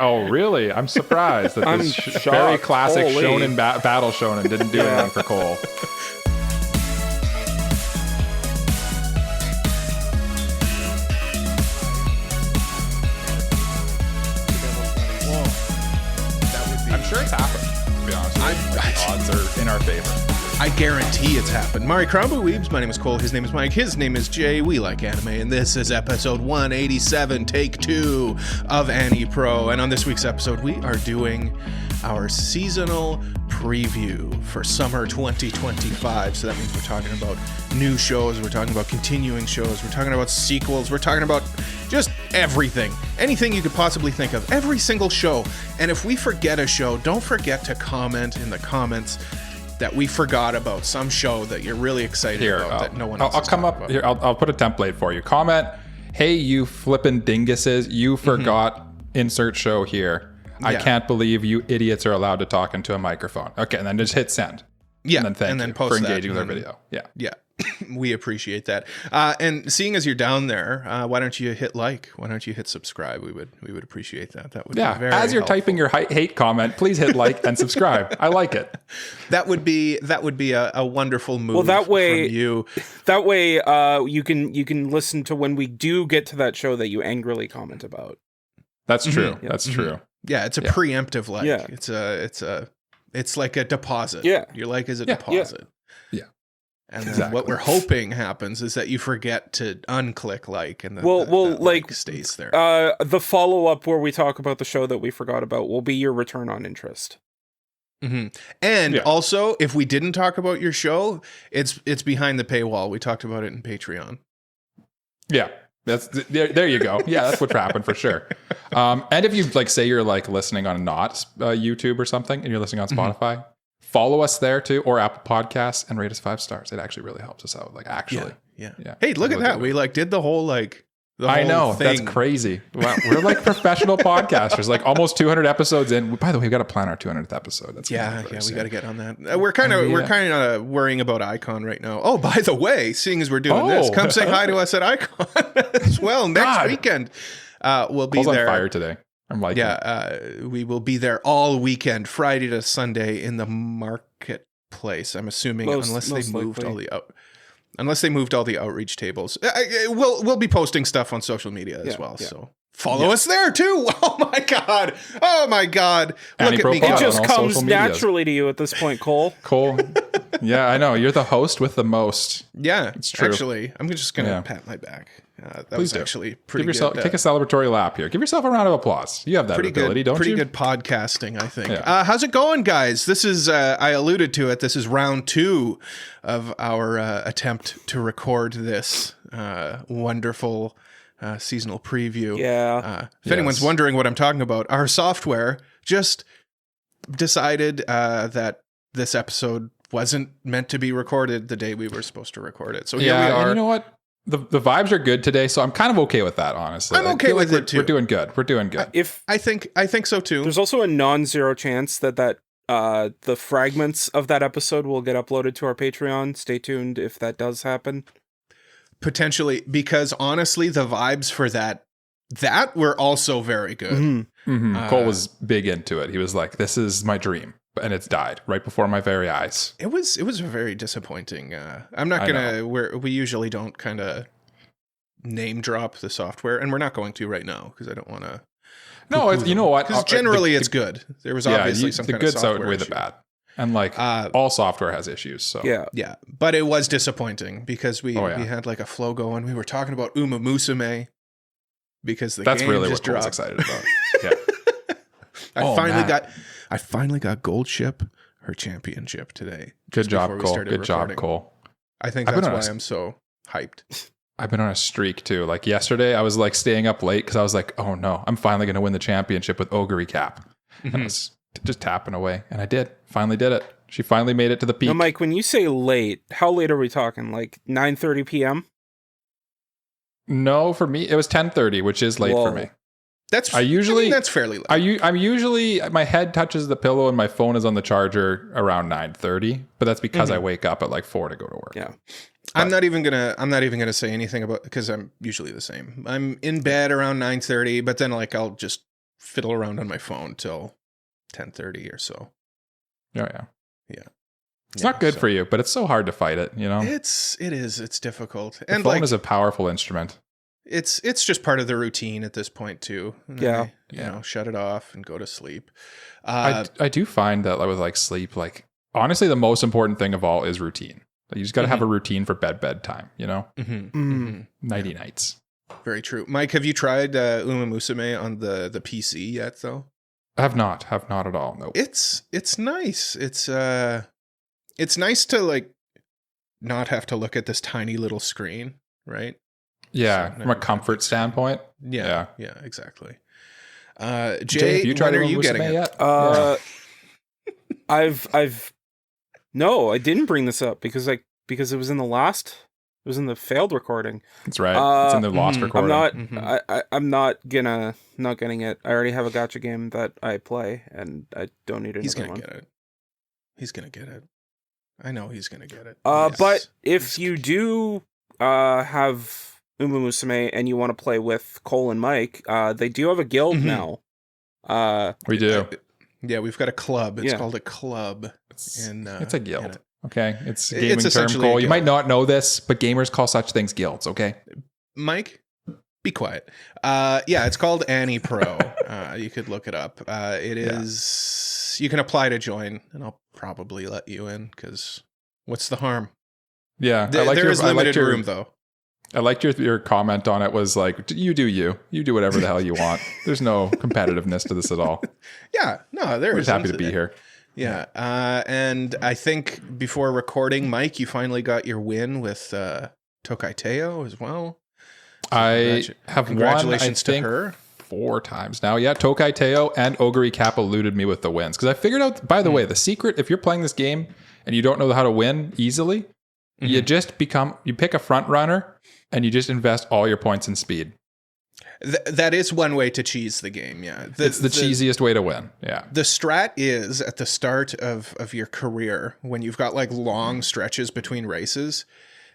Oh, really? I'm surprised that this very classic shonen battle shonen didn't do anything for Cole. I'm sure it's happened, to be honest. The odds are in our favor. I guarantee it's happened. Mari Crombo Weebs, my name is Cole, his name is Mike, his name is Jay, we like anime, and this is episode 187, take 2 of AniPro. And on this week's episode, we are doing our seasonal preview for summer 2025. So that means we're talking about new shows, we're talking about continuing shows, we're talking about sequels, we're talking about just everything. Anything you could possibly think of, every single show. And if we forget a show, don't forget to comment in the comments that we forgot about some show that you're really excited about that no one else I'll come up here. I'll put a template for you. Comment, hey, you flippin' dinguses, you forgot insert show here. Yeah. I can't believe you idiots are allowed to talk into a microphone. Okay, and then just hit send. Yeah, and then thank you post for engaging with our video. Yeah. We appreciate that. And seeing as you're down there, why don't you hit like? Why don't you hit subscribe? We would appreciate that. That would be very as you're helpful. typing your hate comment, please hit like and subscribe. I like it. That would be a wonderful move. Well, that way from you. That way you can listen to when we do get to that show that you angrily comment about. That's true. Mm-hmm. That's true. Yeah, it's a preemptive like. Yeah. It's like a deposit. Yeah. Your like is a deposit. Yeah. And then what we're hoping happens is that you forget to unclick like, and then that like stays there. The follow-up where we talk about the show that we forgot about will be your return on interest. Mm-hmm. And also, if we didn't talk about your show, it's behind the paywall. We talked about it in Patreon. Yeah. There you go. Yeah, that's what's happened for sure. And if you say you're listening on not YouTube or something, and you're listening on Spotify, follow us there too, or Apple Podcasts, and rate us 5 stars. It actually really helps us out. Yeah. Hey, look at that. We did the whole I know thing. That's crazy. Wow, we're like professional podcasters. Almost 200 episodes in. By the way, we got to plan our 200th episode. That's we got to get on that. We're kind of worrying about Icon right now. Oh, by the way, seeing as we're doing this, come say hi to us at Icon as well next weekend. We'll be there. On fire today. I'm we will be there all weekend, Friday to Sunday, in the marketplace. I'm assuming, unless they moved all the outreach tables. We'll be posting stuff on social media as well. Yeah. So follow us there too. Oh my god! Look at me! It just comes naturally to you at this point, Cole. Yeah, I know. You're the host with the most. Yeah, it's true. Actually, I'm just gonna pat my back. That Please was do. Actually pretty good. Take a celebratory lap here. Give yourself a round of applause. You have that ability, don't you? Pretty good podcasting, I think. Yeah. How's it going, guys? This is, I alluded to it, this is round 2 of our attempt to record this wonderful seasonal preview. Yeah. If anyone's wondering what I'm talking about, our software just decided that this episode wasn't meant to be recorded the day we were supposed to record it. So here we are. And you know what? The vibes are good today, so I'm kind of okay with that, honestly. I'm okay with it too. We're doing good. I think so too. There's also a non-zero chance that the fragments of that episode will get uploaded to our Patreon. Stay tuned if that does happen. Potentially, because honestly, the vibes for that were also very good. Mm-hmm. Mm-hmm. Cole was big into it. He was like, "This is my dream." And it's died right before my very eyes. It was very disappointing. I'm not gonna. We usually don't kind of name drop the software, and we're not going to right now because I don't want to. No, you know what? Because generally it's good. There was obviously some kind of software outweigh the bad, and all software has issues. So yeah. But it was disappointing because we had a flow going. We were talking about Umamusume because that's game really just what I was excited about. Yeah. I finally got Gold Ship her championship today. Good job, Cole. I think that's why I'm so hyped. I've been on a streak too. Yesterday, I was staying up late because I was like, "Oh no, I'm finally going to win the championship with Ogre Cap." And I was just tapping away, and I did. Finally did it. She finally made it to the peak. Now, Mike, when you say late, how late are we talking? 9:30 p.m. No, for me it was 10:30, which is late for me. That's fairly late. I'm usually my head touches the pillow and my phone is on the charger around 9:30, but that's because I wake up at 4 to go to work. Yeah. But I'm not even gonna say anything about because I'm usually the same. I'm in bed around 9:30, but then I'll just fiddle around on my phone till 10:30 or so. Oh yeah. Yeah. It's not good for you, but it's so hard to fight it, you know? It's difficult. The And phone like is a powerful instrument. it's just part of the routine at this point too. And then Yeah. you know, shut it off and go to sleep. I do find that with like sleep, like honestly, the most important thing of all is routine. Like, you just got to have a routine for bedtime, you know? Nighty nights. Very true. Mike, have you tried Umamusume on the PC yet though? I have not at all. No. It's nice. It's nice to like not have to look at this tiny little screen, right? Yeah, So from a comfort standpoint. Yeah, exactly. Jay, Jay, have you tried when are you getting it? yet? I've no, I didn't bring this up because it was in the failed recording. That's right. It's in the lost recording. I'm not getting it. I already have a gacha game that I play, and I don't need another He's gonna one. get it. He's gonna get it. I know he's gonna get it. But if you do have Umamusume and you want to play with Cole and Mike, they do have a guild now. We do. Yeah, we've got a club. It's called a club. It's It's a guild. Okay, it's a gaming It's term, essentially a Cole. You guild. might not know this, but gamers call such things guilds. Okay. Mike, be quiet. Yeah, it's called AniPro. You could look it up. It is. You can apply to join, and I'll probably let you in because what's the harm? Yeah, There is limited room though. I liked your comment on it. Was like, you do whatever the hell you want. There's no competitiveness to this at all. Yeah, no, We're just happy to be here. Yeah, and I think before recording, Mike, you finally got your win with Tokaiteo as well. I have won, I Congratulations to think, her. 4 times now. Yeah, Tokai Teo and Oguri Cap eluded me with the wins. Because I figured out, by the way, the secret, if you're playing this game and you don't know how to win easily, you just you pick a front runner and you just invest all your points in speed. That is one way to cheese the game, yeah. It's the cheesiest way to win, yeah. The strat is at the start of your career, when you've got like long stretches between races,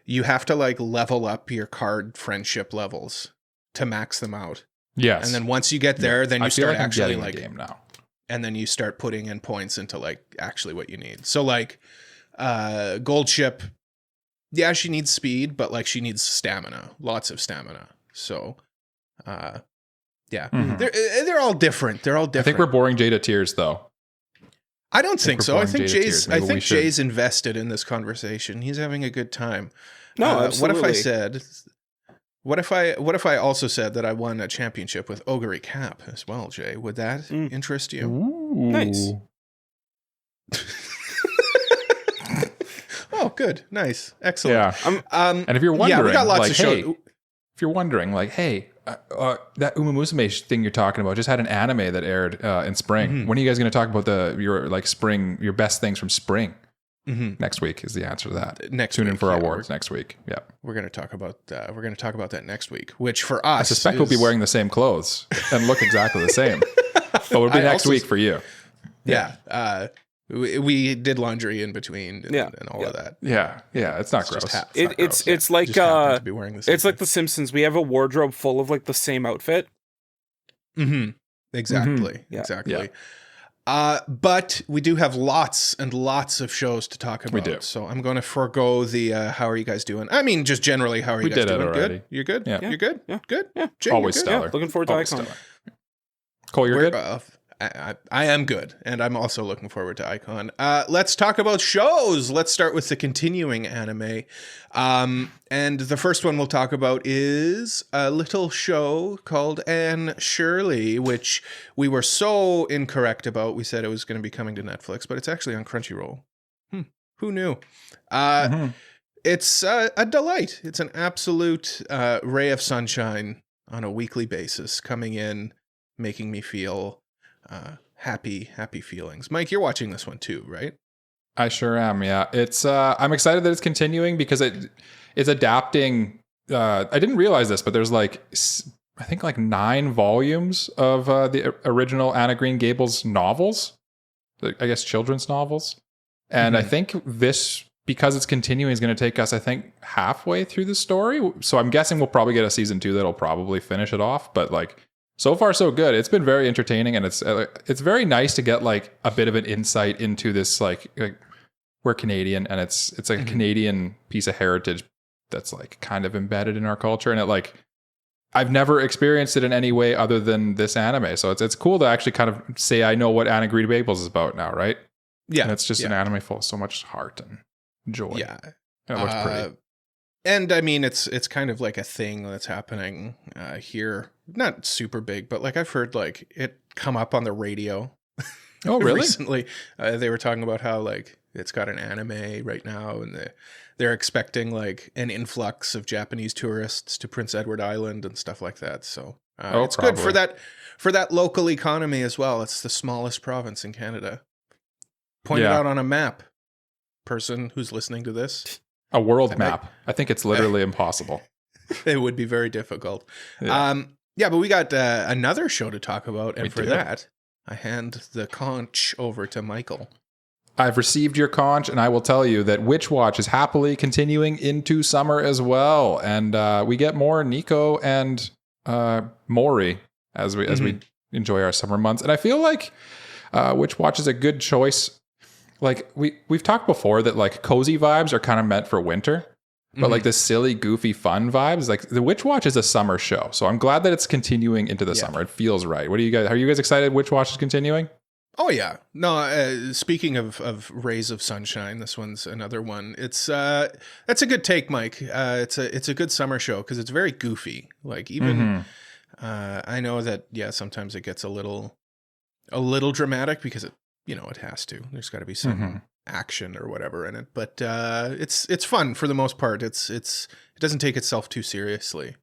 you have to like level up your card friendship levels to max them out. Yes. And then once you get there, then you start actually like game now. And then you start putting in points into like actually what you need. So like Gold Ship, yeah, she needs speed, but like she needs stamina, lots of stamina. So yeah, they're all different. They're all different. I think we're boring Jay to tears though. I don't think so. I think Jay's invested in this conversation. He's having a good time. No, absolutely. What if I also said that I won a championship with Oguri Cap as well, Jay? Would that interest you? Ooh. Nice. Oh, good. Nice. Excellent. Yeah. And if you're wondering, we got lots like, of hey, show. if you're wondering, like, hey, that Umamusume thing you're talking about just had an anime that aired in spring. When are you guys going to talk about your best things from spring? Next week is the answer to that. Tune in for our awards next week. Yeah, we're going to talk about that next week. Which for us, I suspect we'll be wearing the same clothes and look exactly the same. But it'll be next week for you. Yeah. We did laundry in between and all of that. Yeah. It's not gross. It's like to be wearing the same it's like The Simpsons. We have a wardrobe full of like the same outfit. Exactly. Exactly. But we do have lots and lots of shows to talk about. We do. So I'm going to forego the how are you guys doing? I mean, just generally, how are you guys doing? It already. Good? You're good? Yeah. You're good? Yeah. Good? Yeah. Jay, Always you're good? stellar. Yeah, looking forward to Always Icon. stellar. Cole, you're good? I am good, and I'm also looking forward to Icon. Let's talk about shows. Let's start with the continuing anime. And the first one we'll talk about is a little show called Shirley, which we were so incorrect about. We said it was going to be coming to Netflix, but it's actually on Crunchyroll. Who knew? It's a delight. It's an absolute ray of sunshine on a weekly basis, coming in, making me feel happy feelings. Mike, you're watching this one too, right? I sure am. Yeah, it's. I'm excited that it's continuing because it's adapting. I didn't realize this, but there's I think 9 volumes of the original Anna Green Gables novels. I guess children's novels, and I think this, because it's continuing, is going to take us, I think, halfway through the story. So I'm guessing we'll probably get a season 2 that'll probably finish it off. But so far so good. It's been very entertaining, and it's very nice to get like a bit of an insight into this like we're Canadian, and it's like a Canadian piece of heritage that's like kind of embedded in our culture, and it like I've never experienced it in any way other than this anime. So it's cool to actually kind of say I know what Anna Green Babels is about now, right? Yeah, and it's just an anime full of so much heart and joy. Yeah, and it looks pretty. And I mean, it's kind of like a thing that's happening here. Not super big, but like I've heard like it come up on the radio. Oh, really? Recently, they were talking about how like it's got an anime right now, and they're expecting like an influx of Japanese tourists to Prince Edward Island and stuff like that. So it's probably good for that local economy as well. It's the smallest province in Canada. Point it out on a map, person who's listening to this. A world map. I think it's literally impossible. It would be very difficult. Yeah, But we got another show to talk about, and that, I hand the conch over to Michael. I've received your conch, and I will tell you that Witch Watch is happily continuing into summer as well, and we get more Nico and Mori as we enjoy our summer months. And I feel like Witch Watch is a good choice. Like we've talked before that like cozy vibes are kind of meant for winter, but like the silly, goofy, fun vibes, like the Witch Watch is a summer show. So I'm glad that it's continuing into the summer. It feels right. What do you guys? Are you guys excited? Witch Watch is continuing? Oh yeah. No. Speaking of rays of sunshine, this one's another one. It's that's a good take, Mike. It's a good summer show because it's very goofy. Like even I know that sometimes it gets a little dramatic because it has to. There's got to be some action or whatever in it, but it's fun for the most part. It doesn't take itself too seriously.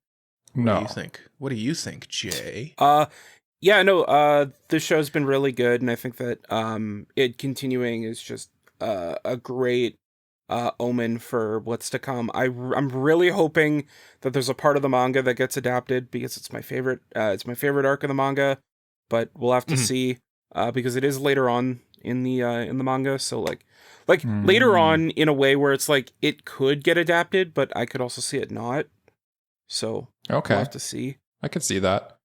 What do you think? What do you think, Jay? This show's been really good, and I think that it continuing is just a great omen for what's to come. I'm really hoping that there's a part of the manga that gets adapted because it's my favorite. It's my favorite arc of the manga, but we'll have to see. Because it is later on in the manga, so like later on in a way where it's like it could get adapted, but I could also see it not. So we'll have to see. I could see that,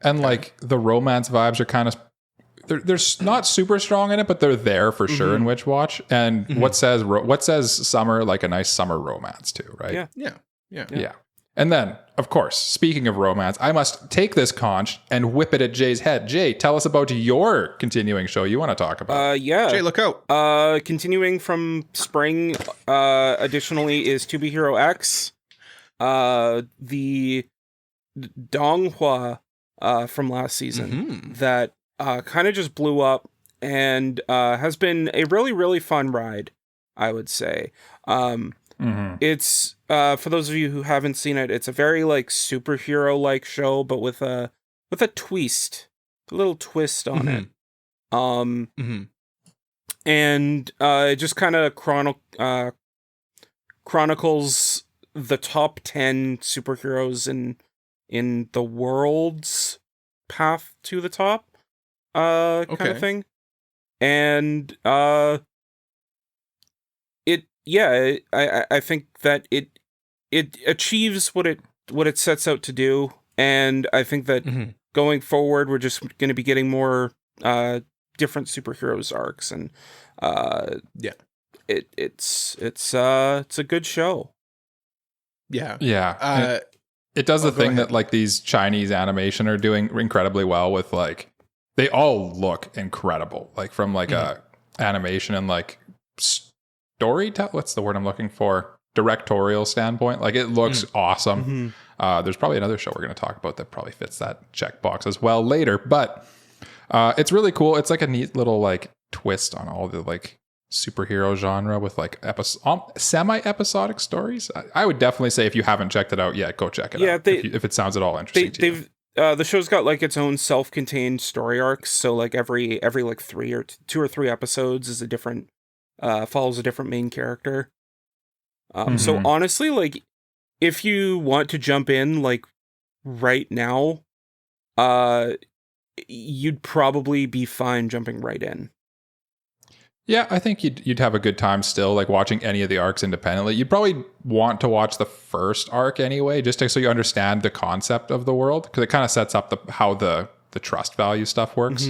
and like the romance vibes are kind of they're not super strong in it, but they're there for sure in Witch Watch. And what says summer like a nice summer romance too, right? Yeah. And then, of course, speaking of romance, I must take this conch and whip it at Jay's head. Jay, tell us about your continuing show you want to talk about. Jay, look out. Continuing from spring, additionally, is To Be Hero X. The Donghua from last season that kind of just blew up and has been a really, really fun ride, I would say. It's for those of you who haven't seen it, it's a very like superhero like show, but with a twist, a little twist on it. And it just kind of chronicles the top 10 superheroes in the world's path to the top, kind of thing. And I think that it achieves what it sets out to do, and I think that going forward, we're just going to be getting more different superheroes arcs, and it's a good show. It does the thing that like these Chinese animation are doing incredibly well with, like they all look incredible, like from like a animation and like storytelling, what's the word I'm looking for? Directorial standpoint. Like it looks awesome. There's probably another show we're going to talk about that probably fits that checkbox as well later, but it's really cool. It's like a neat little like twist on all the like superhero genre with like semi-episodic stories. I would definitely say if you haven't checked it out yet, go check it out. If it sounds at all interesting to you. The show's got like its own self-contained story arcs. So like every like 2 or 3 episodes is a different follows a different main character. So honestly, like if you want to jump in like right now, you'd probably be fine jumping right in. Yeah, I think you'd have a good time still, like watching any of the arcs independently. You'd probably want to watch the first arc anyway, just so you understand the concept of the world, because it kind of sets up how the trust value stuff works.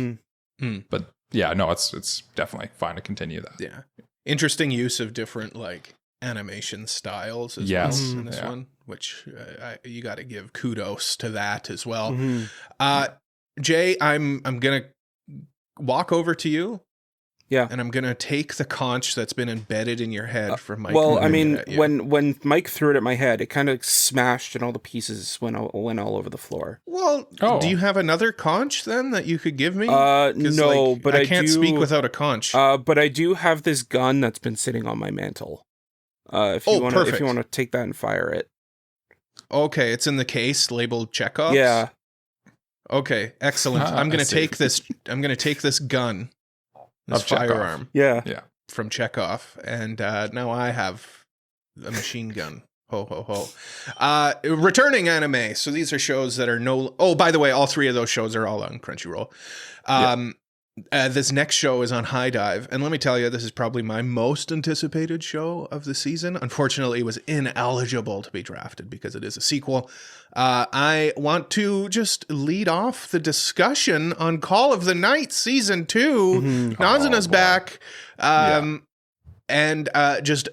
But yeah, no, it's definitely fine to continue that. Yeah, interesting use of different like animation styles as well in this one, which you got to give kudos to that as well. Jay, I'm gonna walk over to you. Yeah. And I'm going to take the conch that's been embedded in your head from Mike. Well, I mean, when Mike threw it at my head, it kind of smashed and all the pieces went all over the floor. Well, do you have another conch then that you could give me? No, but I can't speak without a conch. But I do have this gun that's been sitting on my mantle. If you want to take that and fire it. Okay, it's in the case labeled Chekhov's. Yeah. Okay, excellent. I'm going to take this. I'm going to take this gun. This firearm, yeah, from Chekhov, and now I have a machine gun. Ho ho ho! Returning anime. So these are shows that are no. Oh, by the way, all three of those shows are all on Crunchyroll. This next show is on High Dive, and let me tell you, this is probably my most anticipated show of the season. Unfortunately, it was ineligible to be drafted because it is a sequel. I want to just lead off the discussion on Call of the Night Season 2. Nanzuna's back, and just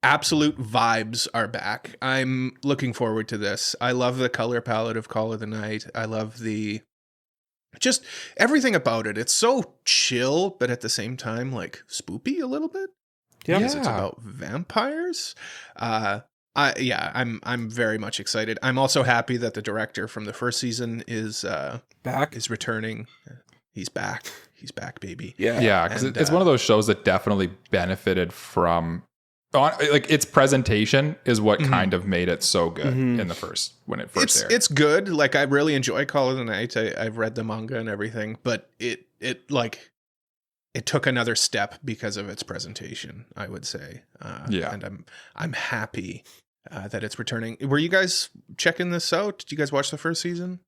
absolute vibes are back. I'm looking forward to this. I love the color palette of Call of the Night. I love just everything about it. It's so chill, but at the same time, like spoopy a little bit. Yeah, because it's about vampires. I'm very much excited. I'm also happy that the director from the first season is back. Is returning. He's back. He's back, baby. Yeah, because it's one of those shows that definitely benefited from. Like its presentation is what kind of made it so good in the when it first aired. It's good. Like I really enjoy Call of the Night. I've read the manga and everything, but it took another step because of its presentation, I would say. And I'm happy that it's returning. Were you guys checking this out? Did you guys watch the first season?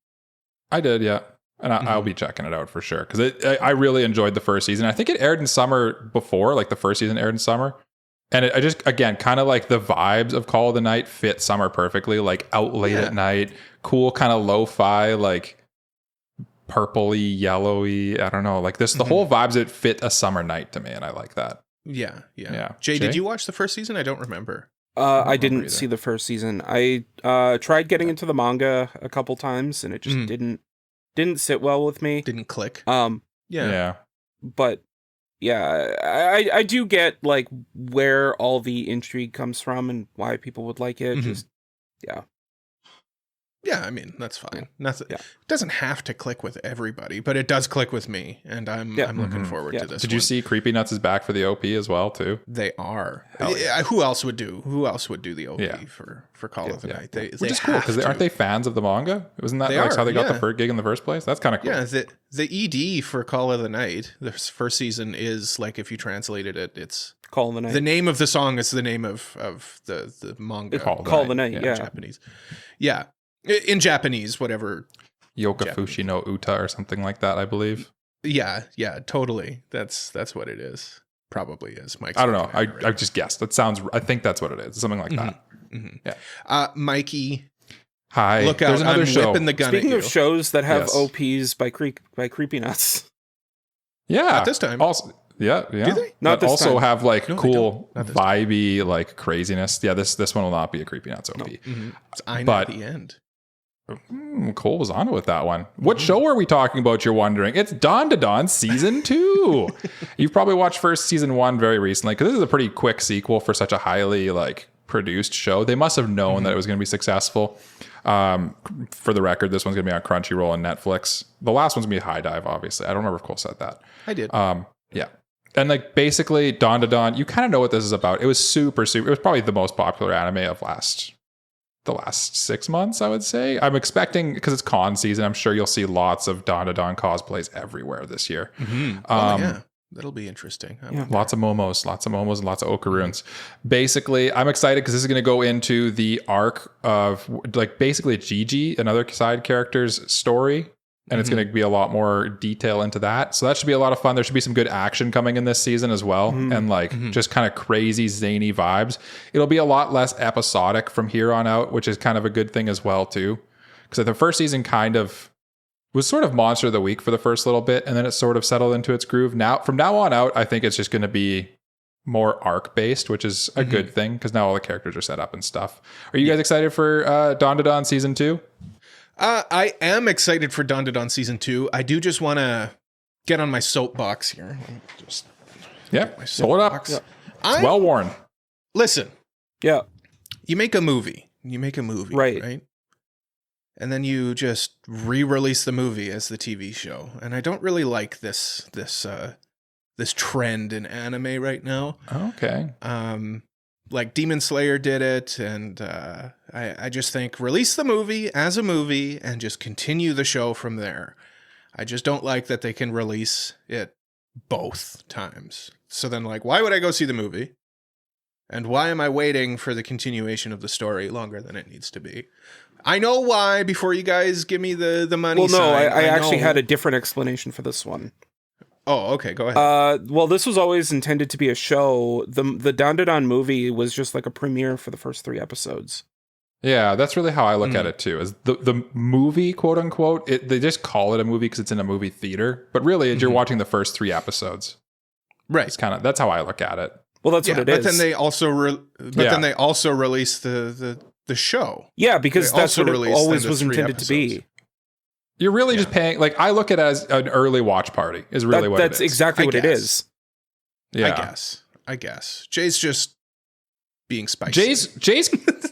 I did, yeah. And I'll be checking it out for sure because I really enjoyed the first season. I think it aired in summer before, like the first season aired in summer. And I just, again, kind of like the vibes of Call of the Night fit summer perfectly, like out late at night, cool kind of lo-fi, like purpley, yellowy, I don't know, like this, the whole vibes, it fit a summer night to me, and I like that. Yeah. Jay, did you watch the first season? I don't remember. I didn't see the first season. I tried getting into the manga a couple times, and it just didn't sit well with me. Didn't click. But yeah, I do get like where all the intrigue comes from and why people would like it. Yeah, I mean, that's fine. It doesn't have to click with everybody, but it does click with me, and I'm looking forward to this. Did you see Creepy Nuts is back for the OP as well too? They are. Who else would do the OP for Call of the Night? Which is cool because aren't they fans of the manga? Wasn't that how they got the first gig in the first place? That's kind of cool. Yeah, the ED for Call of the Night, the first season is like, if you translated it, it's Call of the Night. The name of the song is the name of the manga. Call of the Night. Yeah, Japanese. Yeah. In Japanese, whatever. Yokafushi no Uta or something like that, I believe. Yeah, totally. That's what it is. Probably is. Mike's I don't know. I just guessed. I think that's what it is. Something like that. Yeah. Mikey. Hi. Look out. There's another show. Whipping the gun Speaking at of shows that have OPs by Creepy Nuts. Yeah. Not this time. Also, yeah. Do they? Not this also time. Have like cool vibey like craziness. Yeah, this one will not be a Creepy Nuts OP. No. It's at the end. Cole was on it with that one. What show are we talking about, you're wondering? It's DanDaDan Season 2. You've probably watched first Season 1 very recently, because this is a pretty quick sequel for such a highly like produced show. They must have known that it was going to be successful. For the record, this one's going to be on Crunchyroll and Netflix. The last one's going to be High Dive, obviously. I don't remember if Cole said that. I did. Yeah. And like basically DanDaDan, you kind of know what this is about. It was super, it was probably the most popular anime of the last 6 months, I would say. I'm expecting, because it's con season, I'm sure you'll see lots of DanDaDan cosplays everywhere this year. That'll be interesting. Lots of momos, and lots of okaruns. Basically, I'm excited because this is going to go into the arc of like basically Gigi, another side character's story. and it's going to be a lot more detail into that. So that should be a lot of fun. There should be some good action coming in this season as well, and like just kind of crazy zany vibes. It'll be a lot less episodic from here on out, which is kind of a good thing as well too, because the first season kind of was sort of monster of the week for the first little bit, and then it sort of settled into its groove. Now, from now on out, I think it's just going to be more arc based, which is a good thing because now all the characters are set up and stuff. Are you guys excited for DanDaDan season 2? I am excited for DanDaDan season 2. I do just want to get on my soapbox here. Just hold it up. Yeah. It's well worn. Listen. Yeah. You make a movie. Right? And then you just re-release the movie as the TV show. And I don't really like this trend in anime right now. Okay. Like Demon Slayer did it, and I just think release the movie as a movie and just continue the show from there. I just don't like that they can release it both times. So then, like, why would I go see the movie? And why am I waiting for the continuation of the story longer than it needs to be? I know why before you guys give me the money. Well, no, sign. I actually had a different explanation for this one. Oh, okay, go ahead. Well, this was always intended to be a show. The DanDaDan movie was just like a premiere for the first 3 episodes. Yeah, that's really how I look at it too. Is the movie, quote unquote, they just call it a movie because it's in a movie theater, but really you're watching the first 3 episodes. Right. It's that's how I look at it. Well, that's what it is. But then they also then they also released the show. Yeah, because that's what it always was intended episodes. to be. You're really just paying, like, I look at it as an early watch party is really what it is. That's exactly what it is. Yeah. I guess. Jay's just being spicy. Jay's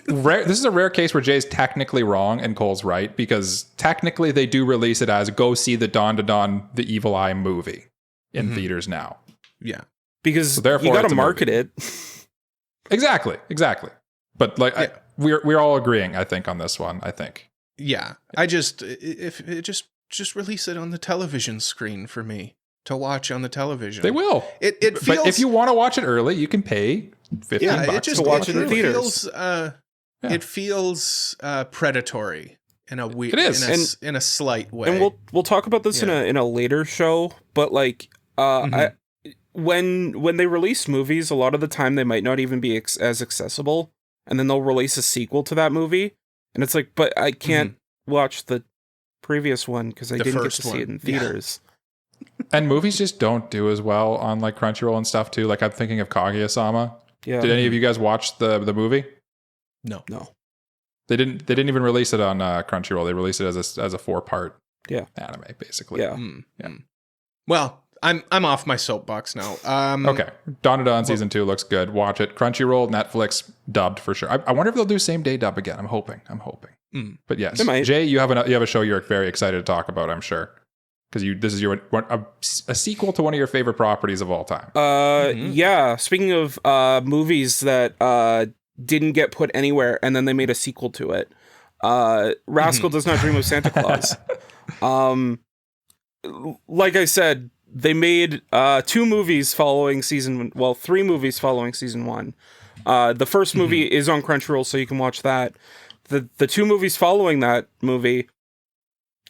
rare. This is a rare case where Jay's technically wrong and Cole's right, because technically they do release it as go see the DanDaDan, the Evil Eye movie in theaters now. Yeah. Because so therefore you got to market it. Exactly. But like we're all agreeing, I think, on this one, I think. Yeah, I just just release it on the television screen for me to watch on the television. They will. It feels. But if you want to watch it early, you can pay $15 to watch it in theaters. It feels predatory in a weird. It is, in a slight way. And we'll talk about this in a later show. But like, when they release movies, a lot of the time they might not even be as accessible, and then they'll release a sequel to that movie. And it's like, but I can't watch the previous one because I didn't get to see it in theaters. Yeah. And movies just don't do as well on like Crunchyroll and stuff too. Like I'm thinking of Kaguya-sama. Yeah. Did any of you guys watch the movie? No. They didn't even release it on Crunchyroll. They released it as a 4-part anime, basically. Yeah. Well, I'm off my soapbox now. Okay. DanDaDan season 2 looks good. Watch it. Crunchyroll, Netflix, dubbed for sure. I wonder if they'll do same day dub again. I'm hoping. But yes, Jay, you have a show you're very excited to talk about, I'm sure, because this is a sequel to one of your favorite properties of all time. Yeah. Speaking of movies that didn't get put anywhere, and then they made a sequel to it. Rascal Does Not Dream of Santa Claus. Like I said, they made 2 movies following season. Well, 3 movies following season 1. The first movie is on Crunchyroll, so you can watch that. The 2 movies following that movie,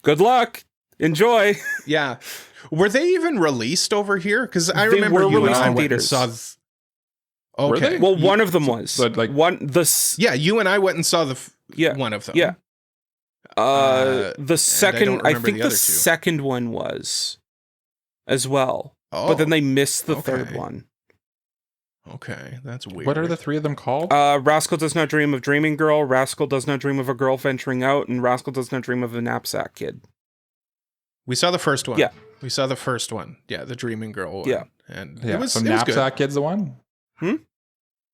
good luck, enjoy. Yeah, were they even released over here? Because I remember you and I went and saw. Okay, well, one of them was like you and I went and saw one of them. Yeah, the second, I think the second one was as well, but then they missed the third one. Okay, that's weird. What are the 3 of them called? Rascal Does Not Dream of Dreaming Girl, Rascal Does Not Dream of a Girl Venturing Out, and Rascal Does Not Dream of a Knapsack Kid. We saw the first one. Yeah. We saw the first one. Yeah, the Dreaming Girl one. Yeah. And it was Knapsack Kid's the one?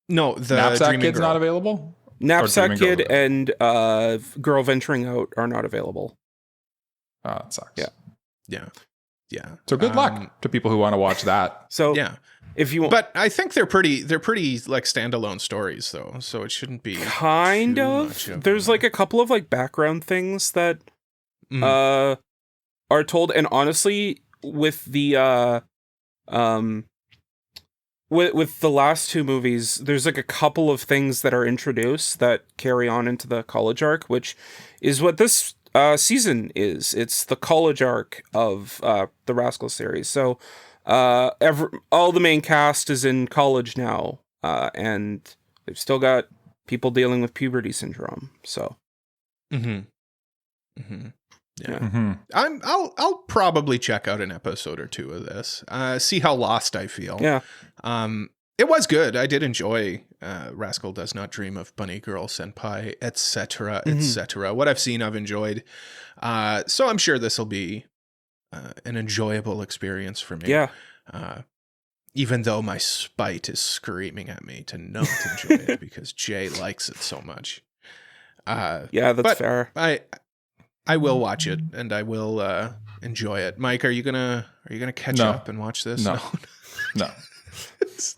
No, the Knapsack Dreaming Kid's Girl. not available? Knapsack Kid and Girl Venturing Out are not available. Oh, that sucks. Yeah. So good luck to people who want to watch that. So yeah. If you want, but I think they're pretty like standalone stories though, so it shouldn't be kind of. There's like a couple of like background things that are told, and honestly, with the with the last 2 movies, there's like a couple of things that are introduced that carry on into the college arc, which is what this season is. It's the college arc of the Rascal series. So all the main cast is in college now, and they've still got people dealing with puberty syndrome. So, yeah. I'll probably check out an episode or two of this. See how lost I feel. Yeah. It was good. I did enjoy Rascal Does Not Dream of Bunny Girl Senpai, etc., etc. What I've seen, I've enjoyed. So I'm sure this will be an enjoyable experience for me. Yeah. Even though my spite is screaming at me to not enjoy it because Jay likes it so much. Yeah, that's fair. I will watch it and I will enjoy it. Mike, are you gonna catch up and watch this? No.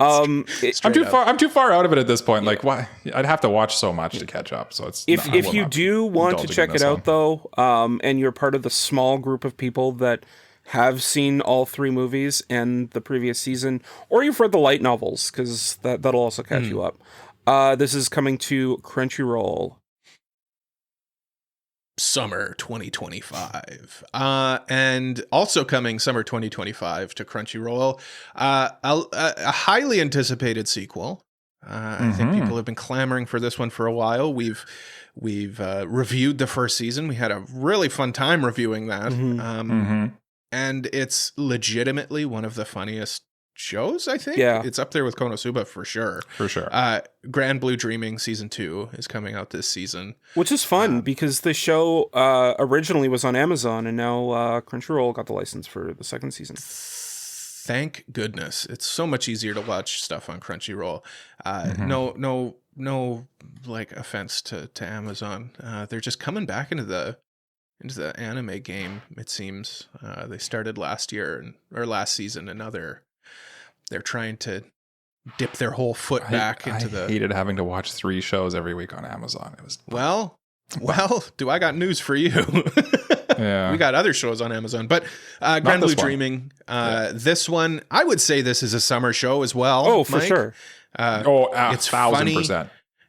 I'm too far out of it at this point. Like, why? I'd have to watch so much to catch up. So it's if you do want to check it out though, and you're part of the small group of people that have seen all 3 movies and the previous season, or you've read the light novels, because that'll also catch you up. This is coming to Crunchyroll. Summer 2025. And also coming summer 2025 to Crunchyroll, a highly anticipated sequel. I think people have been clamoring for this one for a while. We've reviewed the first season. We had a really fun time reviewing that. And it's legitimately one of the funniest shows, I think. Yeah. It's up there with Konosuba for sure. For sure. Grand Blue Dreaming season 2 is coming out this season. Which is fun because the show originally was on Amazon, and now Crunchyroll got the license for the second season. Thank goodness. It's so much easier to watch stuff on Crunchyroll. No like offense to Amazon. They're just coming back into the anime game, it seems. They started last season, and they're trying to dip their whole foot back into the... I hated having to watch 3 shows every week on Amazon. It was Well, do I got news for you? Yeah. We got other shows on Amazon, but Grand Blue Dreaming, this one, I would say this is a summer show as well. Oh, for Mike. Sure. It's 1,000%. Funny,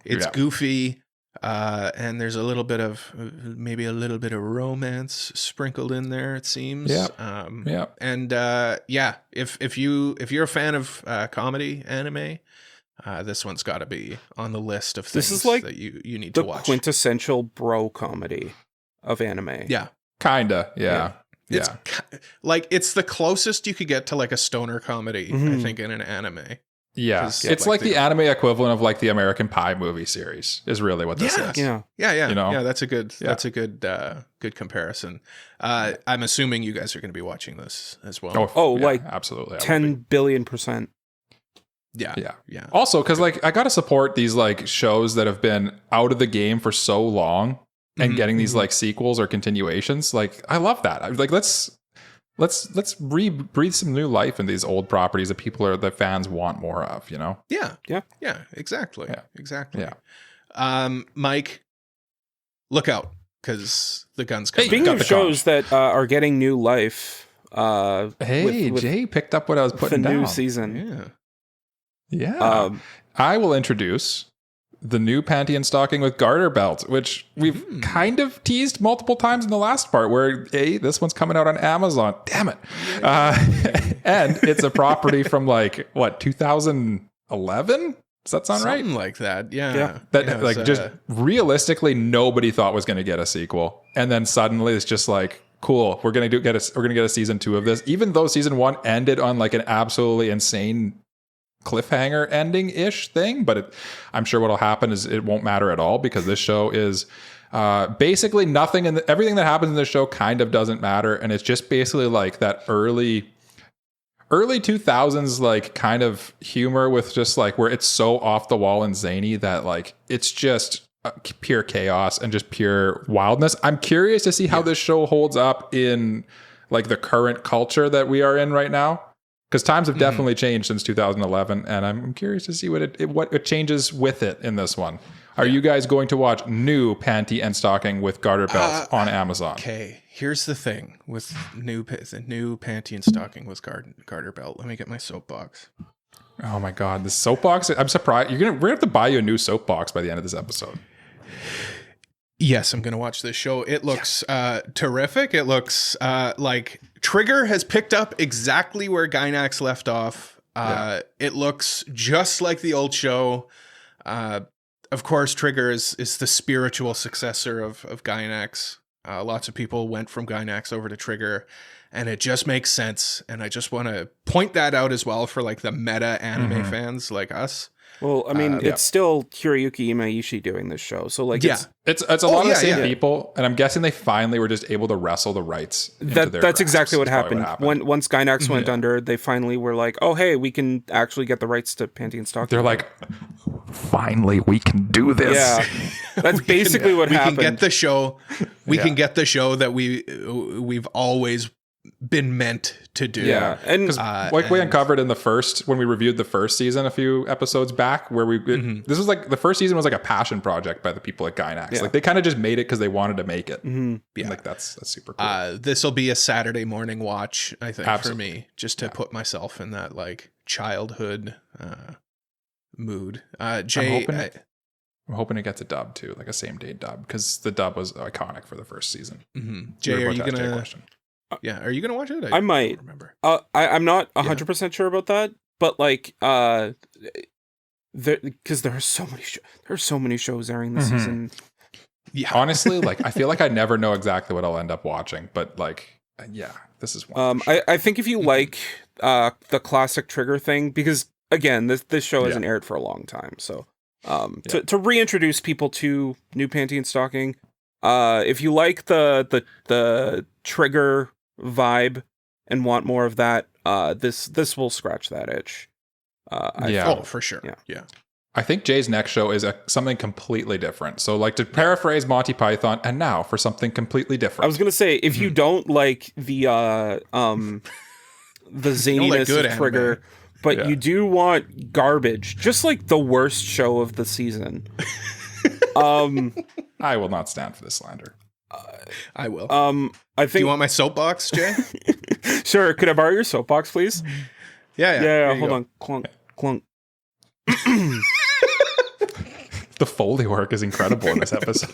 it's goofy, and there's a little bit of romance sprinkled in there, it seems. And if you're a fan of comedy anime, this one's got to be on the list of things that you need to watch. The quintessential bro comedy of anime. Yeah. Kinda. Yeah. It's it's the closest you could get to like a stoner comedy, I think, in an anime. Yeah, it's like the anime equivalent of like the American Pie movie series is really what this is. Yeah. You know? Yeah, that's a good comparison. I'm assuming you guys are going to be watching this as well. Absolutely, 10 billion%. Yeah. Also, because like I got to support these like shows that have been out of the game for so long and getting these like sequels or continuations. Like I love that. I'm like let's breathe some new life in these old properties that the fans want more of, you know? Yeah, exactly. Mike, look out, because the gun's coming. Speaking of shows that are getting new life, with Jay picked up what I was putting down. The new season. Yeah. I will introduce the new panty and stocking with garter belt, which we've kind of teased multiple times in the last part, where this one's coming out on Amazon. Damn it. And it's a property from 2011? Does that sound right? Something like that. Yeah. Just realistically, nobody thought was going to get a sequel. And then suddenly it's just like, cool, we're going to get a season 2 of this, even though season 1 ended on like an absolutely insane cliffhanger ending-ish thing, but I'm sure what'll happen is it won't matter at all, because this show is basically nothing, and everything that happens in this show kind of doesn't matter, and it's just basically like that early 2000s like kind of humor with just like where it's so off the wall and zany that like it's just pure chaos and just pure wildness. I'm curious to see how this show holds up in like the current culture that we are in right now. Because times have definitely changed since 2011, and I'm curious to see what it changes with it in this one. Are you guys going to watch new panty and stocking with garter belts on Amazon? Okay, here's the thing with the new panty and stocking with garter belt. Let me get my soapbox. Oh my god, the soapbox! I'm surprised we're gonna have to buy you a new soapbox by the end of this episode. Yes, I'm going to watch this show. It looks terrific. It looks like Trigger has picked up exactly where Gainax left off. It looks just like the old show. Of course, Trigger is the spiritual successor of Gainax. Lots of people went from Gainax over to Trigger, and it just makes sense. And I just want to point that out as well for like the meta anime fans like us. Well, I mean, it's still Hiroyuki Imaishi doing this show, so like, it's a lot of the same people, and I'm guessing they finally were just able to wrestle the rights. That's exactly what happened. Once Gainax went under, they finally were like, "Oh, hey, we can actually get the rights to Panty and Stock." They're like, "Finally, we can do this." Yeah, that's basically what happened. We can get the show. We can get the show that we've always been meant to do. Yeah, and we uncovered in when we reviewed the first season a few episodes back, where this was like the first season was like a passion project by the people at Gainax. Like they kind of just made it because they wanted to make it. Yeah, like that's super cool. This will be a Saturday morning watch, I think, for me, just to put myself in that like childhood mood. Jay, I'm hoping it gets a dub too, like a same day dub, because the dub was iconic for the first season. Jay, are you gonna? Are you gonna watch it? I might. Remember. I'm not 100% sure about that, but like, because there are so many shows airing this season. Yeah, honestly, like I feel like I never know exactly what I'll end up watching, but like, this is one. I think if you like the classic Trigger thing, because again, this show hasn't aired for a long time, so to reintroduce people to New Panty and Stocking, if you like the Trigger vibe and want more of that, this will scratch that itch. For sure. Yeah. I think Jay's next show is something completely different. So, like, to paraphrase Monty Python, and now for something completely different. I was gonna say, if you don't like the zaniness of Trigger, but you do want garbage, just like the worst show of the season. I will not stand for this slander. I will. I think. Do you want my soapbox, Jay? Sure. Could I borrow your soapbox, please? Yeah. Hold on. Clunk, clunk. The Foley work is incredible in this episode.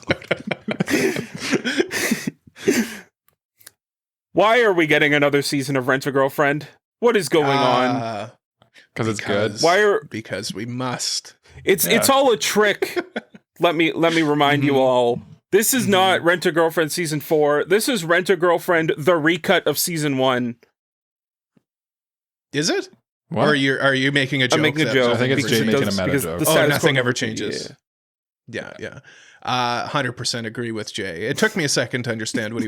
Why are we getting another season of Rent-A-Girlfriend? What is going on? Because it's good. Because we must. It's all a trick. Let me remind you all. This is not Rent-A-Girlfriend season 4. This is Rent-A-Girlfriend, the recut of season 1. Is it? What? Or are you making a joke? I'm making a joke. I think it's Jay making a meta joke. Nothing ever changes. Yeah. 100% agree with Jay. It took me a second to understand what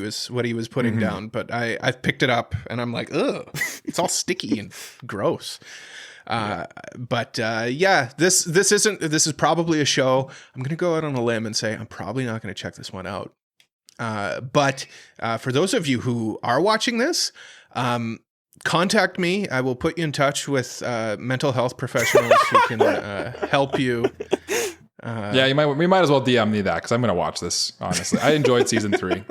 he was putting down, but I picked it up and I'm like, ugh, it's all sticky and gross. This is probably a show. I'm gonna go out on a limb and say I'm probably not gonna check this one out. But for those of you who are watching this, contact me. I will put you in touch with mental health professionals who can help you. We might as well DM me that, because I'm gonna watch this. Honestly, I enjoyed season 3.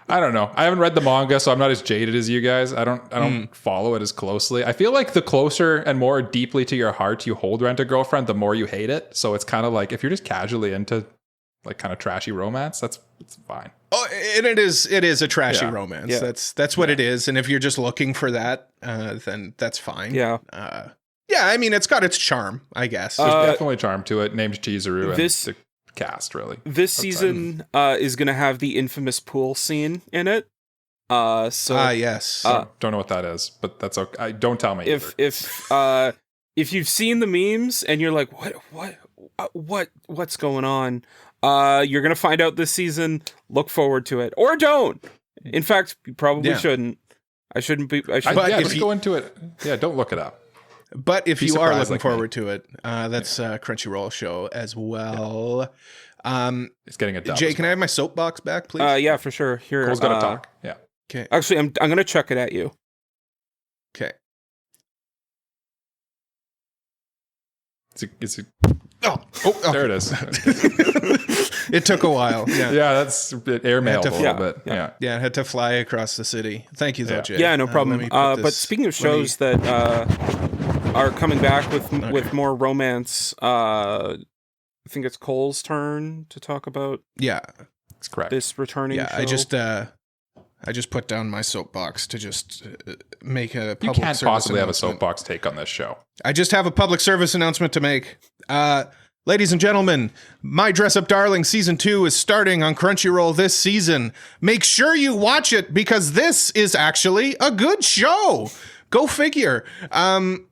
I don't know. I haven't read the manga, so I'm not as jaded as you guys. I don't follow it as closely. I feel like the closer and more deeply to your heart you hold Rent-A-Girlfriend, the more you hate it. So it's kind of like, if you're just casually into like kind of trashy romance, it's fine. Oh, and it is a trashy romance. Yeah. That's what it is. And if you're just looking for that, then that's fine. Yeah. I mean, it's got its charm, I guess. There's definitely charm to it. Named Chizuru and the cast, really. This season is going to have the infamous pool scene in it. Yes. Don't know what that is, but that's okay. Don't tell me. If you've seen the memes and you're like, what's going on? You're going to find out this season. Look forward to it, or don't. In fact, you probably shouldn't. I shouldn't. Just go into it. Yeah, don't look it up. But if you are looking forward to it, that's a Crunchyroll show as well. It's getting a dub. Jay, can I have my soapbox back, please? Yeah, for sure. Here, Cole's gonna talk. Yeah. Okay. Actually, I'm gonna chuck it at you. Okay. There it is. It took a while. Yeah, that's airmailed a little bit. Yeah, I had to fly across the city. Thank you, though, Jay. Yeah, no problem. But speaking of shows that are coming back with more romance, I think it's Cole's turn to talk about. Yeah. That's correct. This returning show. I just put down my soapbox to just make a public You can't possibly have a announcement. soapbox take on this show. I just have a public service announcement to make. Ladies and gentlemen, My Dress Up Darling Season 2 is starting on Crunchyroll this season. Make sure you watch it because this is actually a good show. Go figure. I'm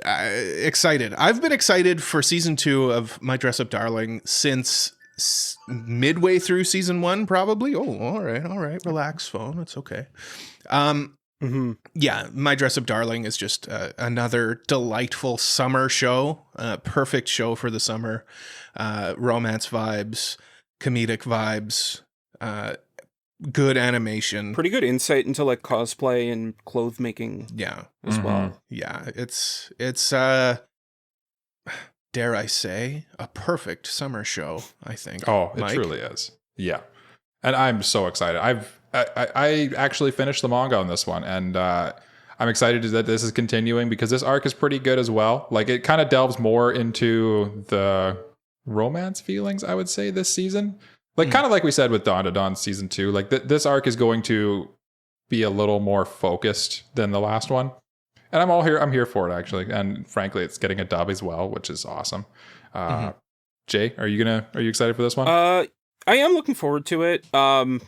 excited. I've been excited for Season 2 of My Dress Up Darling since midway through Season 1, probably. Oh, all right. Relax, phone. It's okay. Yeah, My Dress Up Darling is just another delightful summer show. Perfect show for the summer. Romance vibes, comedic vibes, good animation. Pretty good insight into like cosplay and clothes making. Yeah, as well. Yeah, it's dare I say, a perfect summer show, I think. Oh, Mike? It truly is. Yeah. And I'm so excited. I actually finished the manga on this one, and I'm excited that this is continuing because this arc is pretty good as well. Like, it kind of delves more into the romance feelings, I would say, this season. Like, kind of like we said with DanDaDan Season 2, like this arc is going to be a little more focused than the last one. And I'm here for it, actually. And frankly, it's getting a dub as well, which is awesome. Jay, are you excited for this one? I am looking forward to it. I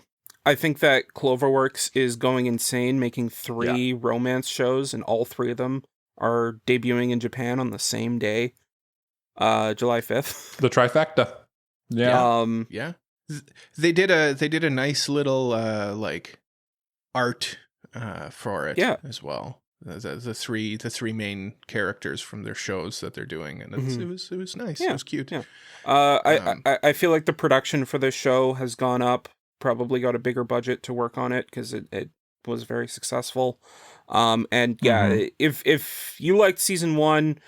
think that Cloverworks is going insane, making 3 romance shows, and all 3 of them are debuting in Japan on the same day, July 5th. The trifecta. Yeah. Yeah. They did a nice little like art for it as well. The three main characters from their shows that they're doing, and it was nice. Yeah. It was cute. Yeah. I feel like the production for this show has gone up. Probably got a bigger budget to work on it because it was very successful. And yeah, if you liked season 1,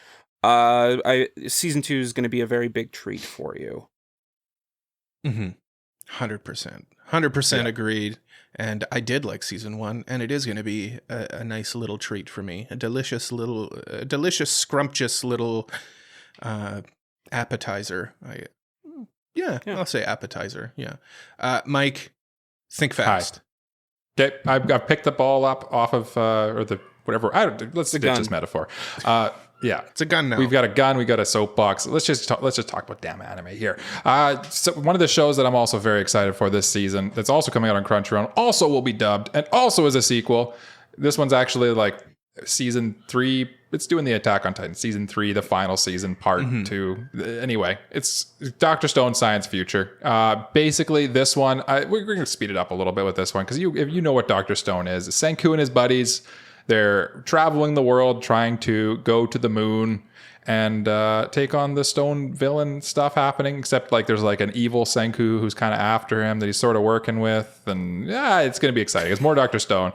season 2 is going to be a very big treat for you. 100% agreed. And I did like season 1, and it is going to be a nice little treat for me. A delicious, scrumptious little appetizer. I'll say appetizer. Yeah. Mike, think fast. Hi. Okay, I've picked the ball up off of or the whatever. Let's ditch this metaphor. Yeah, it's a gun now. We've got a gun. We got a soapbox. Let's just talk about damn anime here. So one of the shows that I'm also very excited for this season, that's also coming out on Crunchyroll, also will be dubbed, and also is a sequel. This one's actually like season 3. It's doing the Attack on Titan season 3, the final season, part 2. Anyway, it's Dr. Stone Science Future. Basically, this one we're going to speed it up a little bit with this one because if you know what Dr. Stone is, Senku and his buddies. They're traveling the world trying to go to the moon and take on the stone villain stuff happening, except like there's like an evil Senku who's kind of after him that he's sort of working with. And yeah, it's going to be exciting. It's more Dr. Stone.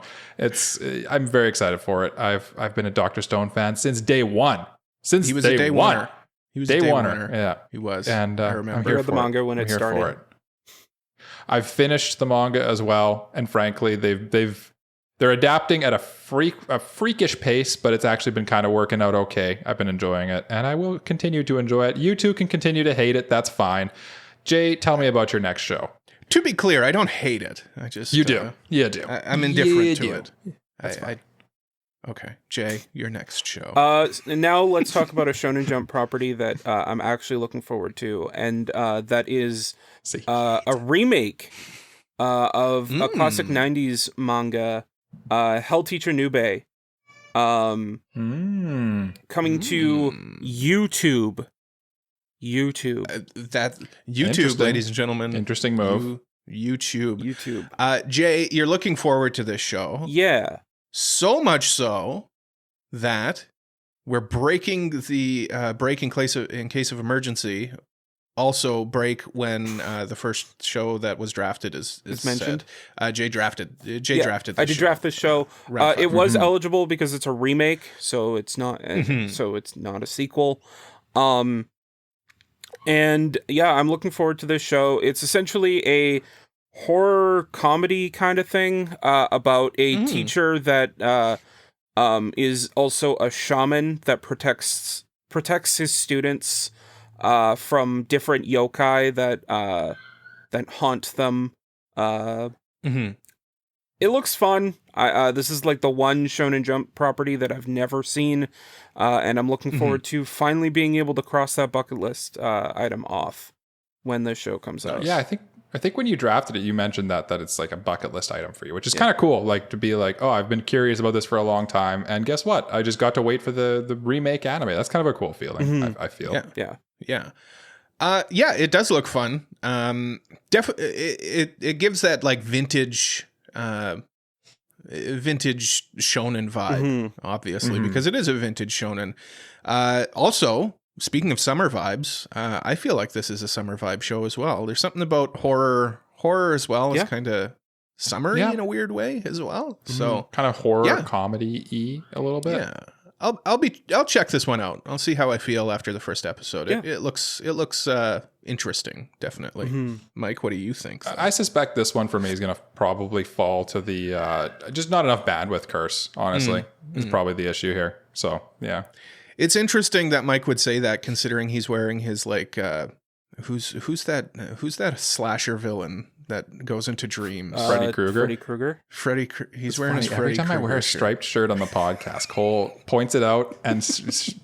I'm very excited for it. I've been a Dr. Stone fan since day one. He was a day one. He was a day one. Yeah, he was. And I remember. I'm here I read the manga when it started. I've finished the manga as well, and frankly, they're adapting at a freakish pace, but it's actually been kind of working out okay. I've been enjoying it, and I will continue to enjoy it. You two can continue to hate it. That's fine. Jay, tell me about your next show. To be clear, I don't hate it. You do. You do. I'm indifferent to it. That's fine. Okay, Jay, your next show. Now let's talk about a Shonen Jump property that I'm actually looking forward to, and that is a remake of a classic 90s manga, Hell Teacher Nube, coming to YouTube. That YouTube, ladies and gentlemen. Interesting move. YouTube. Jay, you're looking forward to this show. Yeah. So much so that we're breaking the break in case of emergency. Also break when the first show that was drafted is mentioned. Jay drafted this I did draft this show. It was eligible because it's a remake, so it's not a sequel. And yeah, I'm looking forward to this show. It's essentially a horror comedy kind of thing about a teacher that is also a shaman that protects his students from different yokai that that haunt them. Mm-hmm. It looks fun. This is like the one Shonen Jump property that I've never seen, and I'm looking forward to finally being able to cross that bucket list item off when the show comes out. Yeah, I think when you drafted it, you mentioned that it's like a bucket list item for you, which is kind of cool. Like to be like, oh, I've been curious about this for a long time, and guess what? I just got to wait for the remake anime. That's kind of a cool feeling. I feel. Yeah. It does look fun. Definitely, it gives that like vintage shonen vibe, obviously, because it is a vintage shonen. Also, speaking of summer vibes, I feel like this is a summer vibe show as well. There's something about horror as well. It's kind of summery in a weird way as well. So kind of horror comedy-y a little bit. Yeah. I'll check this one out. I'll see how I feel after the first episode. Yeah. It looks interesting, definitely. Mike, what do you think? I suspect this one for me is going to probably fall to the just not enough bandwidth curse, honestly. Is probably the issue here. So, yeah. It's interesting that Mike would say that, considering he's wearing his like who's that slasher villain that goes into dreams? Freddy Krueger. He's wearing his Freddy every time Krueger I wear a shirt. striped shirt on the podcast, Cole points it out and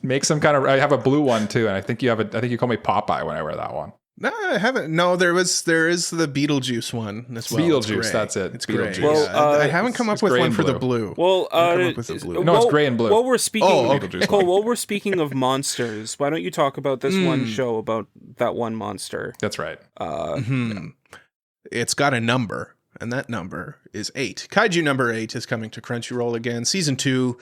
makes some kind of. I have a blue one too, and I think you call me Popeye when I wear that one. No, I haven't. No, there is the Beetlejuice one as well. Beetlejuice, that's it. It's Beetlejuice. gray. Well, I haven't come up with one for the blue. Well, come up with the blue. No, it's gray and blue. While we're speaking, Beetlejuice Cole, while we're speaking of monsters, why don't you talk about this one show about that one monster? That's right. It's got a number, and that number is 8. Kaiju number 8 is coming to Crunchyroll again, season 2.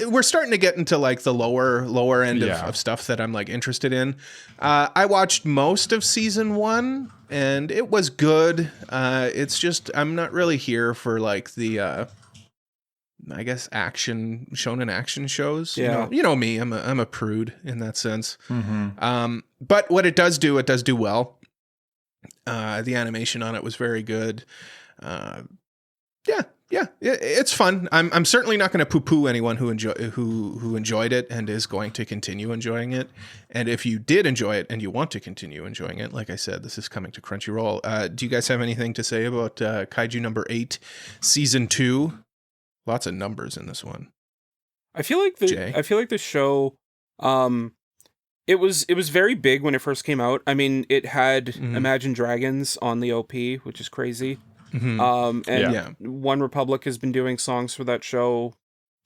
We're starting to get into like the lower end of stuff that I'm like interested in. I watched most of season 1 and it was good. It's just I'm not really here for like the I guess shonen action shows. Yeah. You know me. I'm a prude in that sense. But what it does do well. The animation on it was very good. It's fun. I'm certainly not going to poo-poo anyone who enjoyed it and is going to continue enjoying it. And if you did enjoy it and you want to continue enjoying it, like I said, this is coming to Crunchyroll. Do you guys have anything to say about Kaiju number 8, season 2? Lots of numbers in this one. I feel like the show, it was very big when it first came out. I mean, it had Imagine Dragons on the OP, which is crazy. One Republic has been doing songs for that show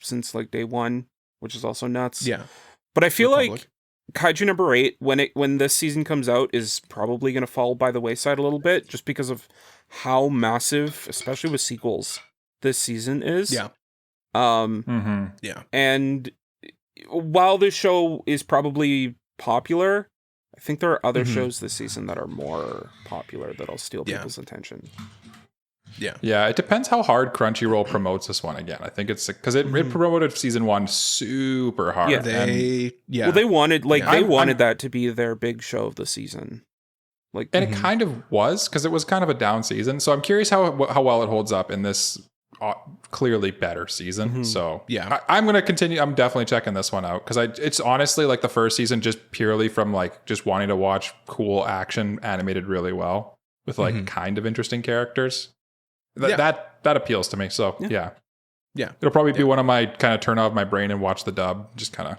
since like day one, which is also nuts. Yeah. But I feel like Kaiju number 8, when this season comes out, is probably going to fall by the wayside a little bit, just because of how massive, especially with sequels, this season is. Yeah. And while this show is probably popular, I think there are other shows this season that are more popular that'll steal people's attention. Yeah, it depends how hard Crunchyroll promotes this one again. I think it's because it promoted season 1 super hard. Yeah, they wanted that to be their big show of the season. Like, and it kind of was, because it was kind of a down season. So I'm curious how well it holds up in this clearly better season. So I'm going to continue. I'm definitely checking this one out, because it's honestly like the first season, just purely from like just wanting to watch cool action animated really well with like kind of interesting characters. That appeals to me. So yeah, it'll probably be one of my kind of turn off my brain and watch the dub. Just kind of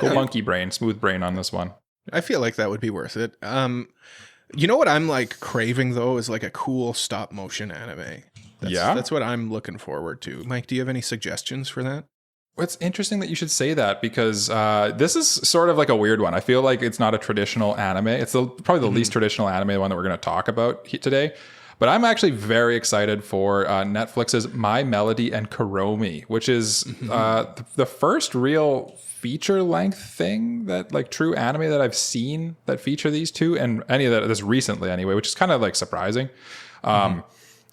go monkey brain, smooth brain on this one. I feel like that would be worth it. You know what I'm like craving though is like a cool stop motion anime. That's what I'm looking forward to. Mike, do you have any suggestions for that? It's interesting that you should say that, because this is sort of like a weird one. I feel like it's not a traditional anime. It's probably the least traditional anime one that we're going to talk about today. But I'm actually very excited for Netflix's My Melody and Kuromi, which is the first real feature-length thing that, like, true anime that I've seen that feature these two, and any of that this recently anyway, which is kind of like surprising.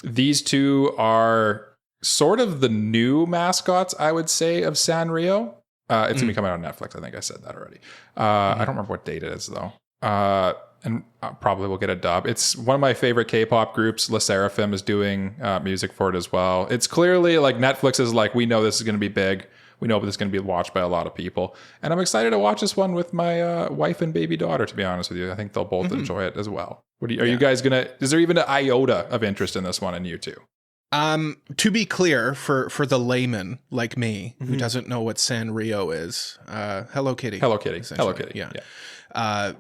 These two are sort of the new mascots, I would say, of Sanrio. It's gonna be coming out on Netflix. I think I said that already. I don't remember what date it is though. And probably will get a dub. It's one of my favorite K-pop groups. Le Sserafim is doing music for it as well. It's clearly like Netflix is like, we know this is going to be big. we know this is going to be watched by a lot of people. And I'm excited to watch this one with my wife and baby daughter, to be honest with you. I think they'll both enjoy it as well. Are you guys going to, is there even an iota of interest in this one in you two? To be clear, for the layman like me who doesn't know what Sanrio is, Hello Kitty. Hello Kitty. Hello Kitty. Yeah.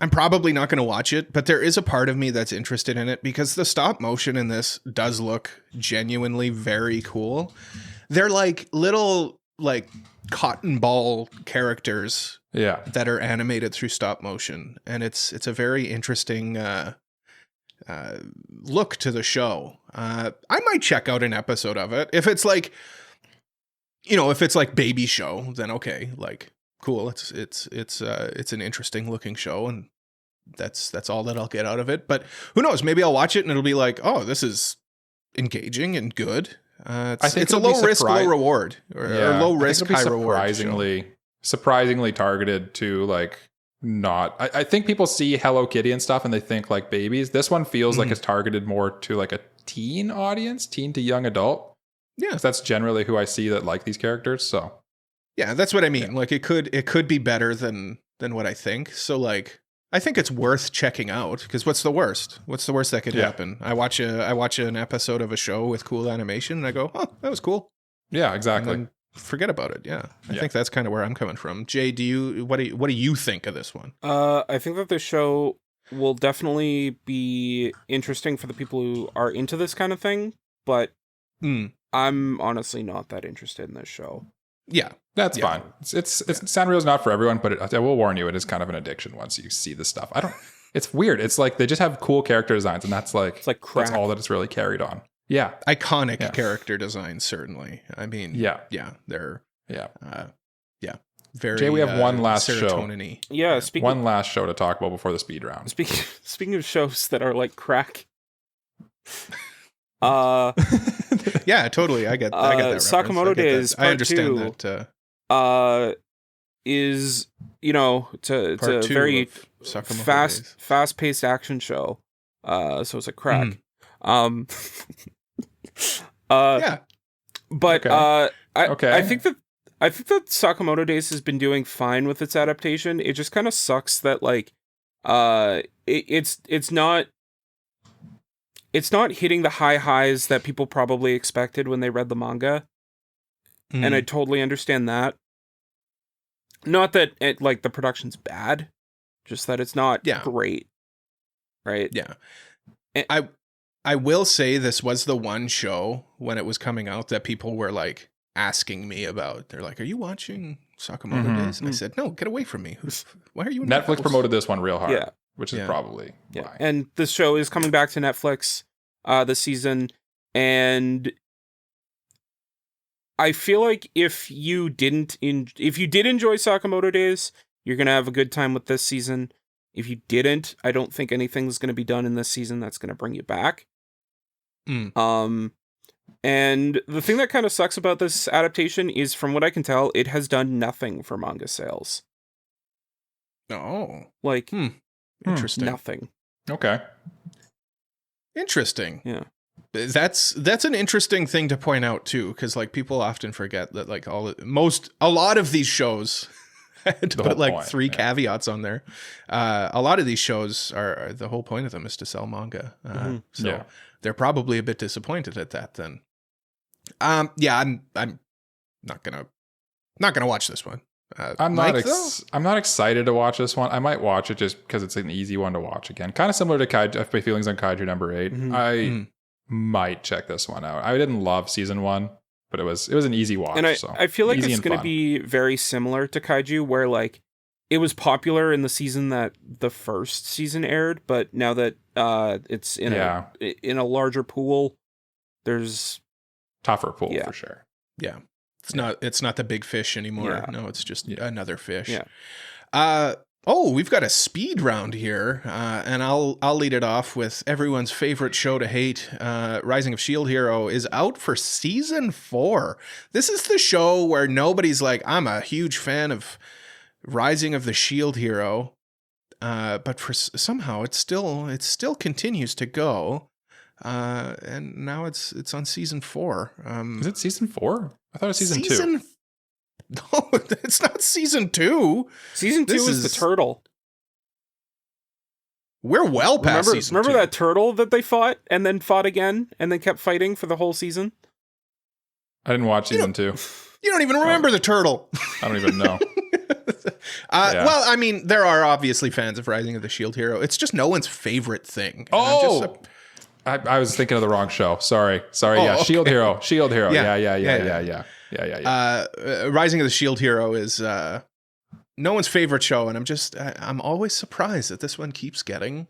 I'm probably not going to watch it, but there is a part of me that's interested in it because the stop motion in this does look genuinely very cool. They're like little like cotton ball characters that are animated through stop motion, and it's a very interesting look to the show. I might check out an episode of it if it's like, if it's like Baby Show, then okay, like cool. It's an interesting looking show, and that's all that I'll get out of it. But who knows? Maybe I'll watch it and it'll be like, oh, this is engaging and good. I think it's a low risk, low reward, or low risk, high reward. Surprisingly targeted to like not. I think people see Hello Kitty and stuff and they think like babies. This one feels like it's targeted more to like a teen audience, teen to young adult. Yeah, that's generally who I see that like these characters. So yeah, that's what I mean. Like it could be better than what I think. So like I think it's worth checking out because what's the worst? What's the worst that could happen? I watch an episode of a show with cool animation and I go, oh, that was cool. Yeah, exactly. Forget about it. Yeah. I think that's kind of where I'm coming from. Jay, what do you think of this one? I think that the show will definitely be interesting for the people who are into this kind of thing, but I'm honestly not that interested in this show. Yeah. That's fine. It's Sanrio's not for everyone, but I will warn you, it is kind of an addiction once you see this stuff. It's weird. It's like they just have cool character designs, and that's like that's all that it's really carried on. Yeah. Iconic character designs, certainly. I mean, they're very Jay, we have one last show. Yeah, one last show to talk about before the speed round. Speaking of shows that are like crack. Yeah, totally. I get that. Sakamoto Days. I understand that. Is it's a very fast-paced action show. So it's a crack. But I think that Sakamoto Days has been doing fine with its adaptation. It just kind of sucks that like it's not hitting the high highs that people probably expected when they read the manga. And I totally understand that. Not that the production's bad, just that it's not great. Right? Yeah. I will say this was the one show when it was coming out that people were like asking me about. They're like, "Are you watching Sakamoto Days?" And I said, "No, get away from me. Why are you in Netflix promoted this one real hard, which is probably why." And this show is coming back to Netflix this season, and I feel like if you did enjoy Sakamoto Days, you're gonna have a good time with this season. If you didn't, I don't think anything's gonna be done in this season that's gonna bring you back. And the thing that kind of sucks about this adaptation is, from what I can tell, it has done nothing for manga sales. Oh, like interesting. Nothing. Okay. Interesting. Yeah. That's an interesting thing to point out too, because like people often forget that like a lot of these shows to put like three caveats on there. A lot of these shows are the whole point of them is to sell manga. So they're probably a bit disappointed at that then. I'm not gonna watch this one. I'm not excited to watch this one. I might watch it just because it's an easy one to watch again. Kind of similar to Kaiju, my feelings on Kaiju number 8. I might check this one out. I didn't love season 1, but it was an easy watch. And I feel like it's going to be very similar to Kaiju, where like it was popular in the season that the first season aired, but now that it's in a larger pool, there's tougher pool for sure. Yeah. It's not the big fish anymore. Yeah. No, it's just another fish. Yeah. We've got a speed round here, and I'll lead it off with everyone's favorite show to hate. Rising of Shield Hero is out for season 4. This is the show where nobody's like, I'm a huge fan of Rising of the Shield Hero, but somehow it still continues to go. and now it's on season 4. Is it season 4? I thought it was season 2. No, it's not season 2. Season 2 is the turtle. We're well past season 2. Remember that turtle that they fought and then fought again and then kept fighting for the whole season? I didn't watch season 2. You don't even remember the turtle. I don't even know. Well, I mean, there are obviously fans of Rising of the Shield Hero. It's just no one's favorite thing. I was thinking of the wrong show. Sorry. Yeah, okay. Shield Hero. Yeah. Rising of the Shield Hero is no one's favorite show, and I'm always surprised that this one keeps getting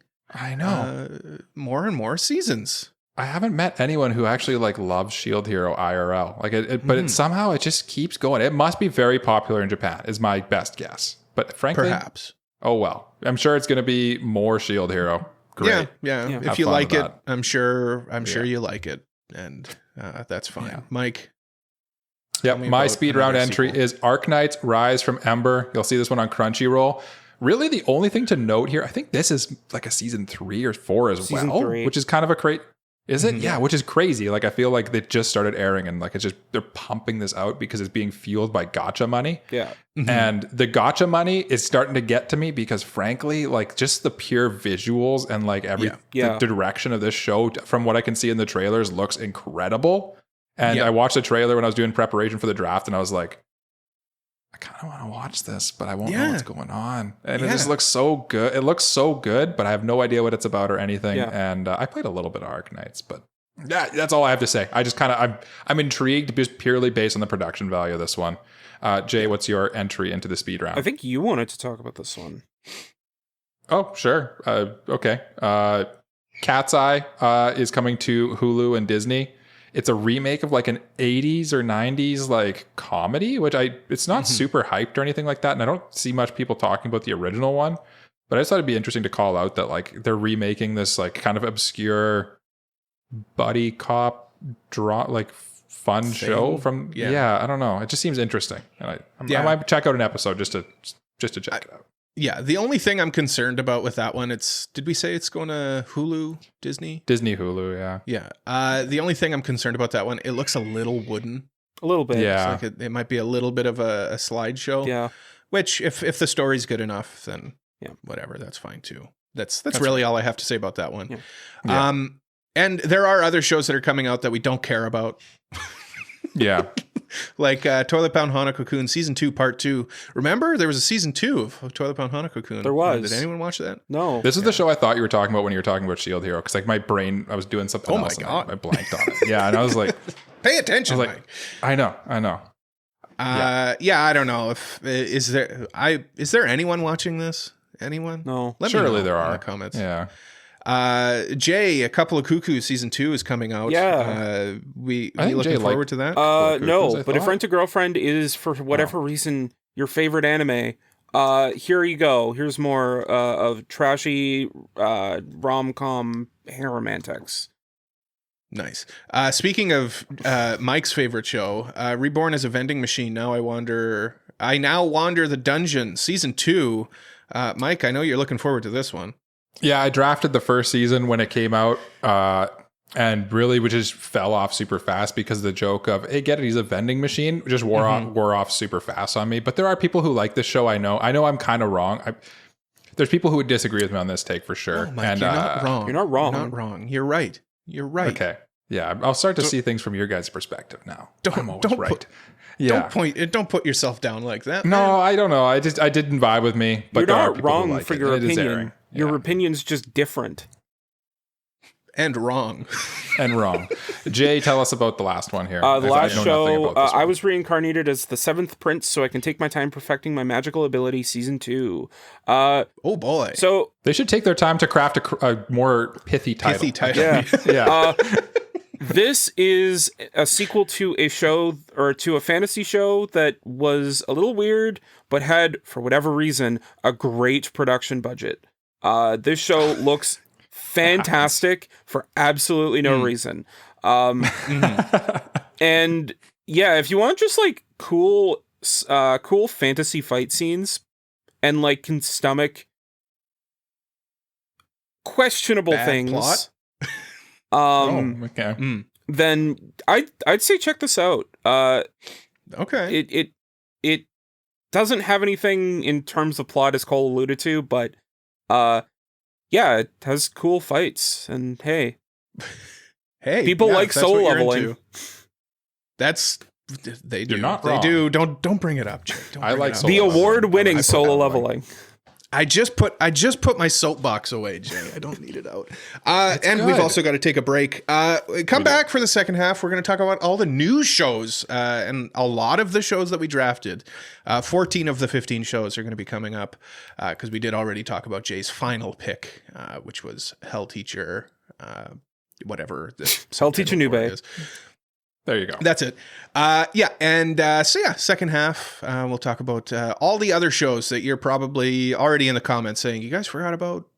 more and more seasons. I haven't met anyone who actually like loves Shield Hero IRL. Like but somehow it just keeps going. It must be very popular in Japan, is my best guess. But frankly, perhaps. Oh well, I'm sure it's going to be more Shield Hero. Great. Yeah. If you like it, I'm sure you like it, and that's fine. Yeah. Mike. Yeah, my speed round entry is Arknights Rise from Ember. You'll see this one on Crunchyroll. Really, the only thing to note here, I think this is like a season 3 or 4 as season well, 3. Which is kind of a great. Is it? Yeah, which is crazy. Like, I feel like they just started airing and like they're pumping this out because it's being fueled by gacha money. Yeah. Mm-hmm. And the gacha money is starting to get to me because frankly, like just the pure visuals and like the direction of this show from what I can see in the trailers looks incredible. And I watched the trailer when I was doing preparation for the draft and I was like, I kind of want to watch this, but I won't know what's going on. And it just looks so good. It looks so good, but I have no idea what it's about or anything. Yeah. And I played a little bit of Arknights, but that's all I have to say. I just I'm intrigued just purely based on the production value of this one. Jay, what's your entry into the speed round? I think you wanted to talk about this one. Oh, sure. Okay. Cat's Eye is coming to Hulu and Disney. It's a remake of like an 80s or 90s like comedy, which it's not super hyped or anything like that. And I don't see much people talking about the original one, but I just thought it'd be interesting to call out that like they're remaking this like kind of obscure buddy cop fun show from, I don't know. It just seems interesting. And I might check out an episode just to check it out. Yeah, the only thing I'm concerned about with that one, did we say it's going to Hulu, Disney? Disney, Hulu, yeah. Yeah. The only thing I'm concerned about that one, it looks a little wooden. A little bit. Yeah. It's like it might be a little bit of a slideshow. Yeah. Which, if the story's good enough, then whatever, that's fine too. That's really all I have to say about that one. Yeah. And there are other shows that are coming out that we don't care about. Yeah. Like Toilet Bound Hanako-kun Season 2 Part 2. Remember? There was a Season 2 of Toilet Bound Hanako-kun. There was. Did anyone watch that? No. This is the show I thought you were talking about when you were talking about Shield Hero. Because like my brain, I was doing something else. Oh my God. I blanked on it. Yeah. And I was like. Pay attention, Mike. I know. I don't know. Is there anyone watching this? Anyone? No. Surely there are. In the comments. Yeah. Jay, A Couple of Cuckoos Season 2 is coming out. Yeah. Are you looking forward to that? No, but If Rent a Girlfriend is, for whatever reason, your favorite anime, here you go. Here's more of trashy rom-com romantics. Nice. Speaking of Mike's favorite show, Reborn as a Vending Machine, I now wander the dungeon, Season 2. Mike, I know you're looking forward to this one. Yeah, I drafted the first season when it came out, and really we just fell off super fast because the joke of, hey, get it, he's a vending machine, just wore off super fast on me. But there are people who like this show. I know I'm kind of wrong. There's people who would disagree with me on this take for sure. No, Mike, you're not wrong. You're not wrong. You're not wrong. You're right. Okay. Yeah, I'll start to see things from your guys' perspective now. I'm always right. Don't put yourself down like that. No, man. I don't know. I didn't vibe with me. But you're not wrong for your opinion. Yeah. Your opinion's just different. And wrong. Jay, tell us about the last one here. The last show, I was reincarnated as the 7th prince, so I can take my time perfecting my magical ability, Season 2. Oh boy. So they should take their time to craft a more pithy title. Yeah. This is a sequel to a show, or to a fantasy show that was a little weird, but had, for whatever reason, a great production budget. This show looks fantastic for absolutely no reason. And yeah, if you want just like cool fantasy fight scenes and like can stomach questionable bad things. Plot? Okay. then I'd say check this out. Okay. It doesn't have anything in terms of plot, as Cole alluded to, but yeah, it has cool fights, and hey, people like soul leveling. That's they do. You're not they wrong. do. Don't bring it up, Jay. I like the award-winning solo leveling. I just put my soapbox away, Jay. I don't need it out. And good. we've also got to take a break. Come back for the second half. We're going to talk about all the new shows and a lot of the shows that we drafted. 14 of the 15 shows are going to be coming up because we did already talk about Jay's final pick, which was Hell Teacher, whatever. Hell Teacher Nube. There you go. That's it. Second half, we'll talk about all the other shows that you're probably already in the comments saying, you guys forgot about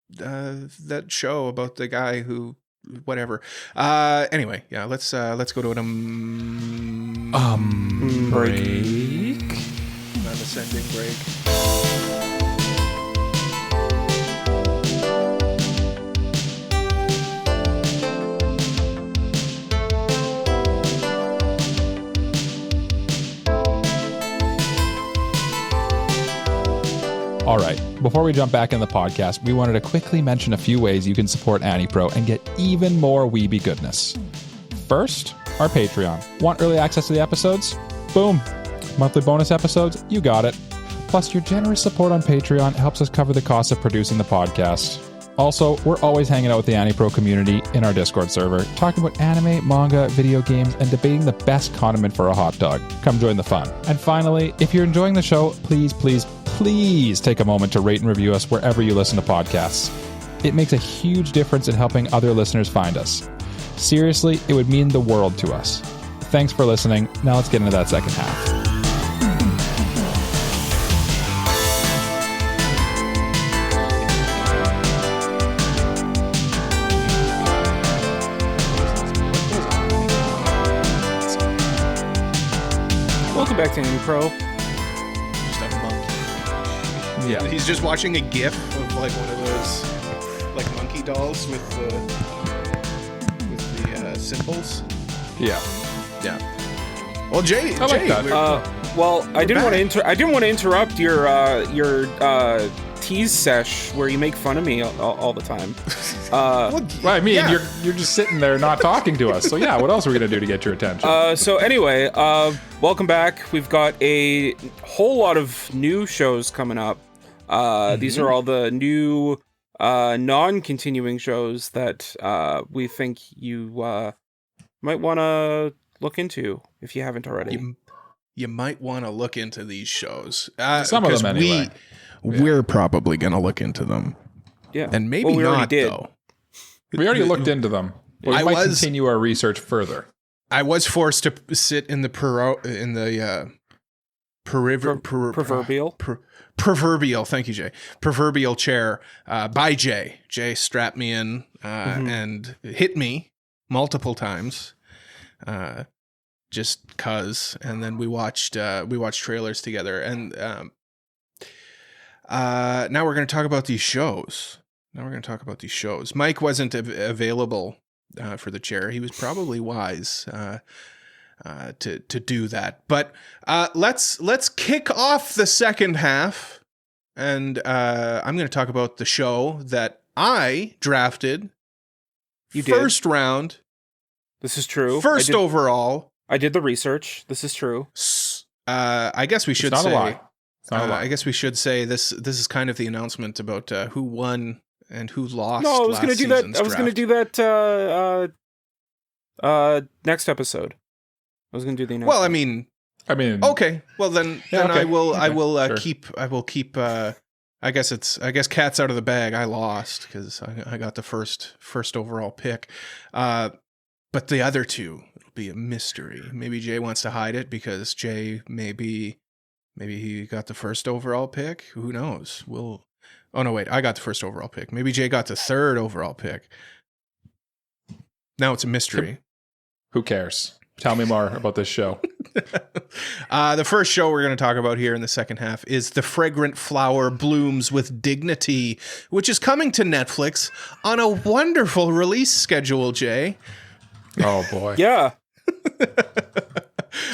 that show about the guy who, whatever. Anyway, yeah, let's go to an break. An ascending break. All right, before we jump back in the podcast, we wanted to quickly mention a few ways you can support AniPro and get even more weeby goodness. First, our Patreon. Want early access to the episodes? Boom. Monthly bonus episodes? You got it. Plus, your generous support on Patreon helps us cover the cost of producing the podcast. Also, we're always hanging out with the AniPro community in our Discord server, talking about anime, manga, video games, and debating the best condiment for a hot dog. Come join the fun. And finally, if you're enjoying the show, please take a moment to rate and review us wherever you listen to podcasts. It makes a huge difference in helping other listeners find us. Seriously, it would mean the world to us. Thanks for listening. Now let's get into that second half. Welcome back to AniPro. Just a monkey. Yeah. He's just watching a GIF of like one of those like monkey dolls with the symbols. Yeah. Yeah. Well, Jay, I like that. I didn't want to interrupt your tease sesh where you make fun of me all the time. Well, I mean, you're just sitting there not talking to us. So yeah, what else are we gonna do to get your attention? So anyway, welcome back. We've got a whole lot of new shows coming up. These are all the new non-continuing shows that we think you might want to look into if you haven't already. You might want to look into these shows. Some of them anyway. We're probably going to look into them. Yeah. And maybe we not, did. though. We already looked into them. But we might continue our research further. I was forced to sit in the proverbial, thank you, Jay, proverbial chair by Jay. Jay strapped me in and hit me multiple times just cuz, and then we watched trailers together, and now we're going to talk about these shows. Mike wasn't available for the chair. He was probably wise to do that. But let's kick off the second half, and I'm going to talk about the show that I drafted. You did. First round. This is true. First overall. I did the research. This is true. I guess we should It's not say. a lie. It's not a lie. I guess we should say this is kind of the announcement about who won and who lost. No, I was going to do that. season's I was going to draft. do that next episode. I was going to do the announcement. Well, I mean, okay. Well, then okay. I will Sure. keep. I guess cat's out of the bag. I lost because I got the first overall pick. But the other two, it'll be a mystery. Maybe Jay wants to hide it because Jay maybe he got the first overall pick. Who knows? Oh no, wait, I got the first overall pick. Maybe Jay got the third overall pick. Now it's a mystery. Who cares? Tell me more about this show. The first show we're going to talk about here in the second half is The Fragrant Flower Blooms with Dignity, which is coming to Netflix on a wonderful release schedule, Jay. Oh, boy. Yeah.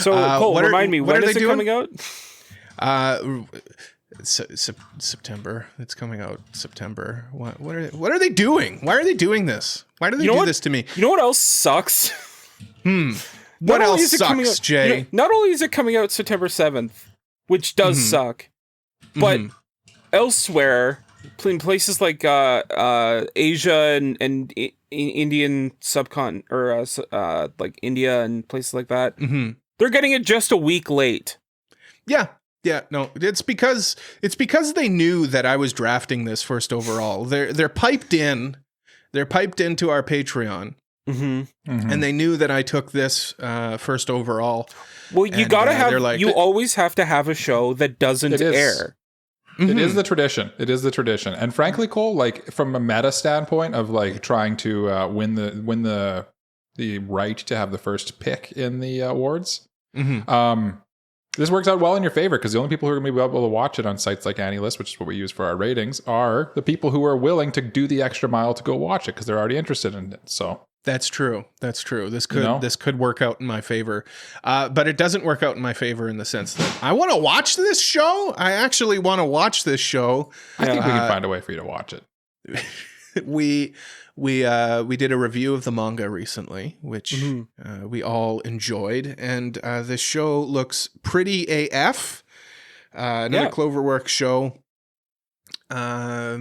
So, Cole, remind me, when is it coming out? September. It's coming out September. What are they doing? Why are they doing this? Why do they do this to me? You know what else sucks? What else sucks, Jay? Not only is it coming out September 7th, which does suck, but elsewhere, in places like Asia and Indian subcontinent, or like India and places like that, they're getting it just a week late. Yeah, no, it's because they knew that I was drafting this first overall. They're piped in. They're piped into our Patreon. And they knew that I took this first overall. Well, you gotta have. Like, you always have to have a show that doesn't air. It is the tradition. It is the tradition. And frankly, Cole, like from a meta standpoint of like trying to win the right to have the first pick in the awards, this works out well in your favor because the only people who are going to be able to watch it on sites like AniList, which is what we use for our ratings, are the people who are willing to do the extra mile to go watch it because they're already interested in it. So. That's true. This could work out in my favor, but it doesn't work out in my favor in the sense that I want to watch this show. I actually want to watch this show. I think we can find a way for you to watch it. We did a review of the manga recently, which we all enjoyed, and this show looks pretty AF. Another Cloverworks show. I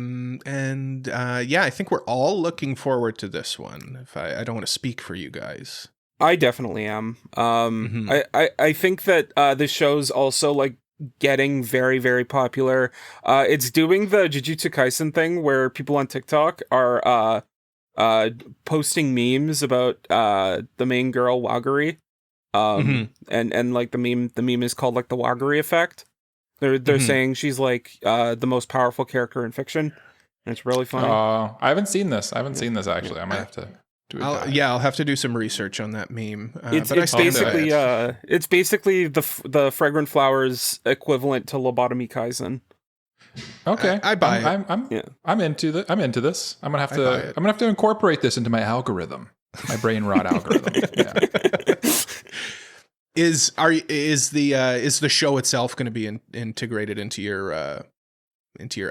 think we're all looking forward to this one. If I don't want to speak for you guys. I definitely am. I think that this show's also like getting very, very popular. It's doing the Jujutsu Kaisen thing where people on TikTok are posting memes about the main girl Waguri. And like the meme is called like the Waguri effect. They're saying she's like the most powerful character in fiction, and it's really funny. I haven't seen this. Actually. I might have to do it. I'll have to do some research on that meme. It's basically the Fragrant Flowers equivalent to Lobotomy Kaisen. Okay, I buy it. I'm into this. I'm gonna have to incorporate this into my algorithm, my brain rot algorithm. Yeah. Is the show itself going to be integrated into your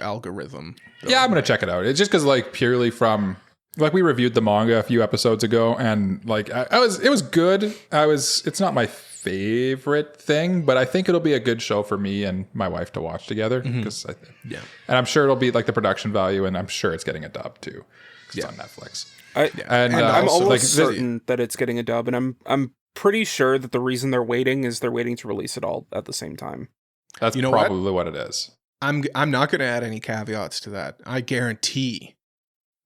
algorithm? Yeah, I'm going to check it out. It's just because like purely from like we reviewed the manga a few episodes ago, and like it was good. It's not my favorite thing, but I think it'll be a good show for me and my wife to watch together because and I'm sure it'll be like the production value, and I'm sure it's getting a dub too because it's on Netflix. I'm almost certain that it's getting a dub, and I'm pretty sure that the reason they're waiting to release it all at the same time. That's probably what it is. I'm not going to add any caveats to that. I guarantee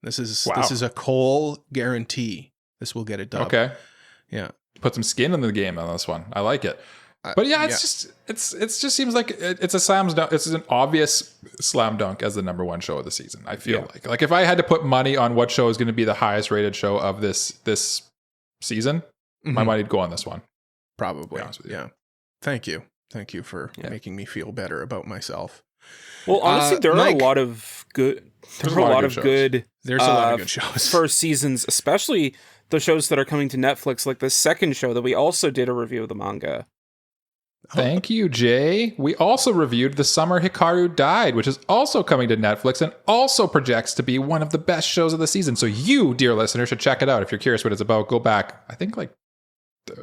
this is a Cole guarantee. This will get a dub. Okay. Yeah. Put some skin in the game on this one. I like it. But yeah, it just seems like it's a slam dunk. It's an obvious slam dunk as the number one show of the season. I feel like if I had to put money on what show is going to be the highest rated show of this season, my money'd go on this one. Probably. Yeah. Thank you for making me feel better about myself. Well, honestly, there are a lot of good. There's a lot of good shows. First seasons, especially the shows that are coming to Netflix, like the second show that we also did a review of the manga. Thank you, Jay. We also reviewed The Summer Hikaru Died, which is also coming to Netflix and also projects to be one of the best shows of the season. So you, dear listener, should check it out. If you're curious what it's about, go back, I think like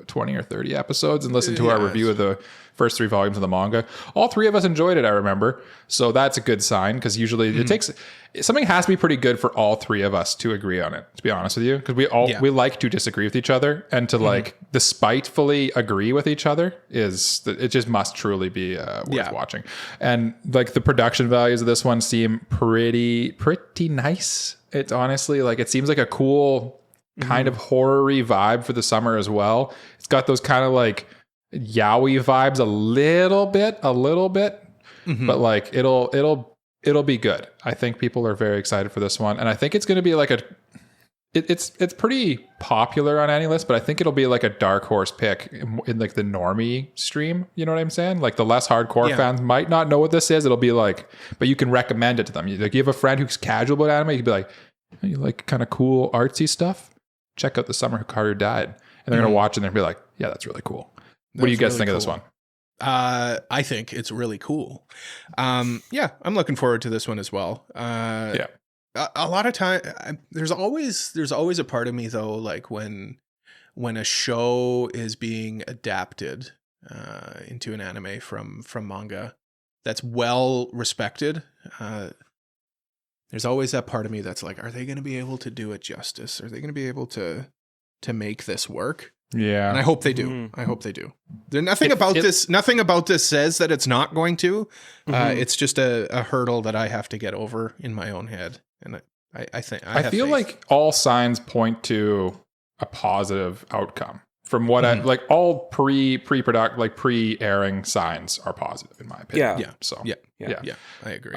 20 or 30 episodes and listen to our review of the first 3 volumes of the manga. All 3 of us enjoyed it, I remember. So that's a good sign because usually it takes something has to be pretty good for all 3 of us to agree on it, to be honest with you, because we like to disagree with each other, and to like despitefully agree with each other it just must truly be worth watching. And like the production values of this one seem pretty nice. It's honestly like it seems like a cool kind of horror-y vibe for the summer as well. It's got those kind of like yaoi vibes a little bit, but like it'll be good. I think people are very excited for this one, and I think it's going to be like it's pretty popular on AniList, but I think it'll be like a dark horse pick in like the normie stream. You know what I'm saying? Like the less hardcore fans might not know what this is. It'll be like, but you can recommend it to them. Like you have a friend who's casual about anime, you can be like, oh, you like kind of cool artsy stuff? Check out The Summer Hikaru Died. And they're going to watch it and they'll be like, yeah, that's really cool. What do you guys think of this one? I think it's really cool. Yeah, I'm looking forward to this one as well. Yeah. A lot of time, there's always a part of me though, like when a show is being adapted into an anime from manga that's well respected, there's always that part of me that's like, are they going to be able to do it justice? Are they going to be able to make this work? Yeah. And I hope they do. I hope they do. There's nothing about this says that it's not going to. It's just a hurdle that I have to get over in my own head. And I think I feel like all signs point to a positive outcome from what I like. All pre-product, like pre-airing signs are positive in my opinion. Yeah. So yeah, I agree.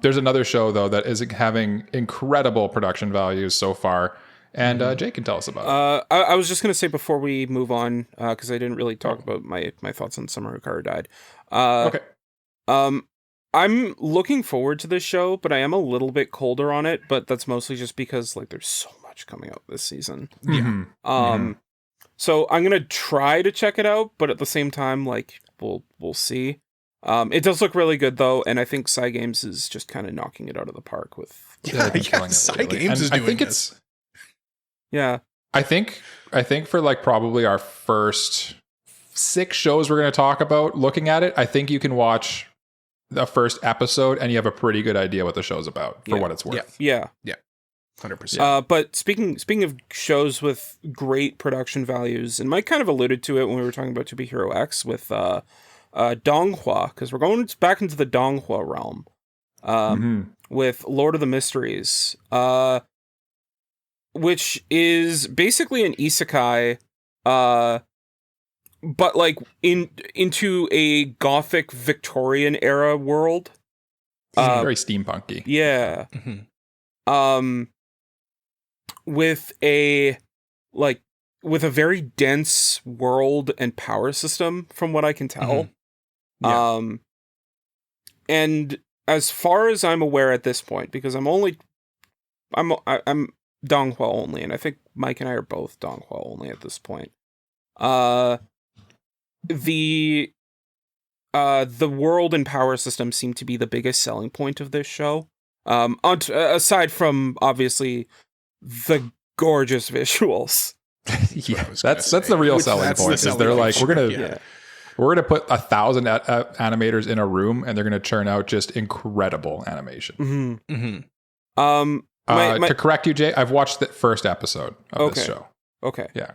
There's another show though that is having incredible production values so far, and Jake can tell us about it. I was just gonna say before we move on, because I didn't really talk about my thoughts on Summer Hikaru Died. Okay. I'm looking forward to this show, but I am a little bit colder on it, but that's mostly just because like there's so much coming out this season. So I'm going to try to check it out, but at the same time, like we'll see. It does look really good though, and I think Cygames is just kind of knocking it out of the park with Cygames is doing this. I think for like probably our first 6 shows we're going to talk about looking at it, I think you can watch the first episode and you have a pretty good idea what the show's about for what it's worth. Yeah. 100%. But speaking of shows with great production values, and Mike kind of alluded to it when we were talking about To Be Hero X with Donghua, because we're going back into the Donghua realm with Lord of the Mysteries, which is basically an isekai, but like into a gothic Victorian era world. Very steampunky. Yeah. With a very dense world and power system from what I can tell. And as far as I'm aware at this point, because I'm Donghua only, and I think Mike and I are both Donghua only at this point. The world and power system seem to be the biggest selling point of this show. Aside from obviously the gorgeous visuals. That's the real selling point. They're like, we're gonna put 1,000 animators in a room, and they're gonna churn out just incredible animation. To correct you, Jay, I've watched the first episode of this show. Okay. Yeah.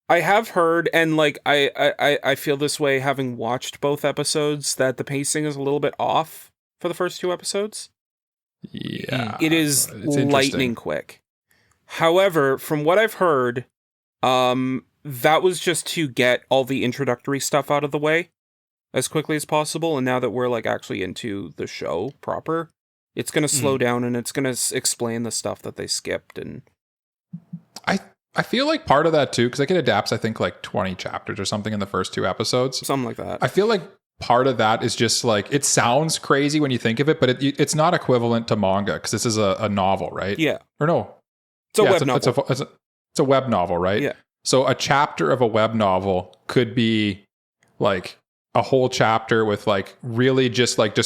I have heard, and like I feel this way having watched both episodes, that the pacing is a little bit off for the first 2 episodes. Yeah. It is lightning quick. However, from what I've heard, that was just to get all the introductory stuff out of the way as quickly as possible, and now that we're like actually into the show proper, it's going to slow down and it's going to explain the stuff that they skipped. And I feel like part of that too, because like it adapts, I think like 20 chapters or something in the first 2 episodes. Something like that. I feel like part of that is just like, it sounds crazy when you think of it, but it's not equivalent to manga because this is a novel, right? Yeah. Or no. It's a web novel. It's a web novel, right? Yeah. So a chapter of a web novel could be like a whole chapter with like really just like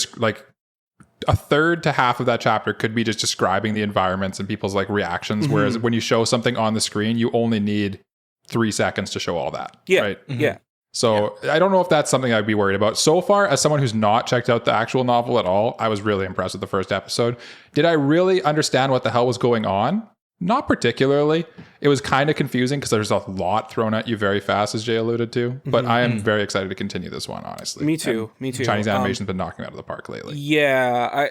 a third to half of that chapter could be just describing the environments and people's like reactions. Whereas when you show something on the screen, you only need 3 seconds to show all that. Yeah. Right. Yeah. So I don't know if that's something I'd be worried about. So far, as someone who's not checked out the actual novel at all, I was really impressed with the first episode. Did I really understand what the hell was going on? Not particularly. It was kind of confusing because there's a lot thrown at you very fast, as Jay alluded to. But I am very excited to continue this one, honestly. Me too. Chinese animation's been knocking it out of the park lately. Yeah,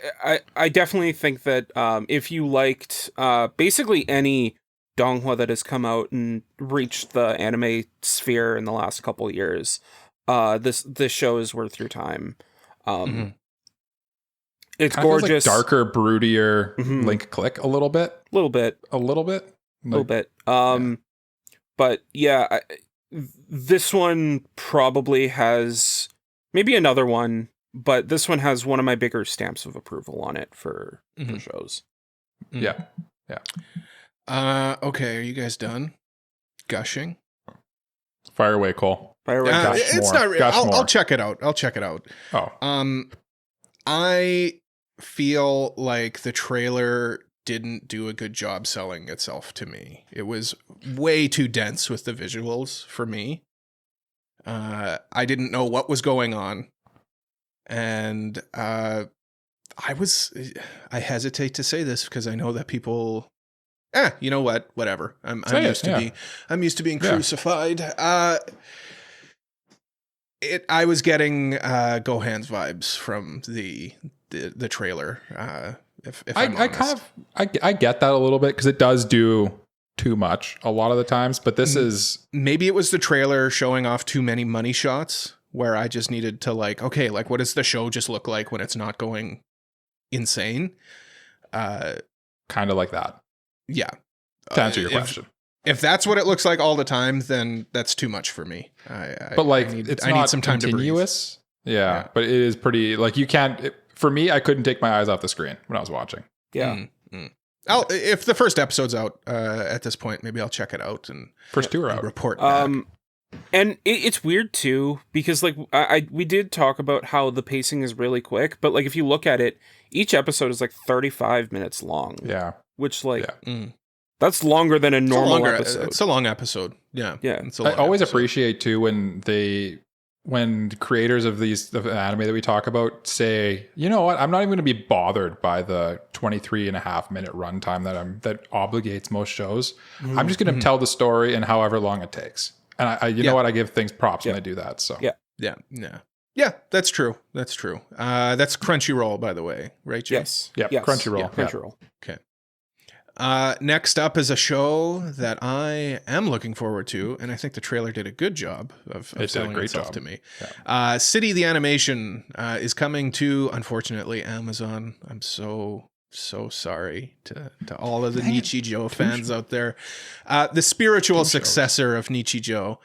I definitely think that if you liked basically any Donghua that has come out and reached the anime sphere in the last couple of years, this show is worth your time. It's Kinda feels gorgeous. like darker, broodier Link Click a little bit. A little bit. But yeah, this one probably has maybe another one, but this one has one of my bigger stamps of approval on it for shows. Yeah. Okay, are you guys done gushing? Fire away, Cole. It's not real. I'll check it out. Oh. I feel like the trailer didn't do a good job selling itself to me. It was way too dense with the visuals for me. I didn't know what was going on. And I hesitate to say this because I know that people you know what? Whatever. I'm used to being crucified. I was getting Gohan's vibes from the trailer. If I'm honest. I get that a little bit because it does do too much a lot of the times, but this is maybe it was the trailer showing off too many money shots where I just needed to what does the show just look like when it's not going insane? Kind of like that. Yeah. To answer your question. If that's what it looks like all the time, then that's too much for me. I need some time continuous. To breathe. Yeah, but it is pretty you can't. For me, I couldn't take my eyes off the screen when I was watching. Yeah. If the first episode's out at this point, maybe I'll check it out and first two are out. Report back. And it's weird too because we did talk about how the pacing is really quick, but if you look at it, each episode is 35 minutes long. Yeah, which that's longer than a normal episode. It's a long episode. Yeah. Yeah. I always appreciate too when creators of the anime that we talk about say, you know what, I'm not even going to be bothered by the 23.5-minute runtime that obligates most shows. I'm just going to tell the story in however long it takes. And I know what, I give things props when they do that. So yeah, that's true. That's Crunchyroll, by the way, right, Jim? Yes. Crunchyroll. Yeah, Crunchyroll. Okay. Next up is a show that I am looking forward to, and I think the trailer did a good job of selling itself to me. Yeah. City the Animation is coming to, unfortunately, Amazon. I'm so sorry to all of the Nichijou fans out there. The spiritual successor of Nichijou.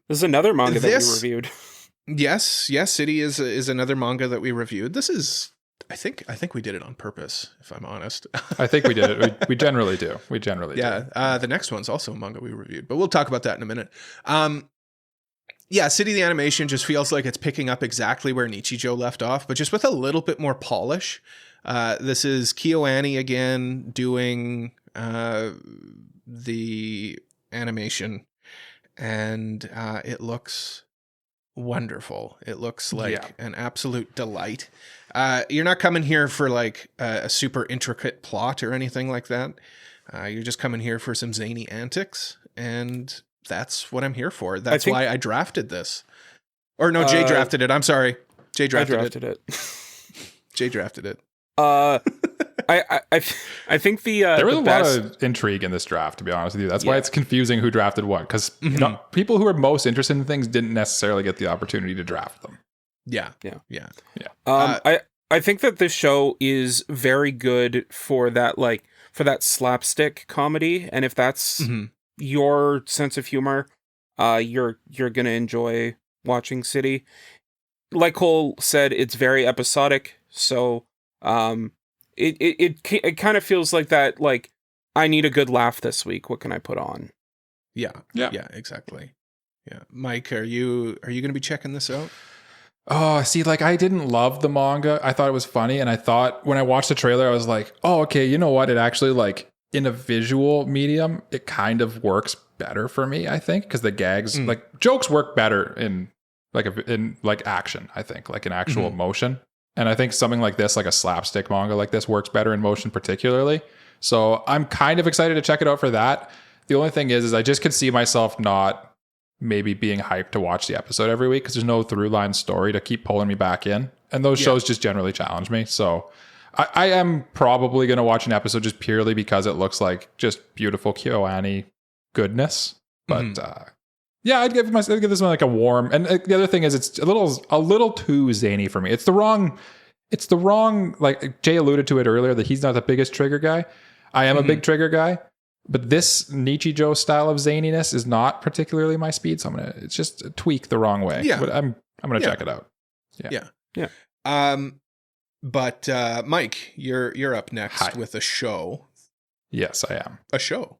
This is another manga that we reviewed. Yes, City is another manga that we reviewed. This is... I think we did it on purpose, if I'm honest. I think we did it. We generally do. The next one's also a manga we reviewed, but we'll talk about that in a minute. City the Animation just feels like it's picking up exactly where Nichijou left off, but just with a little bit more polish. This is KyoAni again doing the animation, and it looks wonderful. It looks like an absolute delight. You're not coming here for a super intricate plot or anything like that. You're just coming here for some zany antics, and that's what I'm here for. That's why I drafted this. Or no, Jay drafted it. I'm sorry. Jay drafted it. Jay drafted it. I think there was a lot of intrigue in this draft, to be honest with you. That's why it's confusing who drafted what, because people who are most interested in things didn't necessarily get the opportunity to draft them. Yeah. I think that this show is very good for that slapstick comedy, and if that's your sense of humor, you're gonna enjoy watching City. Like Cole said, it's very episodic, so it kind of feels like that. I need a good laugh this week. What can I put on? Yeah, exactly. Yeah, Mike, are you gonna be checking this out? Oh, see, I didn't love the manga. I thought it was funny. And I thought when I watched the trailer, I was like, oh, okay, you know what? It actually in a visual medium, it kind of works better for me, I think. Because the gags, jokes work better in action, I think, in actual motion. And I think something like this, a slapstick manga like this works better in motion particularly. So I'm kind of excited to check it out for that. The only thing is I just could see myself not maybe being hyped to watch the episode every week because there's no through line story to keep pulling me back in. And those shows just generally challenge me. So I am probably going to watch an episode just purely because it looks like just beautiful KyoAni goodness. But I'd give this one a warm. And the other thing is it's a little too zany for me. It's the wrong it's the wrong, like Jay alluded to it earlier, that he's not the biggest trigger guy. I am a big trigger guy, but this Nichijou style of zaniness is not particularly my speed. So it's just a tweak the wrong way. Yeah. But I'm going to check it out. Yeah. But Mike, you're up next with a show. Yes, I am. A show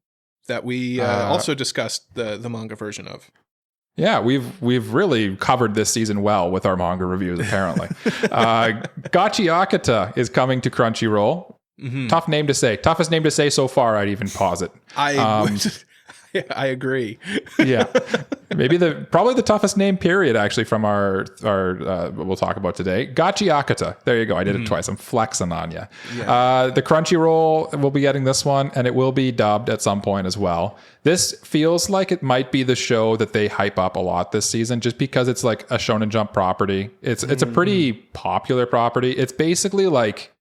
that we also discussed the manga version of. Yeah, we've really covered this season well with our manga reviews, apparently. Gachiakuta is coming to Crunchyroll. Mm-hmm. Tough name to say. Toughest name to say so far, I'd even posit. I agree. Yeah. Maybe probably the toughest name period, actually, from our we'll talk about today. Gachiakuta. There you go. I did it twice. I'm flexing on you. Yeah. The Crunchyroll will be getting this one, and it will be dubbed at some point as well. This feels like it might be the show that they hype up a lot this season, just because it's like a Shonen Jump property. It's a pretty popular property. It's basically like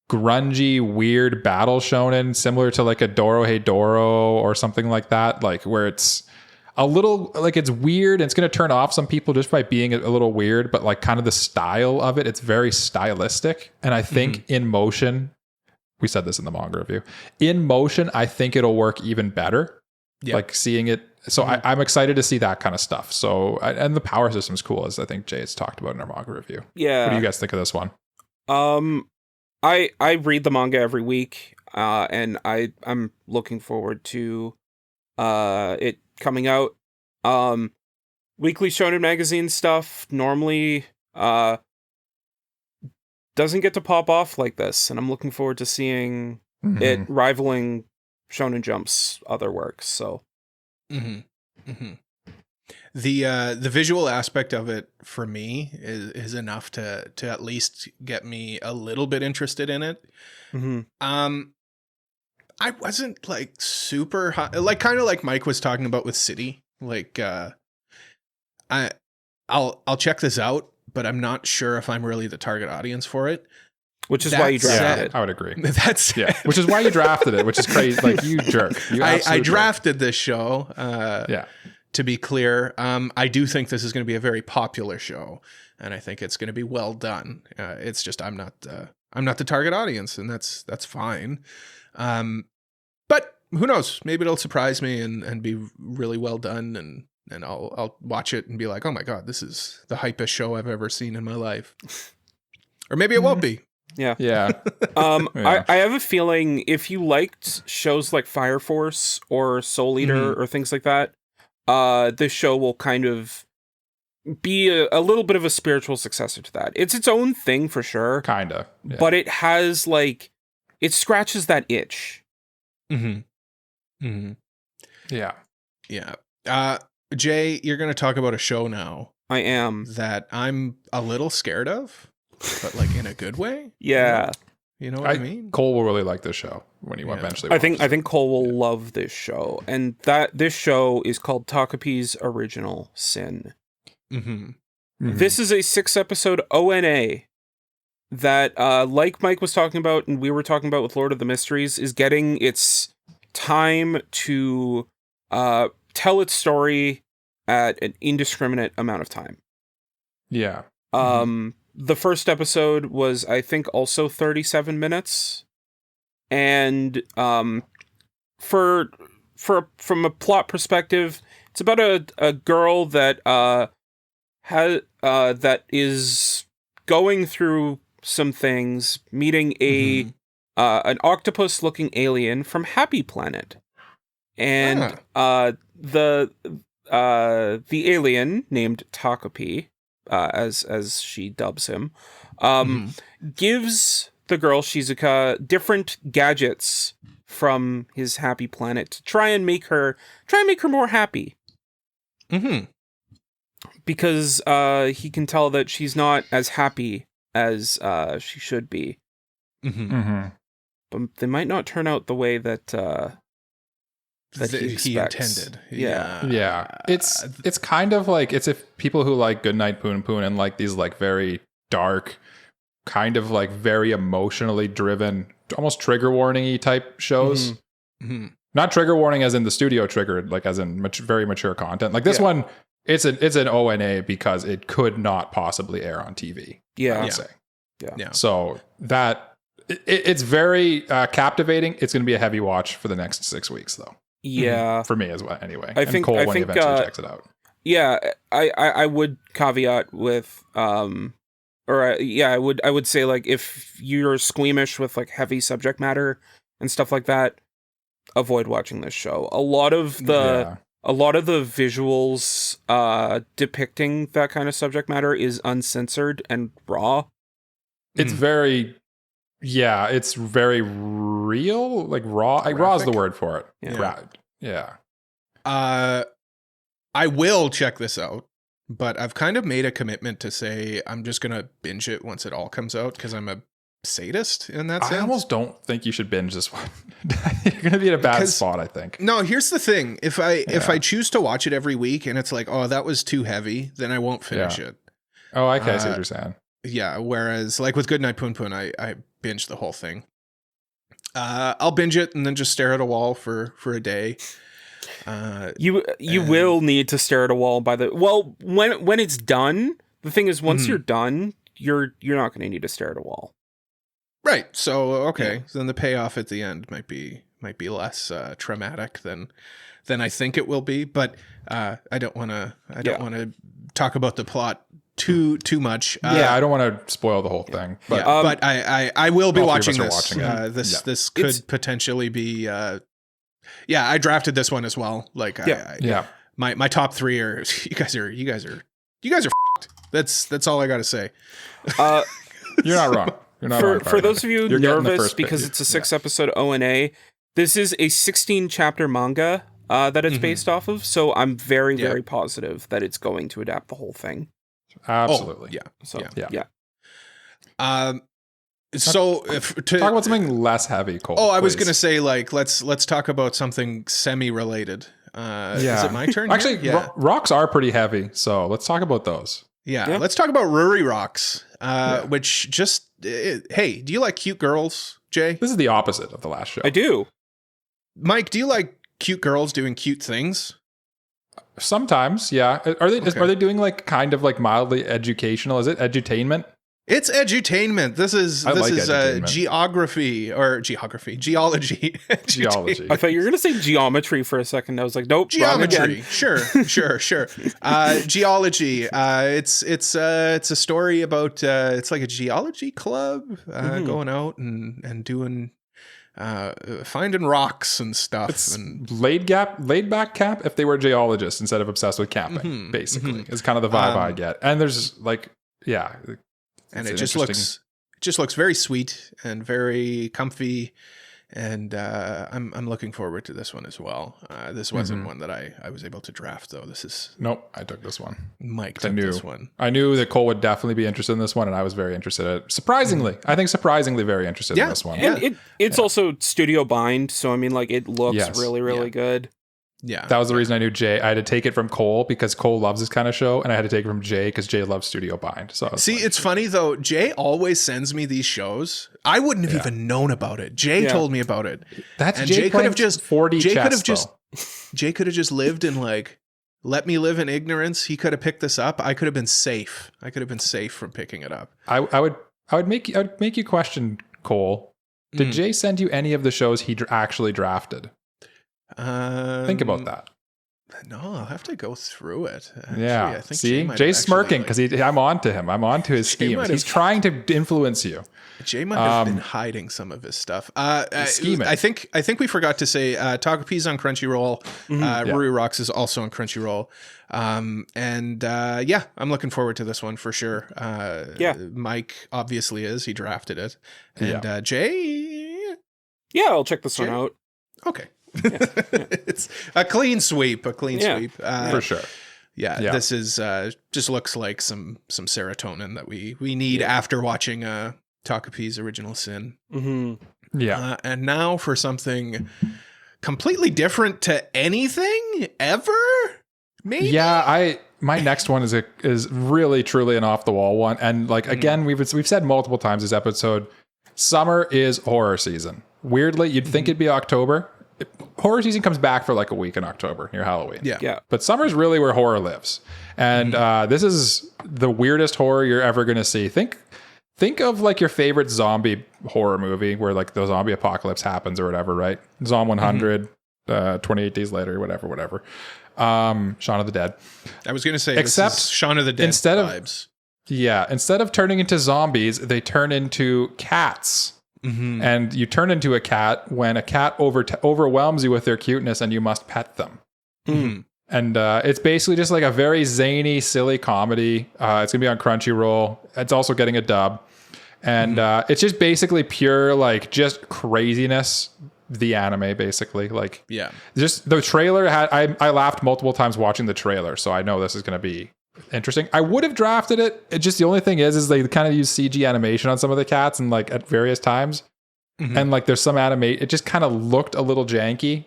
grungy, weird battle shonen, similar to like a Dorohedoro or something like that, like where it's a little like it's weird and it's going to turn off some people just by being a little weird, but like kind of the style of it's very stylistic. And I think in motion, we said this in the manga review, in motion, I think it'll work even better. Yeah. Like seeing it. So I'm excited to see that kind of stuff. So, and the power system's cool, as I think Jay has talked about in our manga review. Yeah. What do you guys think of this one? I read the manga every week, and I'm looking forward to it coming out. Weekly Shonen Magazine stuff normally doesn't get to pop off like this, and I'm looking forward to seeing it rivaling Shonen Jump's other works. So, the visual aspect of it for me is enough to at least get me a little bit interested in it. I wasn't like super hot, like kind of like Mike was talking about with City. Like I'll check this out, but I'm not sure if I'm really the target audience for it. Which is why you drafted it. I would agree. That's which is why you drafted it, which is crazy. Like you jerk. I drafted this show. To be clear, I do think this is going to be a very popular show, and I think it's going to be well done. It's just I'm not the target audience, and that's fine. But who knows? Maybe it'll surprise me and be really well done, and I'll watch it and be like, oh my god, this is the hypest show I've ever seen in my life. Or maybe it won't be. Yeah. I have a feeling if you liked shows like Fire Force or Soul Eater or things like that, this show will kind of be a little bit of a spiritual successor to that. It's its own thing for sure. Kinda. Yeah. But it has like, it scratches that itch. Yeah. Jay, you're going to talk about a show now. I am. That I'm a little scared of, but like in a good way. Yeah. You know what I mean? Cole will really like this show when he eventually I think Cole will love this show. And this show is called Takopi's Original Sin. This is a 6-episode ONA that, like Mike was talking about and we were talking about with Lord of the Mysteries, is getting its time to tell its story at an indiscriminate amount of time. Yeah. The first episode was, I think, also 37 minutes. And from a plot perspective, it's about a girl that that is going through some things, meeting an octopus-looking alien from Happy Planet. And the alien, named Takopi, as she dubs him, gives the girl Shizuka different gadgets from his Happy Planet to try and make her more happy. Because he can tell that she's not as happy as she should be. But they might not turn out the way that he intended. Yeah. It's kind of like, it's if people who like Goodnight Poon Poon and like these like very dark, kind of like very emotionally driven, almost trigger warning-y type shows. Not trigger warning as in the studio triggered, like as in very mature content. Like this one, it's an ONA because it could not possibly air on TV. Yeah. I would say. Yeah. So it's very captivating. It's going to be a heavy watch for the next 6 weeks, though. Yeah. For me as well, anyway. I think Cole, when he eventually checks it out. Yeah, I would caveat with I would say, like, if you're squeamish with like heavy subject matter and stuff like that, avoid watching this show. A lot of the visuals depicting that kind of subject matter is uncensored and raw. It's very it's very real, like raw. Like, raw is the word for it. Yeah. I will check this out, but I've kind of made a commitment to say I'm just going to binge it once it all comes out because I'm a sadist in that sense. I almost don't think you should binge this one. You're going to be in a bad spot, I think. No, here's the thing. If I choose to watch it every week and it's like, oh, that was too heavy, then I won't finish it. Oh, okay. I see what you're saying. Yeah, whereas like with Goodnight Poon Poon, I binged the whole thing. I'll binge it and then just stare at a wall for a day. You will need to stare at a wall when it's done. The thing is, once you're done, you're not going to need to stare at a wall. Right. So okay. So then the payoff at the end might be less traumatic than I think it will be. But I don't want to talk about the plot too much. I don't want to spoil the whole thing. But but I will be watching this. This could potentially be. I drafted this one as well. Like, my top 3 are you guys are f***ed. That's all I got to say. You're not wrong. You're not wrong. For those of you nervous because it's a 6-episode ONA, this is a 16-chapter manga that it's based off of. So I'm very, very positive that it's going to adapt the whole thing. Absolutely. So if to talk about something less heavy, Cole. I was going to say, like, let's talk about something semi-related. Is it my turn? Actually, rocks are pretty heavy, so let's talk about those. Let's talk about Ruri rocks, which just hey, do you like cute girls, Jay? This is the opposite of the last show. I do. Mike, do you like cute girls doing cute things? Sometimes, yeah. Are they doing like kind of like mildly educational? Is it edutainment? It's edutainment. This is geography. Geology. I thought you were going to say geometry for a second. I was like, nope. Geometry. Sure. Geology. It's a story about it's like a geology club going out and doing finding rocks and stuff. It's laid back camp if they were geologists instead of obsessed with camping. Basically, is kind of the vibe I get. And there's like and it just looks very sweet and very comfy, and I'm looking forward to this one as well. This wasn't one that I was able to draft though. Nope, I took this one. Mike took this one. I knew that Cole would definitely be interested in this one, and I was very interested in it. Surprisingly very interested in this one. And it's also studio bind, so I mean, like, it looks really good. Yeah, that was the reason I knew Jay. I had to take it from Cole because Cole loves this kind of show, and I had to take it from Jay because Jay loves studio bind. So it's funny though. Jay always sends me these shows. I wouldn't have even known about it. Jay told me about it. Jay could have just 4D chess. Jay could have just lived in like, let me live in ignorance. He could have picked this up. I could have been safe. I could have been safe from picking it up. I would make you question, Cole. Did Jay send you any of the shows he actually drafted? Think about that. No, I'll have to go through it. Actually, I think Jay's smirking because I'm on to him. I'm on to his schemes. He's trying to influence you. Jay might have been hiding some of his stuff. Scheming. I think we forgot to say Takopi's on Crunchyroll. Ruri Rocks is also on Crunchyroll. I'm looking forward to this one for sure. Mike obviously is. He drafted it. And Jay? Yeah, I'll check this one out. Okay. It's a clean sweep. For sure. This is just looks like some serotonin that we need after watching Takopi's Original Sin. And now for something completely different to anything ever, maybe. My next one is really truly an off the wall one, and like again we've said multiple times this episode, summer is horror season. Weirdly, you'd think it'd be October. Horror season comes back for like a week in October near Halloween. Yeah. But summer's really where horror lives. And this is the weirdest horror you're ever going to see. Think think of like your favorite zombie horror movie where like the zombie apocalypse happens or whatever, right? Zom 100, 28 Days Later, whatever. Shaun of the Dead. I was going to say, except this is Shaun of the Dead instead vibes. Instead of turning into zombies, they turn into cats. And you turn into a cat when a cat overwhelms you with their cuteness and you must pet them. And it's basically just like a very zany, silly comedy. It's going to be on Crunchyroll. It's also getting a dub. And it's just basically pure, like, just craziness. The anime, basically. Like, yeah. Just the trailer had, I laughed multiple times watching the trailer. So I know this is going to be interesting. I would have drafted it. It just, the only thing is they kind of use CG animation on some of the cats and like at various times. And like there's some it just kind of looked a little janky.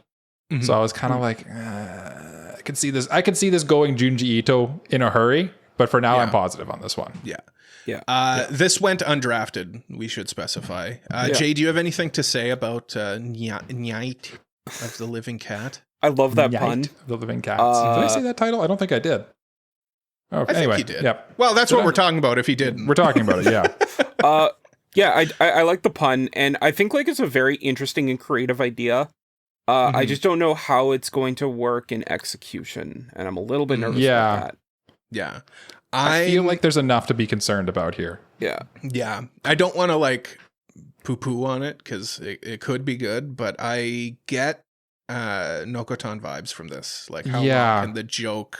So I was kind of like, I could see this going Junji Ito in a hurry, but for now I'm positive on this one. This went undrafted, we should specify. Jay, do you have anything to say about Nyaight of the Living Cat? I love that Nyaight, pun. The Living Cats. Did I say that title? I don't think I did. Oh, I anyway, think you did. Yep. Well, that's what we're talking about if he didn't. We're talking about it, yeah. I like the pun, and I think like it's a very interesting and creative idea. I just don't know how it's going to work in execution, and I'm a little bit nervous about that. Yeah. I feel like there's enough to be concerned about here. Yeah. I don't want to like poo-poo on it because it could be good, but I get Nokotan vibes from this. Like how long can the joke...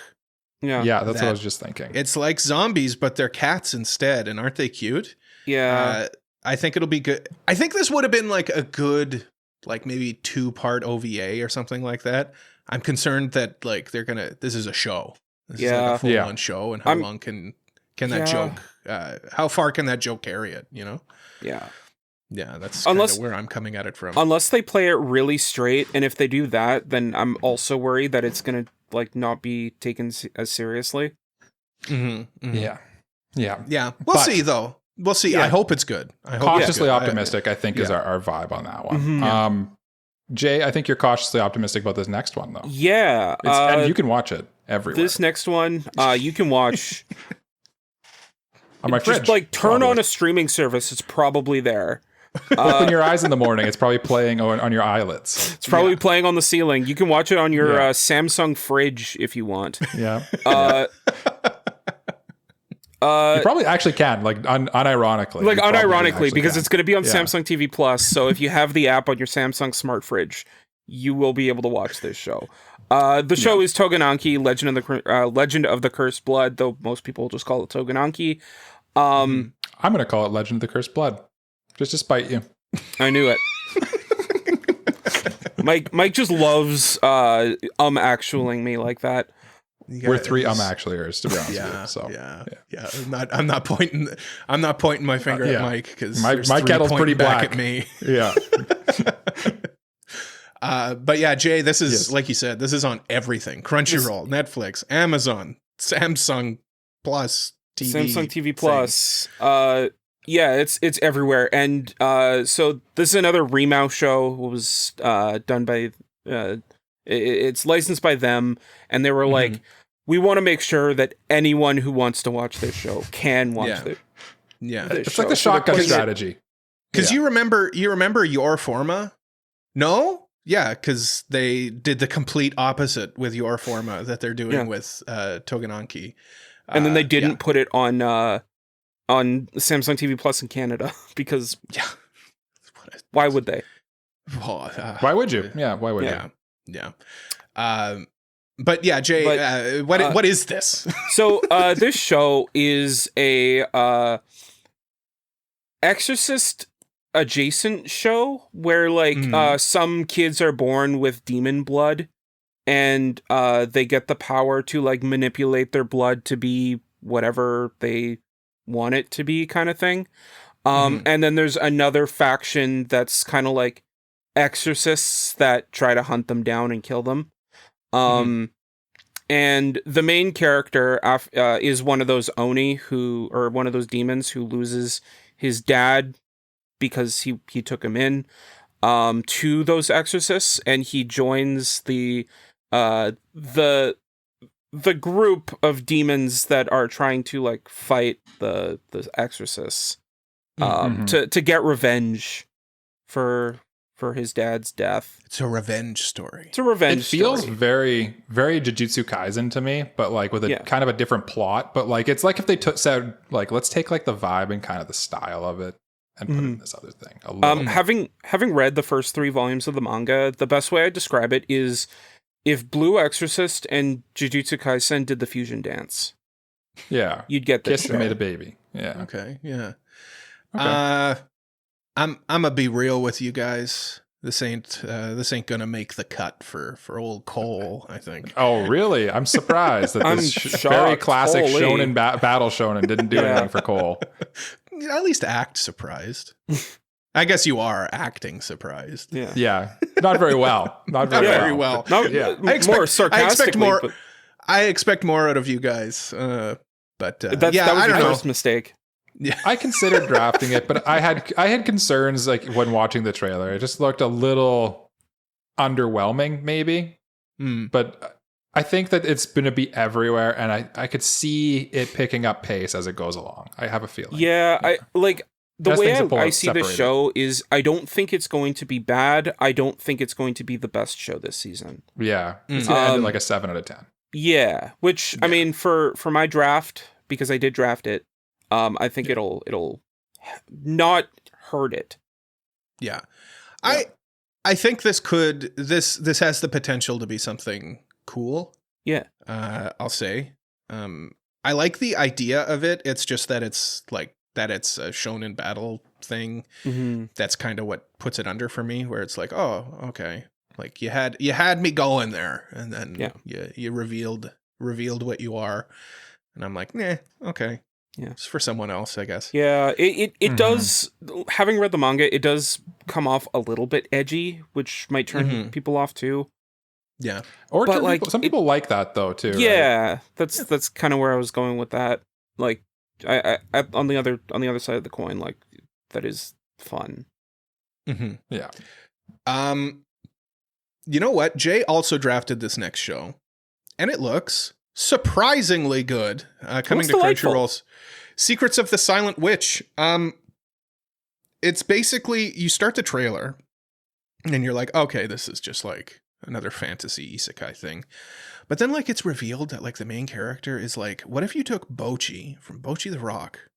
Yeah, that's what I was just thinking. It's like zombies, but they're cats instead, and aren't they cute? Yeah. I think it'll be good. I think this would have been like a good, like maybe 2-part OVA or something like that. I'm concerned that like this is a show. This is like a full-on show, and how long can that joke, how far can that joke carry it, you know? Yeah. Yeah, that's kind of where I'm coming at it from. Unless they play it really straight, and if they do that, then I'm also worried that it's going to like not be taken as seriously. Yeah. We'll see though. We'll see. I hope it's good. Cautiously optimistic, I think, is our vibe on that one. Jay, I think you're cautiously optimistic about this next one, though. Yeah. And you can watch it everywhere. This next one, you can watch on my fridge. Just like turn on a streaming service. It's probably there. Open your eyes in the morning. It's probably playing on your eyelids. It's probably playing on the ceiling. You can watch it on your Samsung fridge if you want. Yeah. You probably actually can, like unironically. Like unironically, because it's going to be on Samsung TV Plus. So if you have the app on your Samsung smart fridge, you will be able to watch this show. The show is Tougen Anki, Legend of the Cursed Blood, though most people just call it Tougen Anki. I'm going to call it Legend of the Cursed Blood, just to spite you. I knew it. Mike just loves actualing me like that. We're three actuallyers, to be honest with you. So yeah. I'm not pointing my finger at Mike because my kettle's pretty black at me. Yeah. But yeah, Jay, this is like you said, this is on everything: Crunchyroll, Netflix, Amazon, Samsung Plus TV, Samsung TV Plus. It's everywhere. And so this is another Remao show. It was done by it's licensed by them, and they were like, we want to make sure that anyone who wants to watch this show can watch it. Yeah, it's like the shotgun strategy. Because you remember Your Forma? No? Yeah, because they did the complete opposite with Your Forma that they're doing with Tougen Anki. And then they didn't put it on Samsung TV Plus in Canada because why would they? Why would you? Yeah, why would you? Yeah. But yeah, Jay, what is this? So this show is a Exorcist adjacent show where like some kids are born with demon blood and they get the power to like manipulate their blood to be whatever they want it to be, kind of thing. And then there's another faction that's kind of like exorcists that try to hunt them down and kill them. And the main character is one of those Oni or one of those demons who loses his dad because he took him in to those exorcists, and he joins the group of demons that are trying to like fight the exorcists. to get revenge for his dad's death. It's a revenge story. It's a revenge It feels story. very, very Jujutsu Kaisen to me, but like with a kind of a different plot. But like it's like if they said like let's take like the vibe and kind of the style of it and put it in this other thing. A little having read the first 3 volumes of the manga, the best way I describe it is if Blue Exorcist and Jujutsu Kaisen did the fusion dance. Yeah, You'd get this. Kissed and made a baby. Yeah. Okay. Yeah. Okay. I'm gonna be real with you guys. This ain't gonna make the cut for old Cole, I think. Oh, really? I'm surprised that I'm this shocked. very classic Holy. shonen battle shonen didn't do anything for Cole. At least act surprised. I guess you are acting surprised. Yeah. Yeah, not very well. Not Not very, very well. No, Yeah. more sarcastically. I expect more out of you guys. But that was I don't your know. first mistake. Yeah. I considered drafting it, but I had concerns like when watching the trailer. It just looked a little underwhelming, maybe. But I think that it's going to be everywhere, and I could see it picking up pace as it goes along. I have a feeling. Yeah, I like the Best way things to pull I out see the separated. show is I don't think it's going to be bad. I don't think it's going to be the best show this season. Yeah, it's going to end at like a 7 out of 10. Yeah, which I mean for my draft, because I did draft it, I think it'll not hurt it. Yeah. I think this has the potential to be something cool. Yeah. I'll say. I like the idea of it. It's just that it's like that it's a shonen battle thing. Mm-hmm. That's kind of what puts it under for me, where it's like, oh, okay. Like you had me going there, and then you revealed what you are. And I'm like, nah, okay. Yeah. It's for someone else, I guess. Yeah, it does, having read the manga, it does come off a little bit edgy, which might turn people off too. Yeah. Or But, like, some people like that though too. Right? Yeah, that's kind of where I was going with that. Like, I on the other side of the coin, like that is fun. Mm-hmm. Yeah. You know what? Jay also drafted this next show, and it looks surprisingly good. Coming to delightful. Crunchyroll's Secrets of the Silent Witch. It's basically you start the trailer, and you're like, okay, this is just like another fantasy isekai thing. But then like it's revealed that like the main character is like, what if you took Bocchi from Bocchi the Rock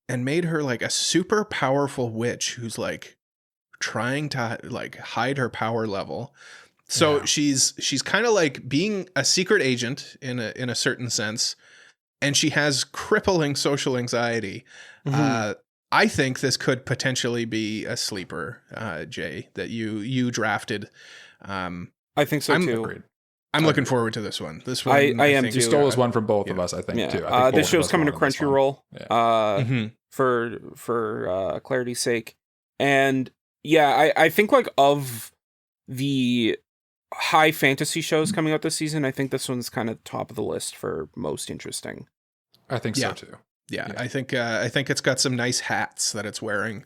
and made her like a super powerful witch who's like trying to like hide her power level. So she's kind of like being a secret agent in a certain sense, and she has crippling social anxiety. I think this could potentially be a sleeper, Jay, that you drafted. I think so too. Agreed. I'm looking forward to this one. This one, I am think too. You stole this one from both of us, I think, too. I Yeah, think this both show's of us coming to wanted this one. Crunchyroll. For clarity's sake, and yeah, I think like of the high fantasy shows coming out this season, I think this one's kind of top of the list for most interesting. I think so too. Yeah, I think it's got some nice hats that it's wearing,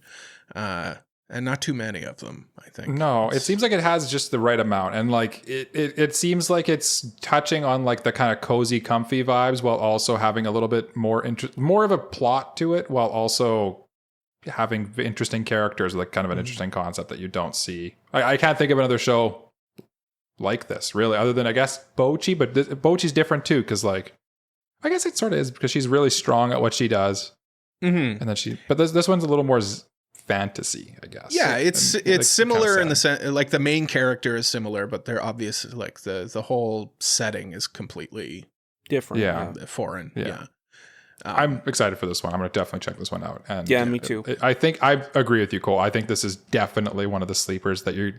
and not too many of them, I think. No, it seems like it has just the right amount, and like it seems like it's touching on like the kind of cozy, comfy vibes, while also having a little bit more of a plot to it, while also having interesting characters, like kind of an interesting concept that you don't see. I can't think of another show like this, really, other than I guess Bocchi, but Bocchi's different too, because like I guess it sort of is because she's really strong at what she does, and then but this one's a little more fantasy, I guess. Yeah, it's like, similar in the sense, like the main character is similar, but they're obvious. Like the whole setting is completely Different. Yeah. Foreign. Yeah. I'm excited for this one. I'm going to definitely check this one out. And Yeah, me too. I think I agree with you, Cole. I think this is definitely one of the sleepers that you're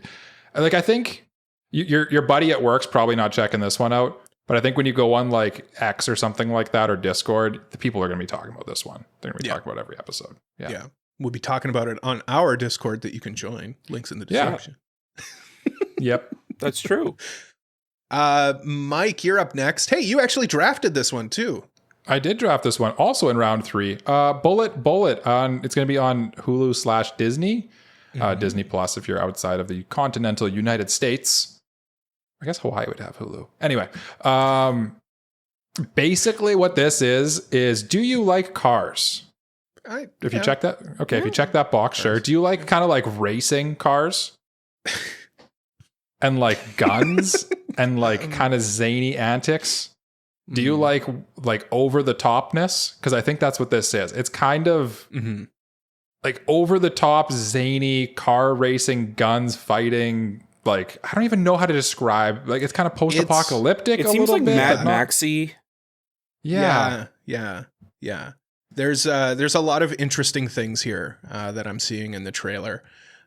like. I think your buddy at work's probably not checking this one out, but I think when you go on like X or something like that or Discord, the people are going to be talking about this one. They're going to be talking about every episode. Yeah. We'll be talking about it on our Discord that you can join. Links in the description. Yep. That's true. Mike, you're up next. Hey, you actually drafted this one too. I did draft this one also in round 3. Bullet on. It's going to be on Hulu/Disney, Disney Plus if you're outside of the continental United States. I guess Hawaii would have Hulu. Anyway, basically what this is do you like cars? If you check that, okay. If you check that box, sure. Do you like kind of like racing cars and like guns and like kind of zany antics? Do you like over the topness? Because I think that's what this is. It's kind of like over the top, zany car racing, guns fighting. Like, I don't even know how to describe. Like, it's kind of post-apocalyptic. It seems like Mad Maxy. Yeah. There's a lot of interesting things here that I'm seeing in the trailer.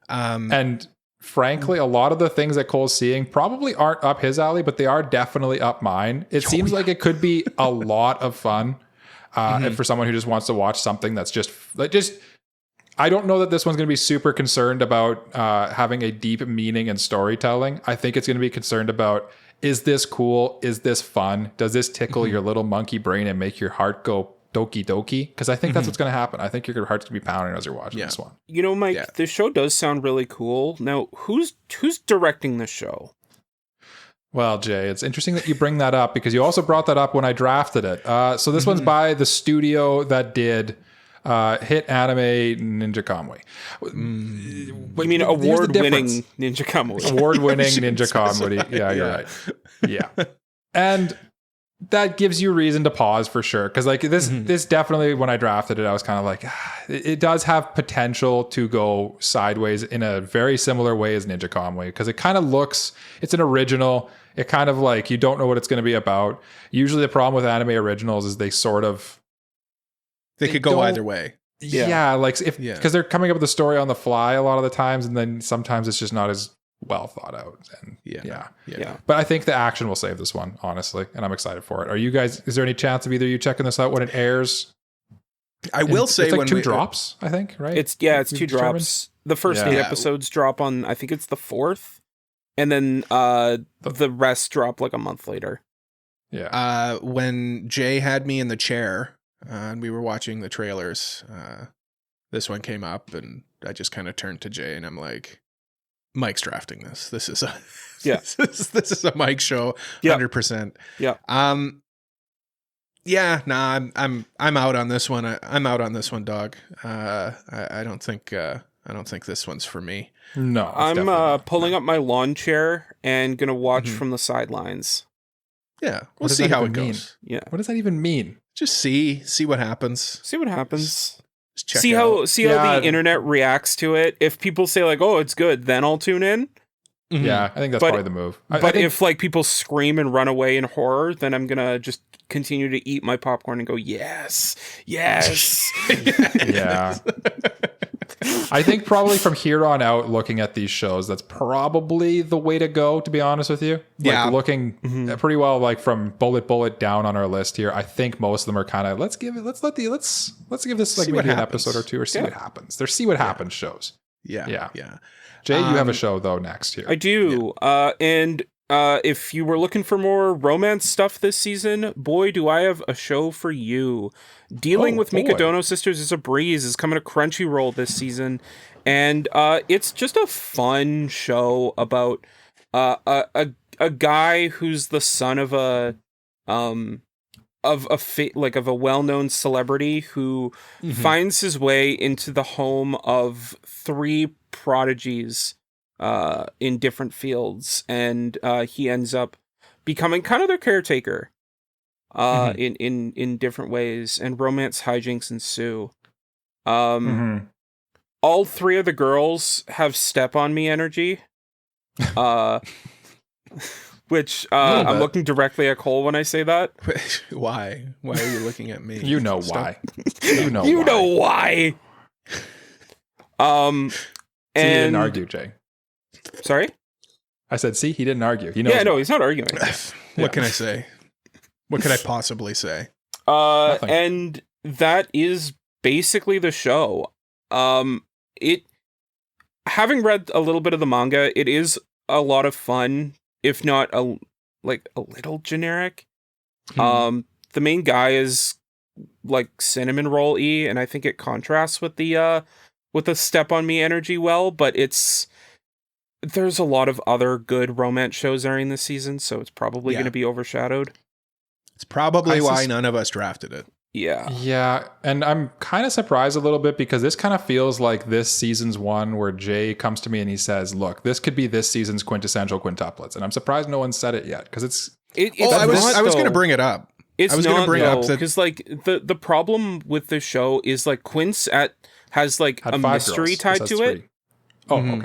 And frankly, a lot of the things that Cole's seeing probably aren't up his alley, but they are definitely up mine. It seems like it could be a lot of fun for someone who just wants to watch something that's just I don't know that this one's going to be super concerned about having a deep meaning and storytelling. I think it's going to be concerned about, is this cool? Is this fun? Does this tickle your little monkey brain and make your heart go doki doki? Because I think that's what's going to happen. I think your heart's going to be pounding as you're watching this one. You know, Mike, the show does sound really cool. Now, who's directing the show? Well, Jay, it's interesting that you bring that up because you also brought that up when I drafted it. So this one's by the studio that did hit anime Ninja Kamui. I mean, award-winning Ninja Kamui. Award-winning Ninja Kamui. Yeah, you're right. Yeah. And that gives you reason to pause for sure. Because like this definitely, when I drafted it, I was kind of like, it does have potential to go sideways in a very similar way as Ninja Kamui. Because it kind of looks, it's an original. It kind of like, you don't know what it's going to be about. Usually the problem with anime originals is they could go either way. Yeah, like because they're coming up with a story on the fly a lot of the times, and then sometimes it's just not as well thought out. And yeah. But I think the action will save this one, honestly, and I'm excited for it. Are you guys? Is there any chance of either you checking this out when it airs? I will say, it's like when two drops, I think, right? It's 2 drops. The first 8 episodes drop on, I think it's the 4th, and then the rest drop like a month later. Yeah. When Jay had me in the chair. And we were watching the trailers. This one came up, and I just kind of turned to Jay, and I'm like, "Mike's drafting this. This is a this is a Mike show, 100%." Yeah. I'm out on this one. I'm out on this one, dog. I don't think this one's for me. No, I'm pulling up my lawn chair and gonna watch from the sidelines. Yeah, we'll see how it goes. Yeah, what does that even mean? Just see what happens. See what happens. Just check see how the internet reacts to it. If people say like, "Oh, it's good," then I'll tune in. Yeah, I think that's probably the move. I think if like people scream and run away in horror, then I'm gonna just continue to eat my popcorn and go, yes. Yeah. I think probably from here on out, looking at these shows, that's probably the way to go, to be honest with you. Like looking pretty well, like from bullet down on our list here. I think most of them are kind of, let's give this like maybe an episode or two or see what happens. They're see what happens shows. Yeah. Jay, you have a show though next here. I do. And if you were looking for more romance stuff this season, boy, do I have a show for you. Dealing with Mikadono Sisters is a Breeze is coming to Crunchyroll this season, and it's just a fun show about a guy who's the son of a well-known celebrity who finds his way into the home of 3 prodigies in different fields, and he ends up becoming kind of their caretaker in different ways, and romance hijinks ensue. All 3 of the girls have step on me energy, which I'm looking directly at Cole when I say that. Why are you looking at me? You know why. You know why. And he didn't argue, Jay. Sorry? I said, see, he didn't argue. He knows he's not arguing. What can I say? What could I possibly say? And that is basically the show. It, having read a little bit of the manga, it is a lot of fun, if not a little generic. The main guy is like cinnamon roll-y, and I think it contrasts with the step on me energy well, but there's a lot of other good romance shows airing this season, so it's probably going to be overshadowed. It's probably why none of us drafted it. Yeah, and I'm kind of surprised a little bit because this kind of feels like this season's one where Jay comes to me and he says, look, this could be this season's quintessential quintuplets. And I'm surprised no one said it yet because it's... I was going to bring it up. I was going to bring up because like the problem with the show is like Quince has like a mystery tied to it. Oh,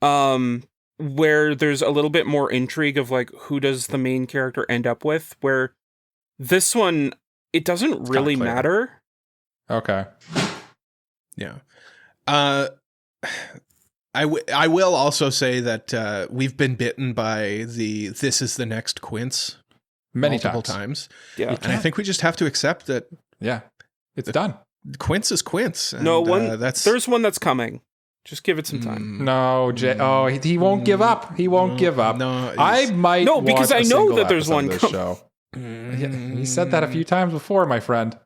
okay. Where there's a little bit more intrigue of like who does the main character end up with, where this one, it doesn't really matter. Okay. Yeah. I will also say that we've been bitten by this is the next Quince multiple times. Yeah. And I think we just have to accept that. Yeah. It's done. Quince is Quince. And, there's one that's coming. Just give it some time. No, Jay. Oh, he won't give up. He won't give up. No, I might. No, because I know that there's one coming. Show. He said that a few times before, my friend.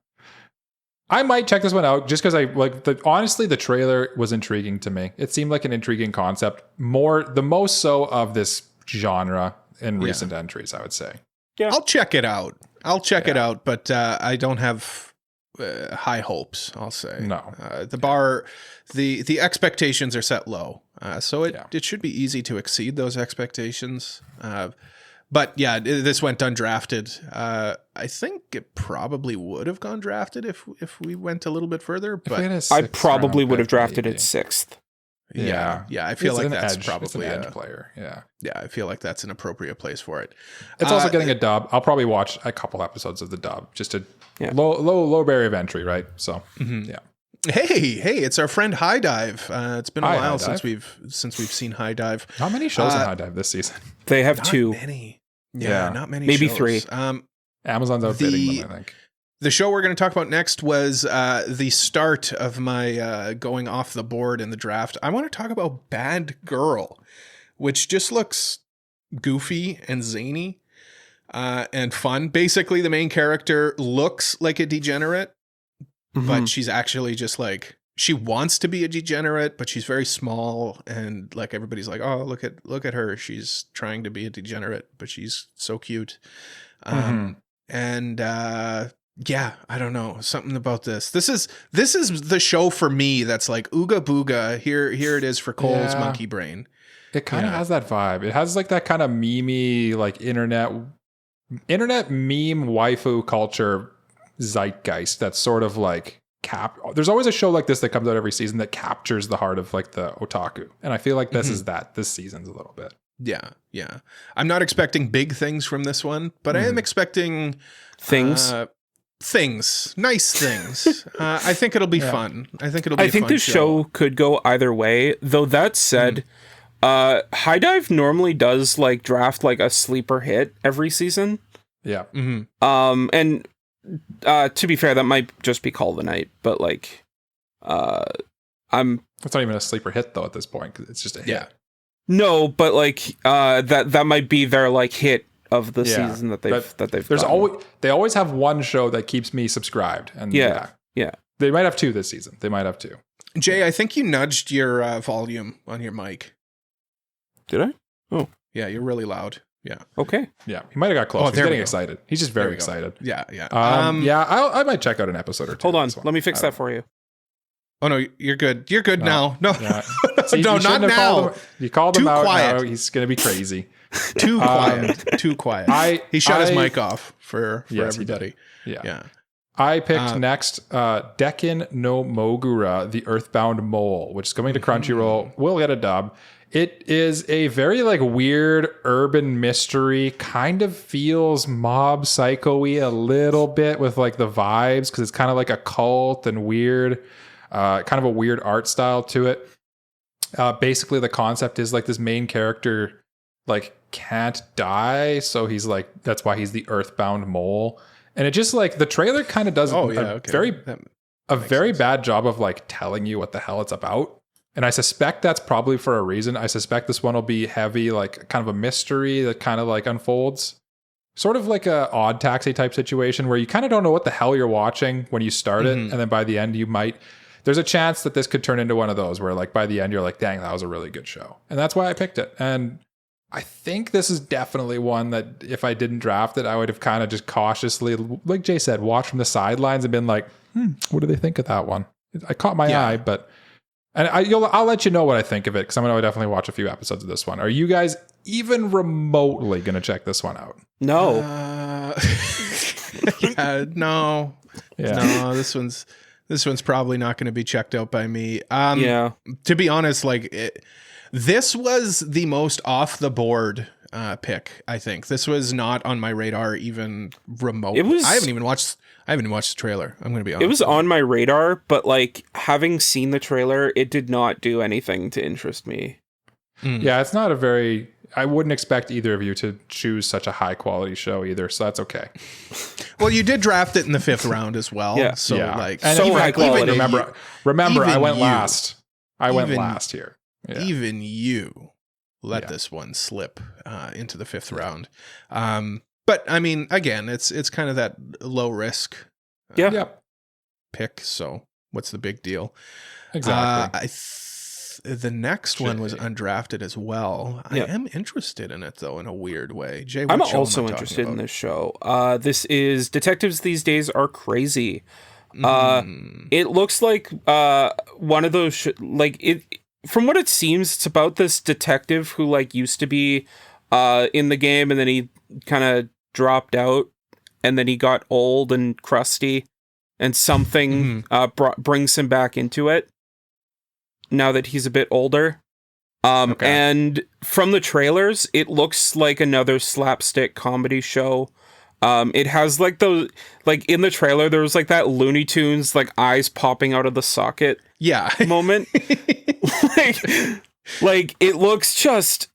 I might check this one out just because I like honestly, the trailer was intriguing to me. It seemed like an intriguing concept, the most so of this genre in recent entries, I would say. Yeah, I'll check it out. It out, but I don't have high hopes. I'll say no. The bar, the expectations are set low, so it should be easy to exceed those expectations. But yeah, this went undrafted. I think it probably would have gone drafted if we went a little bit further. But I probably would have drafted it 6th. Yeah. I feel like that's probably an edge player. Yeah, I feel like that's an appropriate place for it. It's also getting a dub. I'll probably watch a couple episodes of the dub, just a low barrier of entry, right? So yeah. Hey, it's our friend High Dive. It's been a while since we've seen High Dive. Not many shows on High Dive this season. They have not 2. Many. Yeah, not many. Maybe shows. 3. Amazon's outbidding them, I think. The show we're going to talk about next was the start of my going off the board in the draft. I want to talk about Bad Girl, which just looks goofy and zany and fun. Basically, the main character looks like a degenerate, but she's actually just like, she wants to be a degenerate, but she's very small, and like everybody's like, oh, look at her. She's trying to be a degenerate, but she's so cute. Yeah, I don't know. Something about this. This is the show for me that's like ooga booga. Here it is for Cole's monkey brain. It kind of has that vibe. It has like that kind of memey, like internet meme waifu culture zeitgeist that's sort of like there's always a show like this that comes out every season that captures the heart of like the otaku. And I feel like this is that this season's a little bit. Yeah. I'm not expecting big things from this one, but I am expecting things. Nice things. I think it'll be fun. I think this show could go either way. Though that said, High Dive normally does like draft like a sleeper hit every season. Yeah. And to be fair, that might just be Call the Night, but like, It's not even a sleeper hit though at this point because it's just a hit. Yeah. No, but like that might be their like hit of the season that they've. They always have one show that keeps me subscribed, and yeah. They might have 2 this season. They might have 2. Jay, I think you nudged your volume on your mic. Did I? Oh, yeah, you're really loud. Yeah. Okay. Yeah, he might have got close. He's getting excited. He's just very excited. Yeah. I might check out an episode or 2. Hold on, let me fix that for you. Oh no, you're good. You're good now. No, See, no, not now. You called him Too out. quiet. Now he's going to be crazy. Too quiet. Too quiet. He shut his mic off for everybody. Yeah. I picked next Dekin no Mogura, the Earthbound Mole, which is coming to Crunchyroll. We'll get a dub. It is a very like weird urban mystery, kind of feels Mob Psycho-y a little bit with like the vibes because it's kind of like a cult and weird, kind of a weird art style to it. Basically, the concept is like this main character like can't die, so he's like that's why he's the Earthbound Mole, and it just like the trailer kind of does a very bad job of like telling you what the hell it's about. And I suspect that's probably for a reason. I suspect this one will be heavy, like kind of a mystery that kind of like unfolds. Sort of like a Odd Taxi type situation where you kind of don't know what the hell you're watching when you start it. And then by the end, there's a chance that this could turn into one of those where like by the end, you're like, dang, that was a really good show. And that's why I picked it. And I think this is definitely one that if I didn't draft it, I would have kind of just cautiously, like Jay said, watched from the sidelines and been like, what do they think of that one? I caught my eye, but I'll let you know what I think of it because I'm going to definitely watch a few episodes of this one. Are you guys even remotely going to check this one out? No. No. This one's probably not going to be checked out by me. To be honest, this was the most off the board pick. I think this was not on my radar even remotely. I haven't even watched the trailer. I'm going to be honest. It was on my radar, but having seen the trailer, it did not do anything to interest me. Yeah, it's not I wouldn't expect either of you to choose such a high quality show either, so that's okay. Well, you did draft it in the 5th round as well. Yeah. So and so high quality. Remember, I went last. I went last here. Yeah. Even you let this one slip into the 5th round. But I mean, again, it's kind of that low risk pick. So what's the big deal? Exactly. The next one was undrafted as well. I am interested in it though, in a weird way. Jay, I'm also interested in this show. This is Detectives These Days Are Crazy. It looks like one of those from what it seems, it's about this detective who used to be in the game and then he kind of dropped out and then he got old and crusty and something brings him back into it now that he's a bit older. And from the trailers, it looks like another slapstick comedy show. It has those, in the trailer, there was that Looney Tunes, eyes popping out of the socket moment. It looks just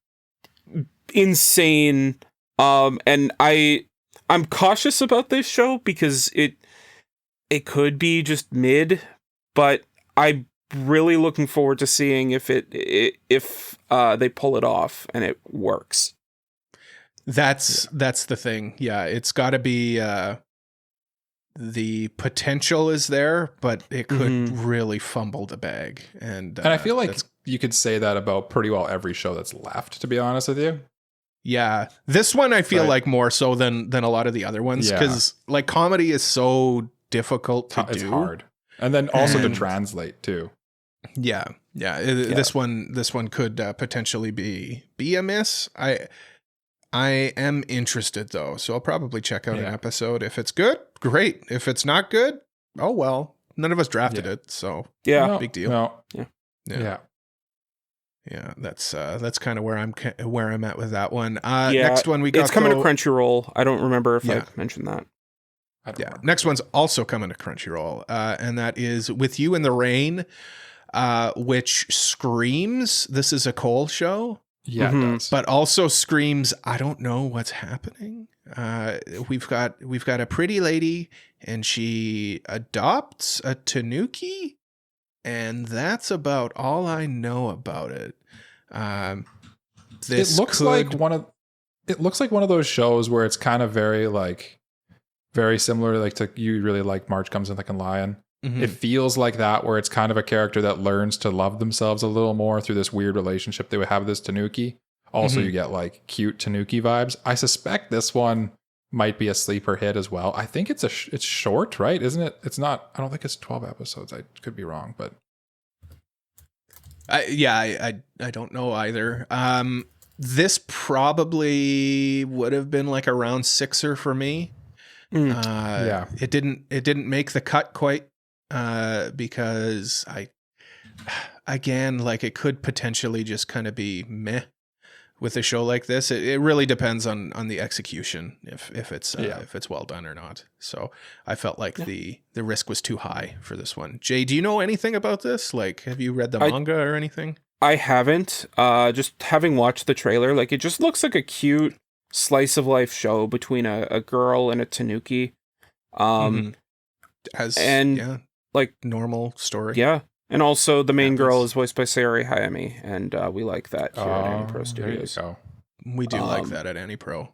insane. And I'm cautious about this show because it could be just mid, but I'm really looking forward to seeing if they pull it off and it works. That's the thing. Yeah, it's got to be the potential is there, but it could really fumble the bag. And I feel like you could say that about pretty well every show that's left, to be honest with you. Yeah, this one I feel like more so than a lot of the other ones because comedy is so difficult to do. It's hard, and then also to translate too. Yeah. This one could potentially be a miss. I am interested though, so I'll probably check out an episode. If it's good, great. If it's not good, oh well. None of us drafted it, so big deal. No. Yeah, that's kind of where I'm at with that one. Next one we got. It's coming to Crunchyroll. I don't remember if I mentioned that. Next one's also coming to Crunchyroll, and that is With You in the Rain, which screams this is a Cole show. Yeah, it does. But also screams I don't know what's happening. We've got a pretty lady, and she adopts a tanuki. And that's about all I know about it. It looks like one of those shows where it's kind of very similar, to you really like March Comes in Like a Lion. It feels like that, where it's kind of a character that learns to love themselves a little more through this weird relationship they would have with this tanuki. Also, you get cute tanuki vibes. I suspect this one might be a sleeper hit as well. I think it's short, right? Isn't it? It's not. I don't think it's 12 episodes. I could be wrong, but I don't know either. This probably would have been a round 6er for me. It didn't make the cut quite because it could potentially just kind of be meh. With a show like this, it really depends on the execution if it's well done or not. So I felt like the risk was too high for this one. Jay, do you know anything about this? Have you read the manga or anything? I haven't. Just having watched the trailer, it just looks like a cute slice of life show between a girl and a tanuki. Normal story. Yeah. And also, the main girl is voiced by Sayori Hayami, and we like that here at AniPro Studios. We do like that at AniPro.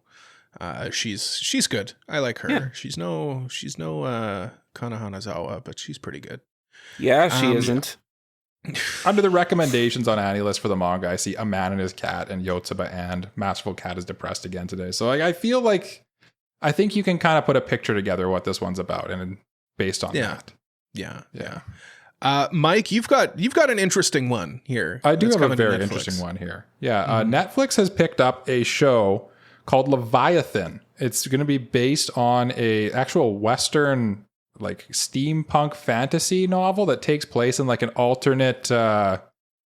She's good. I like her. Yeah. She's no Kana Hanazawa, but she's pretty good. Yeah, she isn't. under the recommendations on AniList for the manga, I see A Man and His Cat and Yotsuba and Masterful Cat is depressed again today. So I feel like I think you can kind of put a picture together what this one's about, and based on that. Yeah. Mike, you've got an interesting one here. I do have a very interesting one here. Yeah, Netflix has picked up a show called Leviathan. It's going to be based on a actual Western like steampunk fantasy novel that takes place in like an alternate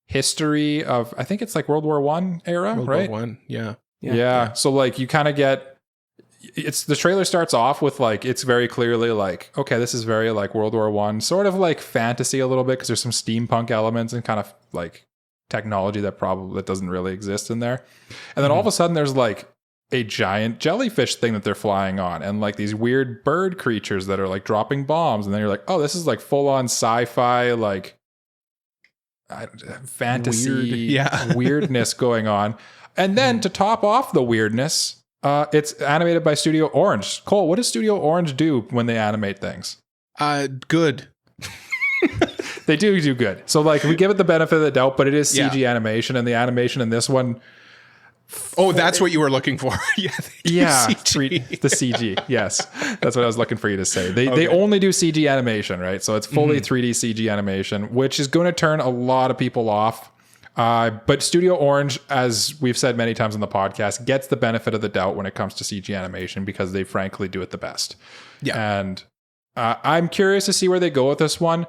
history of, I think it's like World War I era, right? World War I, yeah. So like you kind of get, the trailer starts off with like, it's very clearly like, okay, this is very like World War I, sort of like fantasy a little bit, because there's some steampunk elements and kind of like technology that doesn't really exist in there. And then all of a sudden there's like a giant jellyfish thing that they're flying on, and like these weird bird creatures that are like dropping bombs, and then you're like, oh, this is like full on sci-fi, like fantasy weirdness going on. And then to top off the weirdness, it's animated by Studio Orange. Cole, what does Studio Orange do when they animate things? Good. They do good. So like we give it the benefit of the doubt, but it is CG animation, and the animation in this one. Oh, that's what you were looking for. The CG. Yes, that's what I was looking for you to say. They only do CG animation, right? So it's fully 3D CG animation, which is going to turn a lot of people off. But Studio Orange, as we've said many times on the podcast, gets the benefit of the doubt when it comes to CG animation, because they frankly do it the best. Yeah, and I'm curious to see where they go with this one.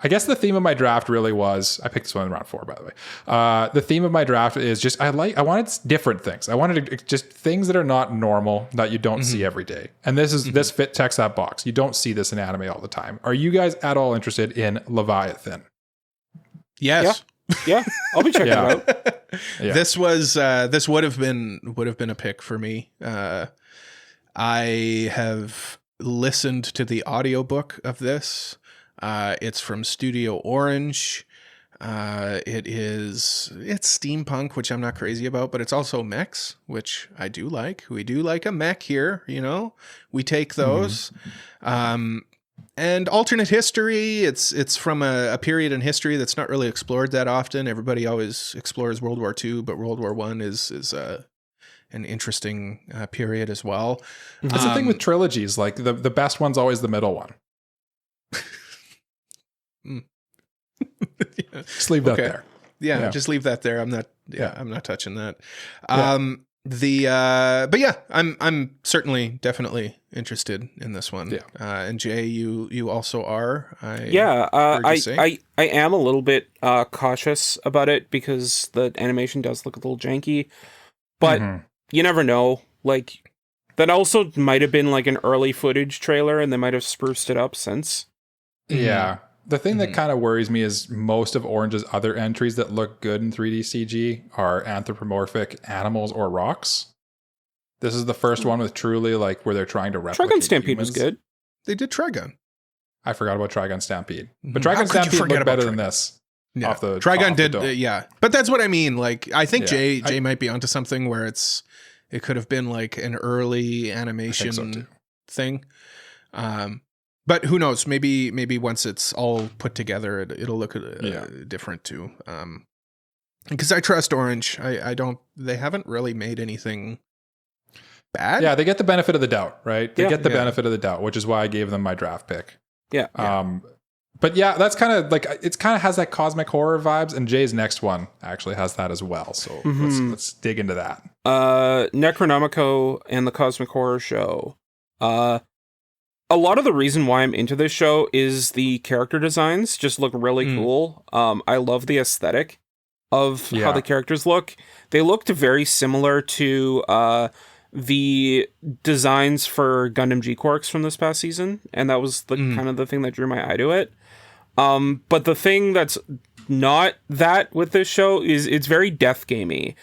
I guess the theme of my draft really was, I picked this one in round 4, by the way. The theme of my draft is just, I wanted different things. I wanted just things that are not normal, that you don't see every day. And this checks that box. You don't see this in anime all the time. Are you guys at all interested in Leviathan? Yes. Yeah. I'll be checking it out. Yeah. This would have been a pick for me. I have listened to the audiobook of this. It's from Studio Orange. It's steampunk, which I'm not crazy about, but it's also mechs, which I do like. We do like a mech here, we take those. And alternate history. It's from a period in history that's not really explored that often. Everybody always explores World War II, but World War I is an interesting period as well. That's the thing with trilogies. Like the best one's always the middle one. Just leave that there. Yeah, just leave that there. I'm not touching that. But yeah, I'm certainly definitely interested in this one. And Jay, you also are. I am a little bit cautious about it, because the animation does look a little janky, but you never know. Like, that also might have been like an early footage trailer, and they might have spruced it up since. Yeah. The thing that kind of worries me is most of Orange's other entries that look good in 3D CG are anthropomorphic animals or rocks. This is the first one with truly like where they're trying to replicate Trigun Stampede humans. was good. They did Trigun. I forgot about Trigun Stampede. But Trigun Stampede looked better than this. Yeah. Off the Trigun off did, the dome. But that's what I mean. Like, I think Jay might be onto something where it could have been like an early animation thing. But who knows? Maybe once it's all put together, it'll look different too. Because I trust Orange. They haven't really made anything bad. Yeah, they get the benefit of the doubt, right? They get the benefit of the doubt, which is why I gave them my draft pick. Yeah. But yeah, that's kind of like, it's kind of has that cosmic horror vibes, and Jay's next one actually has that as well. So let's dig into that. Necronomico and the Cosmic Horror Show. A lot of the reason why I'm into this show is the character designs just look really cool. I love the aesthetic of how the characters look. They looked very similar to the designs for Gundam G-Quarks from this past season, and that was the kind of the thing that drew my eye to it. But the thing that's not that with this show is it's very death gamey.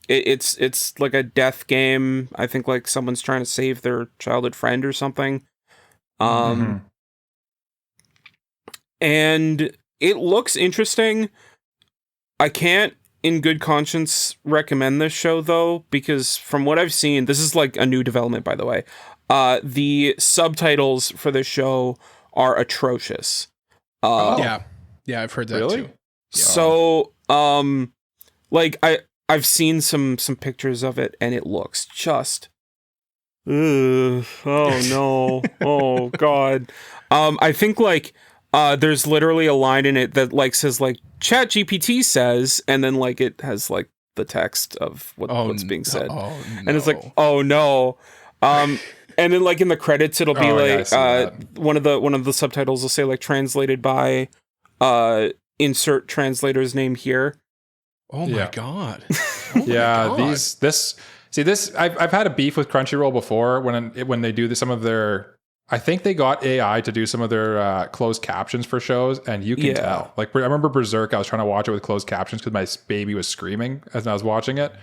It's like a death game. I think like someone's trying to save their childhood friend or something. And it looks interesting. I can't in good conscience recommend this show though, because from what I've seen, this is like a new development, by the way. The subtitles for this show are atrocious. Yeah, I've heard that Really? too. So, like I've seen some pictures of it, and it looks just. Ugh, oh no! Oh god! I think like there's literally a line in it that like says like Chat GPT says, and then like it has like the text of what's being said, and it's like, oh no. And then like in the credits, it'll be one of the subtitles will say like translated by insert translator's name here. Oh my god! Oh yeah, my god. this. I've had a beef with Crunchyroll before when they do some of their. I think they got AI to do some of their closed captions for shows, and you can tell. Like I remember Berserk, I was trying to watch it with closed captions because my baby was screaming as I was watching it.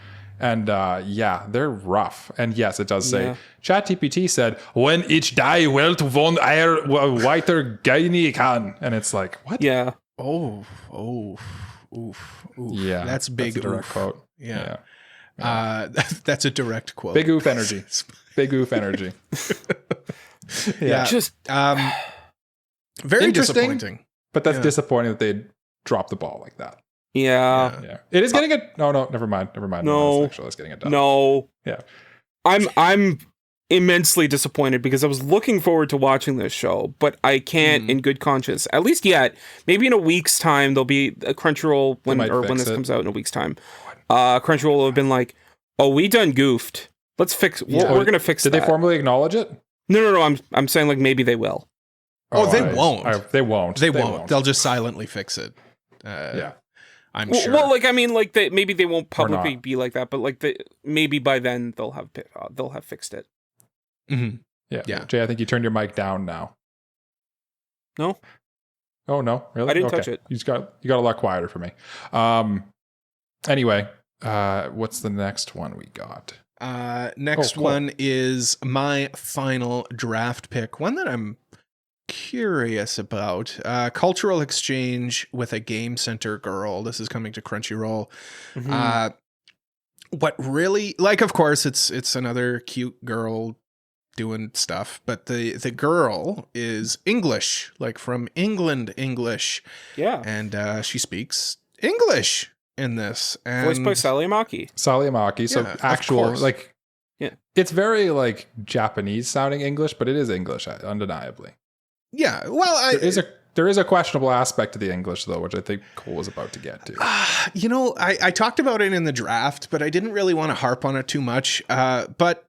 And they're rough. And yes, it does say ChatGPT said, "When each die welt von air weiter gehen kann." And it's like, what? Yeah. Oof. Yeah. That's big. That's a direct quote. Yeah. That's a direct quote. Big oof energy. Big oof energy. Yeah. Just very disappointing. But that's disappointing that they dropped the ball like that. Yeah. It is getting it. No, never mind. No. Actually, it's getting it done. No. Yeah. I'm immensely disappointed because I was looking forward to watching this show, but I can't in good conscience. At least yet. Maybe in a week's time there'll be a Crunchyroll when this comes out in a week's time. Crunchyroll will have been like, "Oh, we done goofed. Let's fix. We're gonna fix that." Did they formally acknowledge it? No. I'm saying like maybe they will. They won't. They won't. They won't. They'll just silently fix it. I'm sure. Well, like I mean, like maybe they won't publicly be like that, but like maybe by then they'll have fixed it. Mm-hmm. Yeah. Jay, I think you turned your mic down now. No. Oh no, really? I didn't touch it. You got a lot quieter for me. Anyway, what's the next one we got? Next one is my final draft pick. One that I'm curious about. Cultural exchange with a game center girl. This is coming to Crunchyroll. What really, like, of course, it's another cute girl doing stuff, but the girl is English, like from England English. Yeah. And she speaks English in this. And voiced by Saliamaki. So actual, like, it's very like Japanese sounding English, but it is English, undeniably. Yeah. Well, there is a questionable aspect to the English though, which I think Cole was about to get to. I talked about it in the draft, but I didn't really want to harp on it too much. But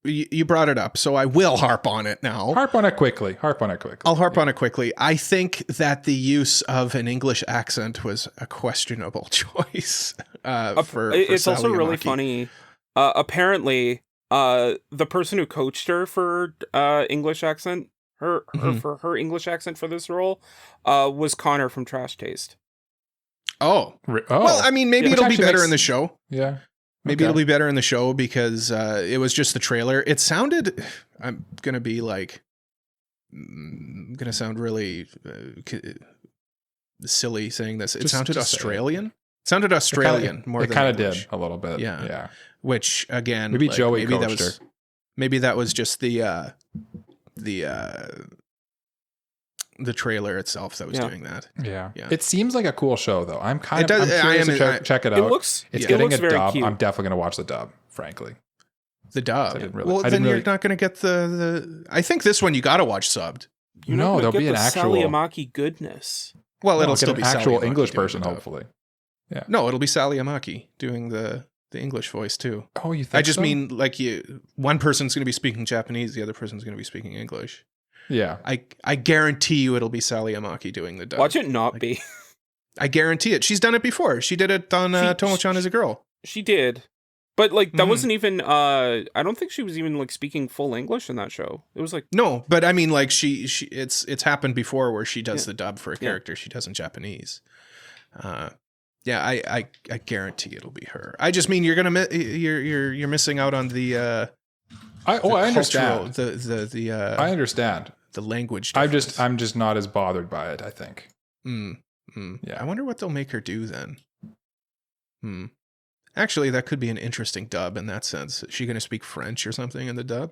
you brought it up, so I will harp on it now. Harp on it quickly. I'll harp on it quickly. I think that the use of an English accent was a questionable choice. It's also really funny. Apparently, the person who coached her for English accent, for her English accent for this role, was Connor from Trash Taste. Oh. Well, I mean, maybe it'll be better in the show. Yeah. Maybe it'll be better in the show because it was just the trailer. It sounded, I'm going to sound really silly saying this. It sounded Australian. It sounded Australian more than it kind of did a little bit. Yeah. Which again, maybe Joey coached her. Maybe that was just the trailer itself that was doing that. Yeah. It seems like a cool show though. I'm curious to check it out. It's getting a dub. Cute. I'm definitely going to watch the dub, frankly. The dub. Then you're not going to get the I think this one you got to watch subbed. There'll be an actual Saliamaki goodness. Well, it'll still be an actual Saliamaki English person, hopefully. Yeah. No, it'll be Saliamaki doing the English voice too. Oh, you think I just mean like one person's going to be speaking Japanese, the other person's going to be speaking English. Yeah. I guarantee you it'll be Saliamaki doing the dub. Watch it not be. I guarantee it. She's done it before. She did it on Tomo-chan as a girl. She did. But like that wasn't even I don't think she was even like speaking full English in that show. It was like no, but I mean like she it's happened before where she does the dub for a character she does in Japanese. I guarantee it'll be her. I just mean you're missing out on the I understand. I understand the language difference. I'm just not as bothered by it, I think. Yeah. I wonder what they'll make her do then. Actually, that could be an interesting dub in that sense. Is she going to speak French or something in the dub?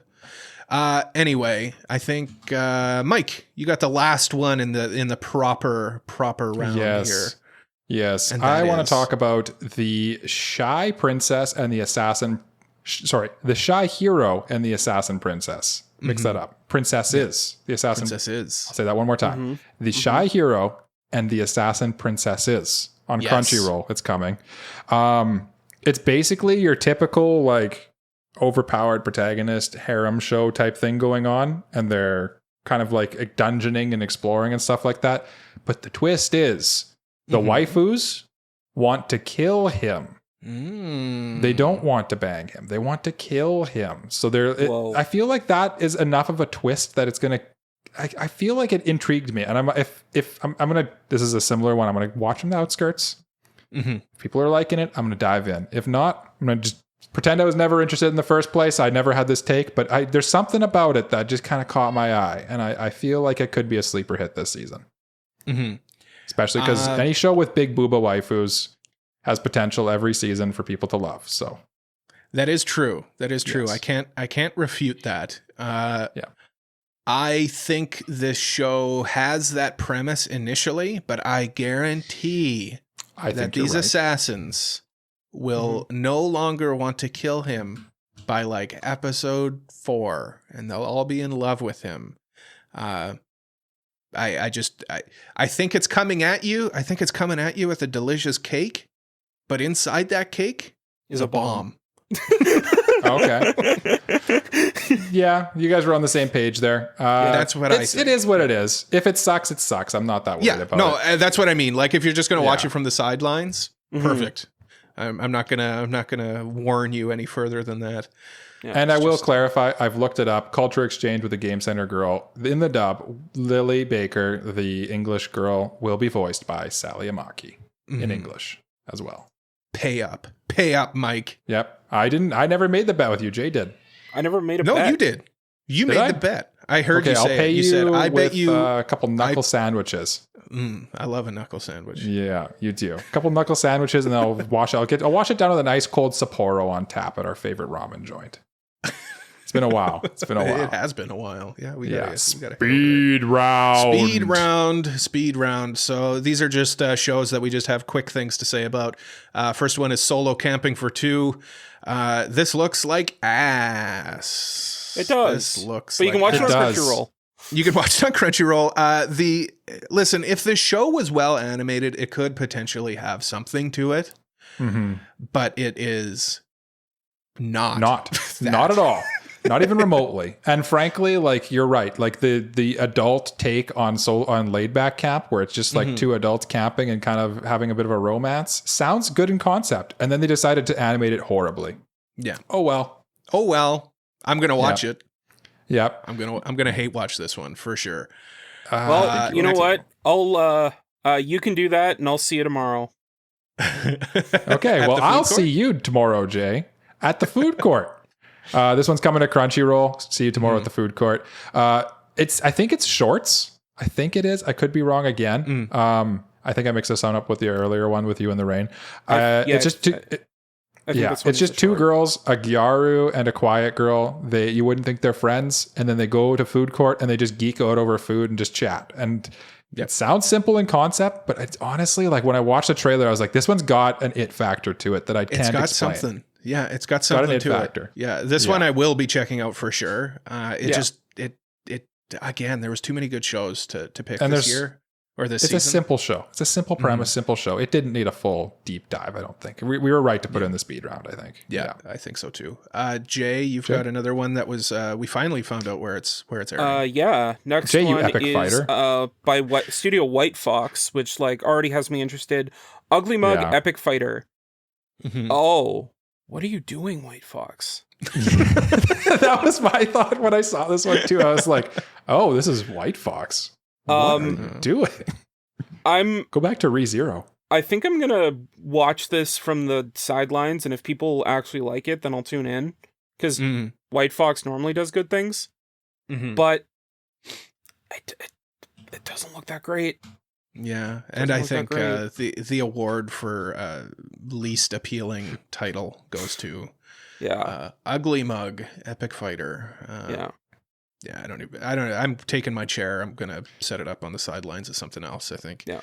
Anyway, I think Mike, you got the last one in the proper round here. Yes, And I that want is- to talk about the shy princess and the assassin. The shy hero and the assassin princess. Mix that up. Princess is the assassin. Princess is. I'll say that one more time. The shy hero and the assassin princess is on Yes. Crunchyroll. It's coming. It's basically your typical like overpowered protagonist harem show type thing going on, and they're kind of like dungeoning and exploring and stuff like that. But the twist is the waifus want to kill him. They don't want to bang him. They want to kill him. So I feel like that is enough of a twist that it's going to, I feel like it intrigued me. And I'm going to, this is a similar one. I'm going to watch from the outskirts. If people are liking it, I'm going to dive in. If not, I'm going to just pretend I was never interested in the first place. I never had this take, but there's something about it that just kind of caught my eye. And I feel like it could be a sleeper hit this season. Especially because any show with big booba waifus has potential every season for people to love. So that is true. Yes. I can't refute that. Yeah. I think this show has that premise initially, but I guarantee that these assassins will no longer want to kill him by like episode 4, and they'll all be in love with him. I think it's coming at you. I think it's coming at you with a delicious cake. But inside that cake is a bomb. Okay. Yeah, you guys were on the same page there. That's what I think. It is what it is. If it sucks, it sucks. I'm not that worried about it. That's what I mean. Like if you're just going to watch it from the sidelines, perfect. I'm not gonna warn you any further than that. Yeah, and I will clarify, I've looked it up. Culture Exchange with a Game Center girl. In the dub, Lily Baker, the English girl, will be voiced by Sally Amaki in English as well. Pay up, Mike. Yep. I never made the bet with you. Jay did. I never made a No, bet. you did. You Did made I? the bet. I heard Okay, you say I'll pay it. You you said, I bet with you a couple knuckle sandwiches. I love a knuckle sandwich. Yeah, you do. A couple knuckle sandwiches, and then I'll wash it down with a nice cold Sapporo on tap at our favorite ramen joint. It's been a while. It has been a while. Yeah, we gotta speed round. Speed round. So these are just shows that we just have quick things to say about. First one is Solo Camping for 2. This looks like ass. It does. This looks. But you can watch it on does. Crunchyroll. You can watch it on Crunchyroll. Listen, if the show was well animated, it could potentially have something to it. But it is not at all. Not even remotely. And frankly, like you're right. Like the adult take on laid back camp, where it's just like two adults camping and kind of having a bit of a romance, sounds good in concept. And then they decided to animate it horribly. Yeah. Oh well. I'm gonna watch it. Yep. I'm gonna hate watch this one for sure. Well, you know what? I'll you can do that, and I'll see you tomorrow. Okay. Well, I'll see you tomorrow, Jay, at the food court. This one's coming to Crunchyroll. See you tomorrow at the food court. I think it's shorts. I think it is. I could be wrong again. I think I mixed this one up with the earlier one with You in the Rain. It's just two. It's just two girls, a Gyaru and a quiet girl. You wouldn't think they're friends, and then they go to food court and they just geek out over food and just chat. And it sounds simple in concept, but it's honestly like when I watched the trailer, I was like, this one's got an it factor to it that I can't explain. Something. Yeah, it's got something to it. Yeah, this one I will be checking out for sure. Again, there was too many good shows to pick this year or this season. It's a simple show. It's a simple premise, simple show. It didn't need a full deep dive, I don't think. We were right to put in the speed round, I think. Yeah, I think so too. Jay, you've got another one that was we finally found out where it's airing. Next Jay, you one epic is fighter. By Studio White Fox, which like already has me interested. Uglymug Epic Fighter. Oh, what are you doing, White Fox? That was my thought when I saw this one too. I was like, "Oh, this is White Fox. What are you doing?" Go back to ReZero. I think I'm gonna watch this from the sidelines, and if people actually like it, then I'll tune in because White Fox normally does good things, but it doesn't look that great. Yeah, and I think the award for least appealing title goes to Uglymug, Epic Fighter. Yeah, I don't know. I'm taking my chair. I'm gonna set it up on the sidelines of something else, I think. Yeah.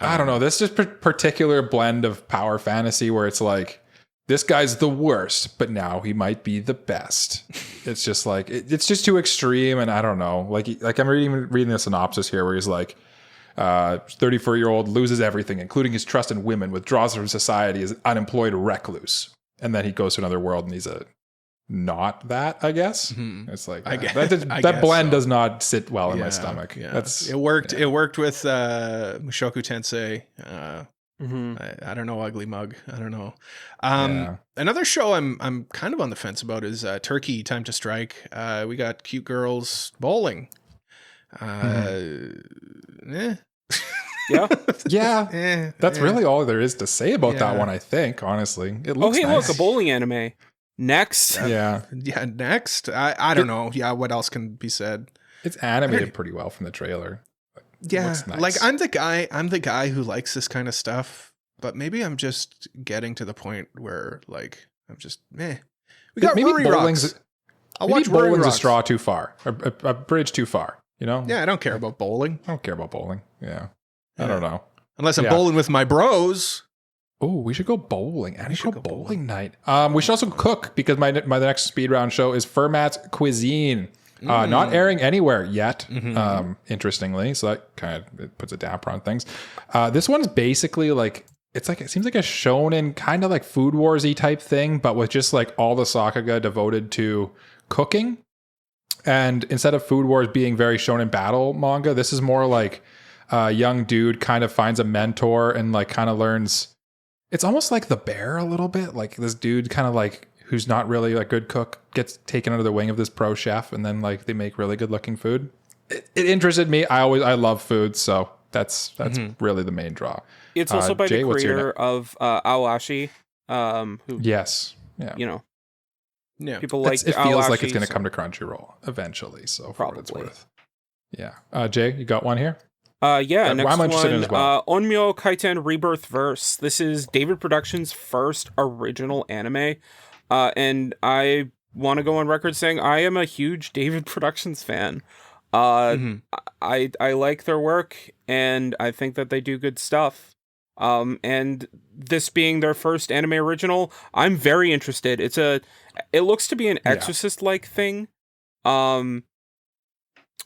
I don't know. This just particular blend of power fantasy where it's like, this guy's the worst, but now he might be the best. It's just like, it's just too extreme, and I don't know. Like I'm reading the synopsis here where he's like, 34-year-old loses everything, including his trust in women, withdraws from society as an unemployed recluse. And then he goes to another world and he's not that, I guess. Mm-hmm. It's like, that blend does not sit well in my stomach. Yeah. It worked with Mushoku Tensei. I don't know, Uglymug. I don't know. Another show I'm kind of on the fence about is Turkey Time to Strike. We got cute girls bowling. That's really all there is to say about that one, I think, honestly. It looks nice. Look, a bowling anime. Next. Next. I don't know. Yeah, what else can be said? It's animated pretty well from the trailer. Yeah, nice. Like I'm the guy who likes this kind of stuff, but maybe I'm just getting to the point where like I'm just We got maybe Ruri Rocks. I'll watch bowling's a straw too far, a bridge too far. You know? Yeah, I don't care about bowling. I don't care about bowling. Yeah. I don't know. Unless I'm bowling with my bros. Oh, we should go bowling. AniPro bowling night. We should also cook because my next speed round show is Fermat's Cuisine. Not airing anywhere yet, interestingly. So that kind of puts a damper on things. This one's basically like, it seems like a shonen kind of like Food Wars-y type thing, but with just like all the sakuga devoted to cooking. And instead of Food Wars being very shonen battle manga, this is more like a young dude kind of finds a mentor and like kind of learns. It's almost like The Bear a little bit. Like this dude kind of like, who's not really a good cook, gets taken under the wing of this pro chef, and then like they make really good looking food. It interested me. I love food, so that's really the main draw. It's also by the creator of Aoashi, who people like. It feels like it's going to come to Crunchyroll eventually. So for what it's worth, Jay, you got one here. Next I'm interested in as well. Onmyo Kaiten Rebirth Verse. This is David Productions' first original anime. And I want to go on record saying I am a huge David Productions fan. I like their work, and I think that they do good stuff. And this being their first anime original, I'm very interested. It looks to be an Exorcist-like thing.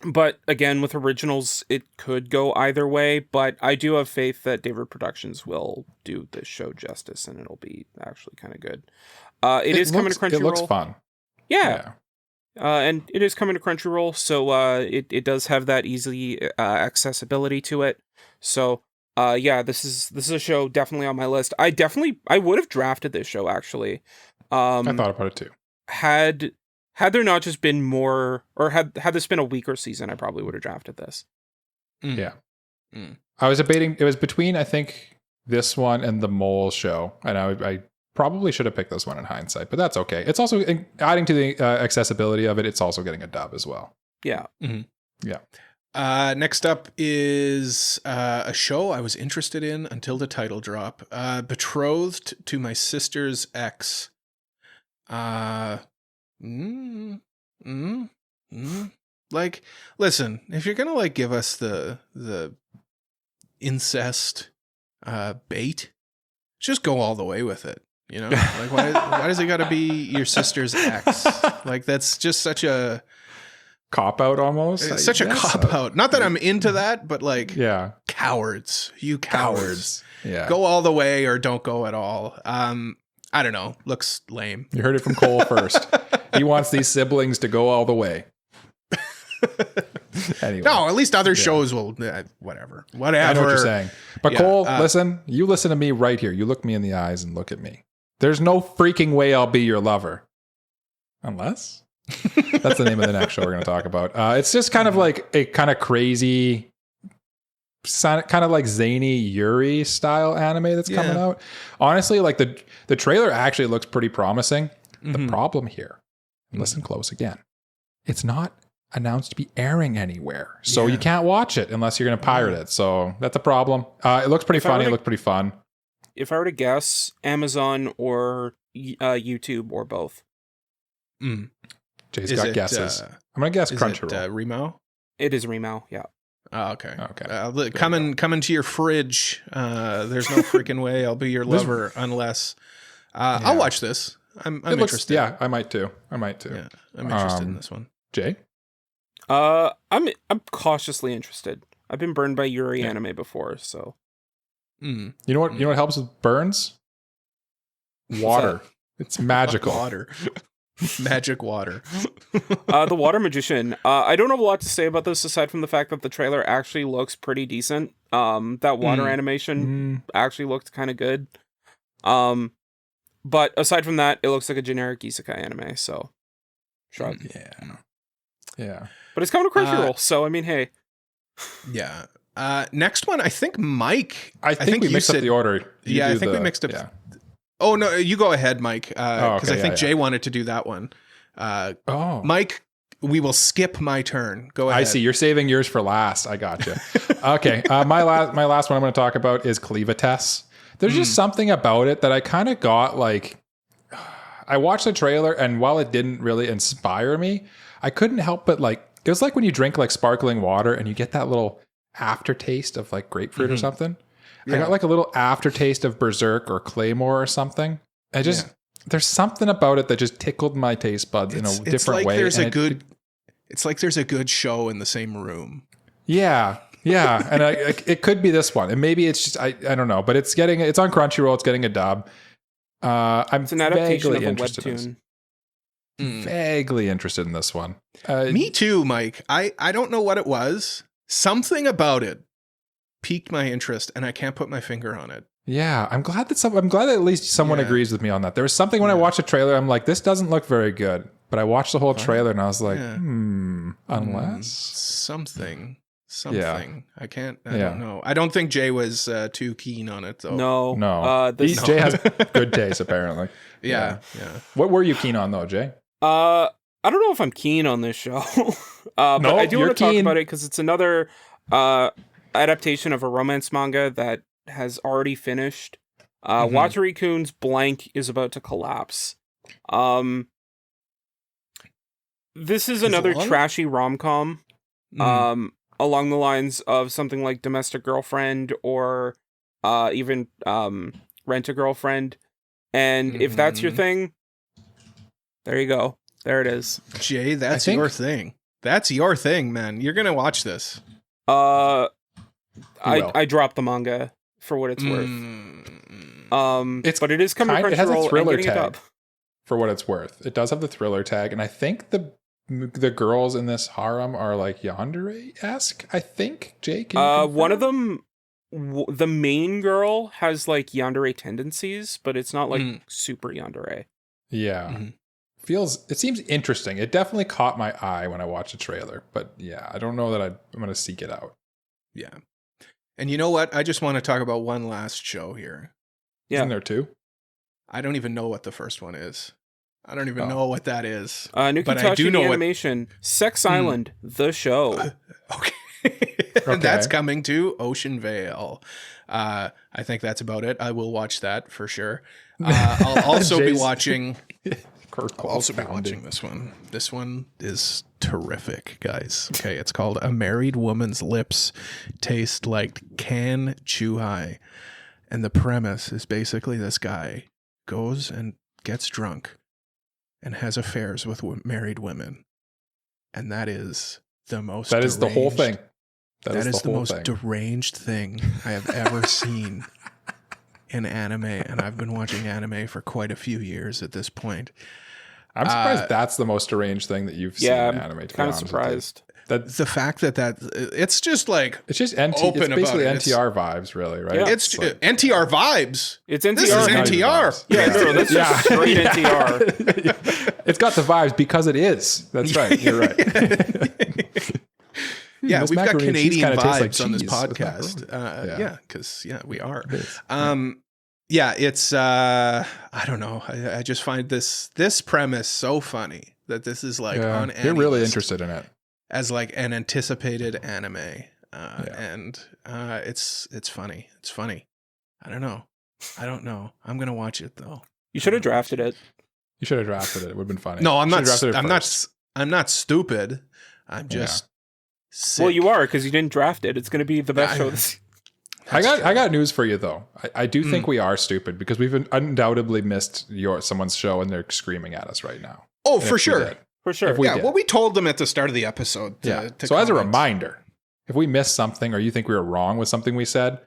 But again, with originals, it could go either way. But I do have faith that David Productions will do this show justice, and it'll be actually kind of good. It is coming to Crunchyroll. It looks fun. Yeah. And it is coming to Crunchyroll, so it does have that easy accessibility to it. So this is a show definitely on my list. I would have drafted this show actually. I thought about it too. Had there not just been more, or had this been a weaker season, I probably would have drafted this. Yeah. I was debating. It was between, I think, this one and the Mole show, and I probably should have picked this one in hindsight, but that's okay. It's also adding to the accessibility of it. It's also getting a dub as well. Yeah. Mm-hmm. Yeah. Next up is a show I was interested in until the title drop. Betrothed to My Sister's Ex. Like, listen, if you're gonna like give us the incest bait, just go all the way with it. You know, like why does it got to be your sister's ex? Like that's just such a cop out almost. It's such a cop out. Not that I'm into that, but like, cowards, you cowards. Yeah, go all the way or don't go at all. I don't know. Looks lame. You heard it from Cole first. He wants these siblings to go all the way. Anyway. No, at least other shows will. Whatever. I know what you're saying. But Cole, listen. You listen to me right here. You look me in the eyes and look at me. There's no freaking way I'll be your lover. Unless? That's the name of the next show we're going to talk about. It's just kind of like a kind of crazy, kind of like zany Yuri style anime that's coming out. Honestly, like the trailer actually looks pretty promising. The problem here, listen close again, it's not announced to be airing anywhere. So you can't watch it unless you're going to pirate it. So that's a problem. It looks pretty funny. It looked pretty fun. If I were to guess, Amazon or YouTube or both. Jay's got guesses. I'm going to guess Crunchyroll. Remo? It is Remo, yeah. Oh, okay. Coming to your fridge. There's no freaking way I'll be your lover unless... I'll watch this. I'm interested. Yeah, I might too. Yeah, I'm interested in this one. Jay? I'm cautiously interested. I've been burned by Yuri anime before, so... You know what helps with burns? Water. It's magical. Water. Magic water. The Water Magician. I don't have a lot to say about this aside from the fact that the trailer actually looks pretty decent. That water animation actually looked kind of good. But aside from that, it looks like a generic isekai anime, so shrug. Yeah. But it's coming to Crunchyroll, so I mean, hey. Yeah. Next one, I think Mike. I think we mixed up the order. We mixed up. Yeah. Oh, no, you go ahead, Mike, because I think Jay wanted to do that one. Mike, we will skip my turn. Go ahead. I see. You're saving yours for last. I got you. Okay. My last one I'm going to talk about is Cleavatess. There's just something about it that I kind of got like... I watched the trailer, and while it didn't really inspire me, I couldn't help but like... It was like when you drink like sparkling water and you get that little aftertaste of like grapefruit or something. I got like a little aftertaste of Berserk or Claymore or something. There's something about it that just tickled my taste buds in a different way. It's like there's a good show in the same room. Yeah. And it could be this one. And maybe it's just, I don't know, but it's on Crunchyroll. It's getting a dub. It's an adaptation of a webtoon. Vaguely interested in this one. Me too, Mike. I don't know what it was. Something about it piqued my interest, and I can't put my finger on it. Yeah, I'm glad that at least someone agrees with me on that. There was something when I watched the trailer, I'm like, this doesn't look very good. But I watched the whole trailer and I was like, unless something. I don't know. I don't think Jay was too keen on it though. No. Jay has good taste apparently. Yeah. What were you keen on though, Jay? I don't know if I'm keen on this show. But I do want to talk about it because it's another adaptation of a romance manga that has already finished. Watari-kun's blank is about to collapse. This is another trashy rom-com. Along the lines of something like Domestic Girlfriend or even Rent a Girlfriend. And if that's your thing, there you go. There it is. Jay, that's your thing. That's your thing, man. You're going to watch this. I dropped the manga for what it's worth. But it is coming to Crunchyroll. It has a thriller tag for what it's worth. It does have the thriller tag, and I think the girls in this harem are like yandere-esque. I think. Jay, can you one of them, the main girl, has like yandere tendencies, but it's not like super yandere. Yeah. It seems interesting. It definitely caught my eye when I watched the trailer, but yeah, I don't know that I'm going to seek it out. Yeah. And you know what? I just want to talk about one last show here. Yeah. Isn't there two? I don't even know what the first one is. I don't even know what that is. But I do know animation. Sex Island, the show. Okay. And that's coming to Ocean Vale. I think that's about it. I will watch that for sure. I'll also be watching... I'll also be watching this one. This one is terrific, guys. Okay, it's called A Married Woman's Lips Taste Like Can Chuhai. And the premise is basically this guy goes and gets drunk and has affairs with married women. And that is the most That is the whole thing. That is the most deranged thing I have ever seen in anime. And I've been watching anime for quite a few years at this point. I'm surprised that's the most deranged thing that you've seen in anime. Kind of surprised. The fact that it's just like it's just it's basically NTR vibes, really, right? Yeah. It's like, NTR vibes. It's NTR. This is NTR. Yeah, no, that's just straight NTR. It's got the vibes because it is. That's right. You're right. Yeah, we've got Canadian vibes on this podcast. Because we are. Yeah, it's I don't know. I just find this premise so funny that this is like on you're really interested in it. as like an anticipated anime. And it's funny. It's funny. I don't know. I'm going to watch it though. You should have drafted it. You should have drafted it. It would have been funny. No, I'm not. I'm not stupid. I'm just sick. Well, you are, because you didn't draft it. It's going to be the best show this. I got news for you though. I do think we are stupid because we've undoubtedly missed someone's show and they're screaming at us right now. Oh, for sure. For sure. Yeah, well, we told them at the start of the episode. So as a reminder, if we missed something or you think we were wrong with something we said,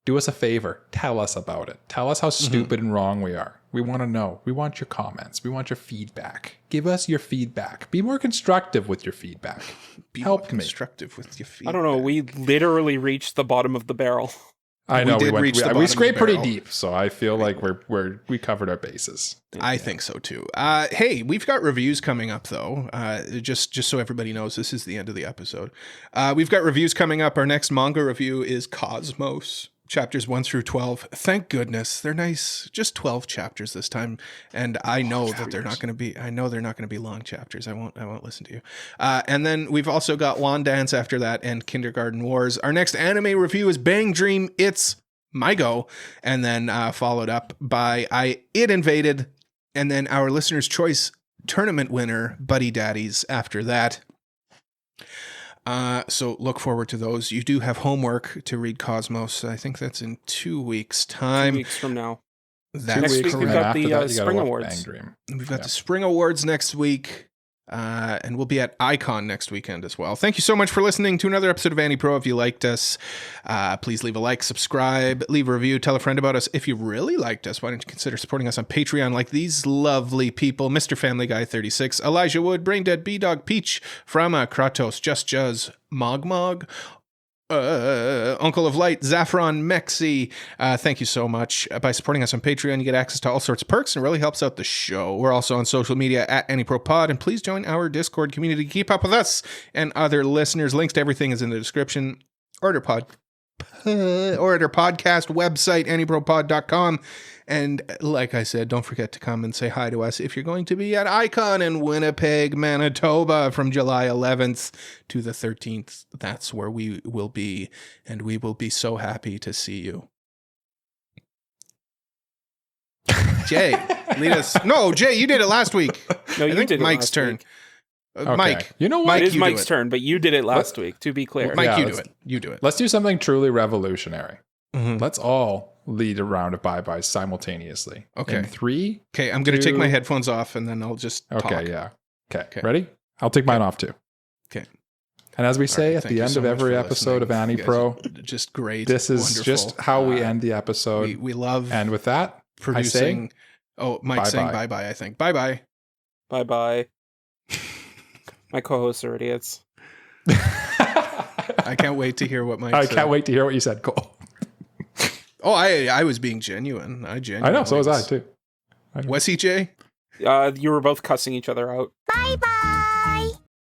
do us a favor. Tell us about it. Tell us how stupid and wrong we are. We want to know. We want your comments. We want your feedback. Give us your feedback. Be more constructive with your feedback. Help me. Constructive with your feedback. I don't know. We literally reached the bottom of the barrel. I know we scraped pretty barrel. deep, so I feel like we covered our bases. I think so too. Hey, we've got reviews coming up though. Just so everybody knows, this is the end of the episode. We've got reviews coming up. Our next manga review is Cosmos, chapters 1 through 12. Thank goodness, they're nice. Just 12 chapters this time, and I know that they're not going to be. I know they're not going to be long chapters. I won't listen to you. And then we've also got Wand Dance after that, and Kindergarten Wars. Our next anime review is Bang Dream. It's my go, and then followed up by It Invaded, and then our listener's choice tournament winner, Buddy Daddies. After that. So look forward to those. You do have homework to read Cosmos. I think that's in 2 weeks' time. 2 weeks from now. That's next week correct. we've got the Spring Awards. We've got the Spring Awards next week. And we'll be at Icon next weekend as well. Thank you so much for listening to another episode of AniPro. If you liked us, please leave a like, subscribe, leave a review, tell a friend about us. If you really liked us, why don't you consider supporting us on Patreon like these lovely people: Mr. Family Guy 36, Elijah Wood, Braindead, B-Dog, Peach, Frama, Kratos, Just Juzz, Mogmog, Uncle of Light, Zaffron, Mexi. Thank you so much. By supporting us on Patreon, you get access to all sorts of perks and it really helps out the show. We're also on social media at AniProPod, and please join our Discord community to keep up with us and other listeners. Links to everything is in the description. Order podcast website, AniProPod.com. And like I said, don't forget to come and say hi to us if you're going to be at Icon in Winnipeg, Manitoba from July 11th to the 13th. That's where we will be, and we will be so happy to see you. Jay, lead us. No, Jay, you did it last week. No, you did it Mike's last turn. week. Okay. Mike. You know what? It is Mike's turn, but you did it last week, to be clear. Mike, Yeah, you do it. You do it. Let's do something truly revolutionary. Mhm. Let's all lead a round of bye-byes simultaneously. Okay. In 3. Okay, I'm going to take 2. my headphones off, and then I'll just talk. Okay, yeah. Okay. Ready? I'll take mine off too. Okay. And as we say All right, at thank the you end so of much every for episode of listening. You AniPro, guys are just great. this is wonderful. just how we end the episode. We love And with that, producing. Mike's saying bye-bye. bye-bye, I think. Bye-bye. Bye-bye. My co-hosts are idiots. I can't wait to hear what Mike I said. can't wait to hear what you said, Cole. Oh, I was being genuine. I know, so was I too. Was he, Jay? You were both cussing each other out. Bye-bye.